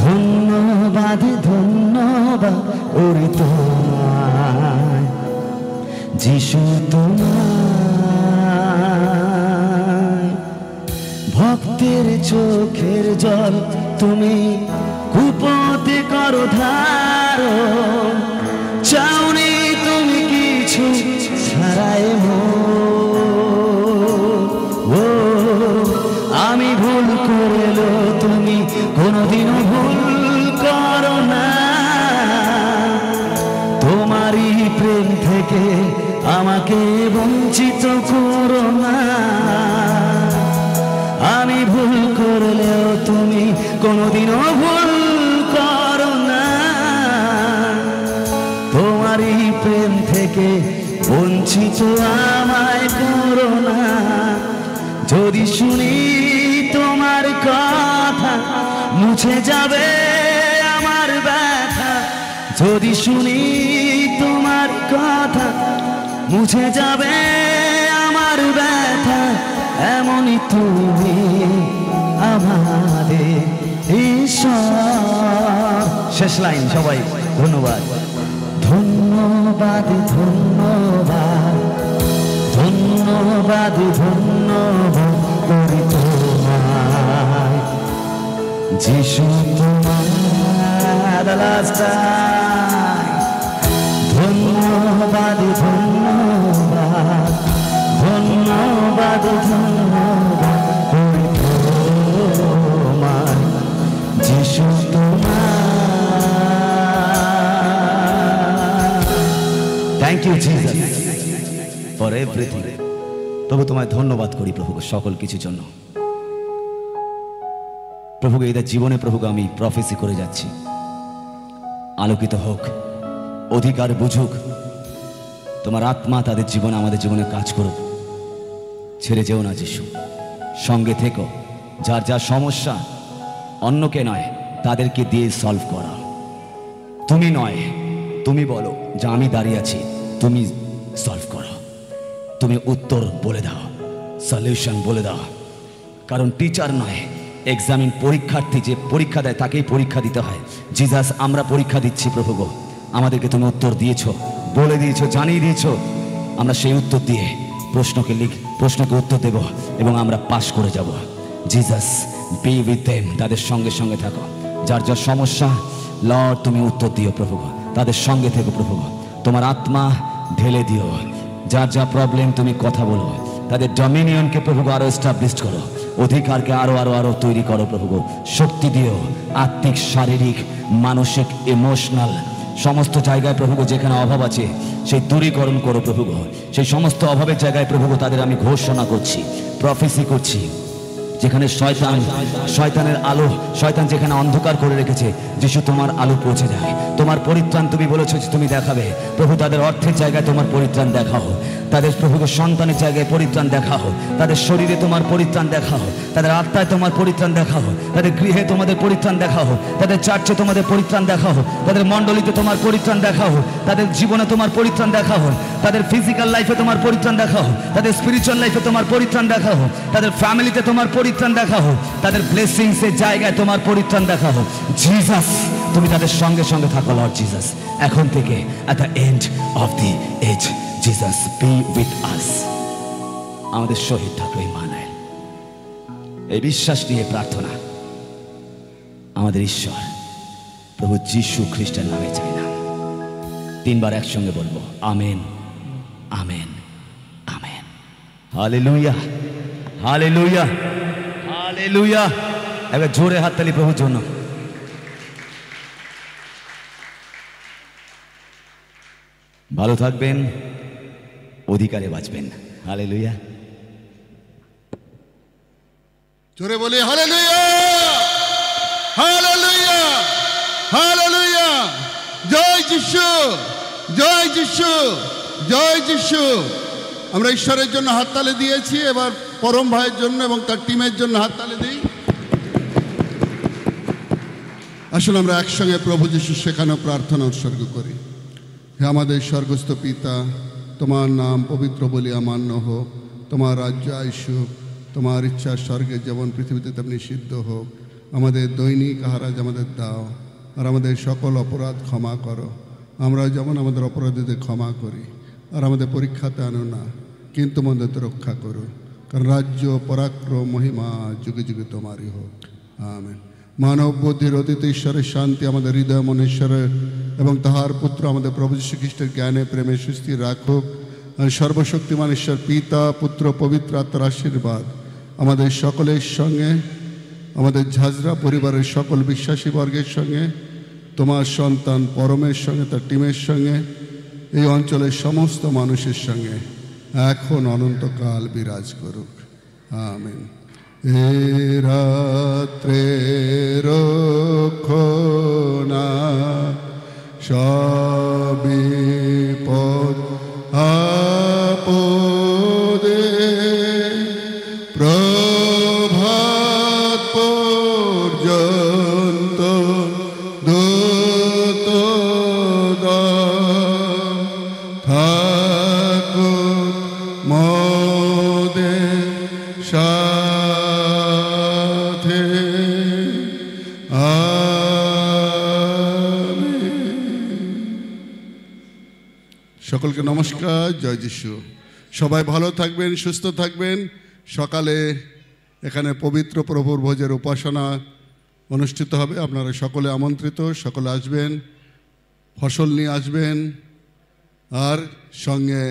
ধন্যবাদ ধন্যবাদ ওরে তোমায় যিশু, তোমায়। ভক্তের চোখের জল তুমি কূপতে করো ধারণ, চাওনি তুমি কিছু ছাড়াই ও, আমি ভুল করলেও তুমি কোনোদিনও ভুল করো না। তোমারই প্রেম থেকে আমাকে বঞ্চিত করো না। আমি ভুল করলেও তুমি কোনোদিনও ভুল করো না। তোমারই প্রেম থেকে বঞ্চিত আমায় করো না। যদি শুনি তোমার কথা মুছে যাবে আমার ব্যথা, যদি শুনি তোমার কথা মুছে যাবে আমার ব্যথা। এমনই তুমি আমাদের ঈশ্বর। শেষ লাইন সবাই, ধন্যবাদ ধন্যবাদ ধন্যবাদ ধন্যবাদ ধন্যবাদ করি তোমায় যিশু, তোমার ধন্যবাদ ধন্যবাদ ধন্যবাদ ধন্যবাদ করি তোমায় যিশু, তোমার। Thank you Jesus for everything. প্রভু তোমায় ধন্যবাদ করি প্রভু সকল কিছুর জন্য। প্রভুকে এদের জীবনে প্রভুকে আমি প্রফেসি করে যাচ্ছি, আলোকিত হোক, অধিকার বুঝুক, তোমার আত্মা তাদের জীবনে আমাদের জীবনে কাজ করুক। ছেড়ে যেও না যিশু, সঙ্গে থেকো। যার যার সমস্যা অন্যকে নয় তাদেরকে দিয়ে সলভ করা। তুমি নয়, তুমি বলো যে আমি দাঁড়িয়ে আছি, তুমি সলভ করো, তুমি উত্তর বলে দাও, সলিউশন বলে দাও। কারণ টিচার নয়, এক্সামিন পরীক্ষার্থী যে পরীক্ষা দেয় তাকেই পরীক্ষা দিতে হয়। জিসাস, আমরা পরীক্ষা দিচ্ছি প্রভু গো, আমাদেরকে তুমি উত্তর দিয়েছো, বলে দিয়েছো, জানিয়ে দিয়েছো। আমরা সেই উত্তর দিয়ে প্রশ্নকে উত্তর দেব এবং আমরা পাস করে যাব। জিসাস, বি উইথ দেম, তাদের সঙ্গে সঙ্গে থাকো। যার যার সমস্যা লর্ড তুমি উত্তর দিও প্রভু, তাদের সঙ্গে থেকো প্রভু, তোমার আত্মা ঢেলে দিও। যার যা প্রবলেম তুমি কথা বলো, তাদের ডমিনিয়নকে প্রভু আরো এস্টাবলিশ করো, অধিকারকে আরো আরো আরো তৈরি করো প্রভু। শক্তি দিও, আত্মিক, শারীরিক, মানসিক, ইমোশনাল সমস্ত জায়গায় প্রভু যেখানে অভাব আছে সেই দূরীকরণ করো প্রভু। সেই সমস্ত অভাবের জায়গায় প্রভু তাদের আমি ঘোষণা করছি, প্রফেসি করছি। যেখানে শয়তানের আলো, শয়তান যেখানে অন্ধকার করে রেখেছে, যিশু তোমার আলো পৌঁছে যায়। তোমার পরিত্রাণ তুমি বলেছো যে তুমি দেখাবে প্রভু। তাদের অর্থের জায়গায় তোমার পরিত্রাণ দেখাও, তাদের প্রভুকে সন্তানের জায়গায় পরিত্রাণ দেখাও, তাদের শরীরে তোমার পরিত্রাণ দেখাও, তাদের আত্মায় তোমার পরিত্রাণ দেখাও, তাদের গৃহে তোমাদের পরিত্রাণ দেখাও, তাদের চার্চে তোমাদের পরিত্রাণ দেখাও, তাদের মণ্ডলীতে তোমার পরিত্রাণ দেখাও, তাদের জীবনে তোমার পরিত্রাণ দেখাও, তাদের ফিজিক্যাল লাইফে তোমার পরিত্রাণ দেখাও, তাদের স্পিরিচুয়াল লাইফে তোমার পরিত্রাণ দেখাও, তাদের ফ্যামিলিতে তোমার পরিত্রাণ দেখাও, তাদের ব্লেসিংসের জায়গায় তোমার পরিত্রাণ দেখাও। জিসাস, তুমি তাদের সঙ্গে সঙ্গে থাকো লর্ড জিসাস, এখন থেকে at the end of the age, Jesus be with us। আমাদের শহীদ থাকো ইমানুয়েল। এই বিশ্বাস নিয়ে প্রার্থনা আমাদের ঈশ্বর প্রভু যিশু খ্রিস্টের নামে চাই না। তিনবার একসঙ্গে বলবো, amen, amen, amen. Hallelujah, hallelujah, hallelujah. এবার জোরে হাততালি প্রভুর জন্য। ভালো থাকবেন, অধিকারে বাঁচবেন। হালেলুয়া। জোরে বলি হালেলুয়া, হালেলুয়া, হালেলুয়া। জয় যিশু, জয় যিশু, জয় যিশু। আমরা ঈশ্বরের জন্য হাততালি দিয়েছি, এবার পরম ভাইয়ের জন্য এবং তার টিমের জন্য হাততালি দিই। আসলে আমরা একসঙ্গে প্রভু যিশু শেখানো প্রার্থনা উৎসর্গ করি। হে আমাদের স্বর্গস্থ পিতা, তোমার নাম পবিত্র বলিয়া মান্য হোক, তোমার রাজ্য আইসুক, তোমার ইচ্ছা স্বর্গে যেমন পৃথিবীতে তেমনি সিদ্ধ হোক। আমাদের দৈনিক আহার আজ আমাদের দাও, আর আমাদের সকল অপরাধ ক্ষমা করো, আমরা যেমন আমাদের অপরাধীদের ক্ষমা করি। আর আমাদের পরীক্ষাতে আনো না, কিন্তু মন্দতে রক্ষা করো, কারণ রাজ্য, পরাক্রম, মহিমা যুগে যুগে তোমারই হোক। আমেন। মানব বুদ্ধির অতীত ঈশ্বরের শান্তি আমাদের হৃদয় মনে ঈশ্বরের এবং তাহার পুত্র আমাদের প্রভু যীশু খ্রিস্টের জ্ঞানে প্রেমে সুস্থির রাখুক। আর সর্বশক্তিমান ঈশ্বর পিতা, পুত্র, পবিত্র আত্মার আশীর্বাদ আমাদের সকলের সঙ্গে, আমাদের ঝাঁঝরা পরিবারের সকল বিশ্বাসী বর্গের সঙ্গে, তোমার সন্তান পরমের সঙ্গে, তার টিমের সঙ্গে, এই অঞ্চলের সমস্ত মানুষের সঙ্গে এখন অনন্তকাল বিরাজ করুক। আমেন। এ রাত্রে রক্ষণা সবিপদ আপদে প্রভাত পর্যন্ত দূত থাকুক মোদের সাথে। সকলকে নমস্কার, জয় যিশু। সবাই ভালো থাকবেন, সুস্থ থাকবেন। সকালে এখানে পবিত্র প্রভুর ভোজের উপাসনা অনুষ্ঠিত হবে, আপনারা সকলে আমন্ত্রিত, সকলে আসবেন, ফসল নিয়ে আসবেন, আর সঙ্গে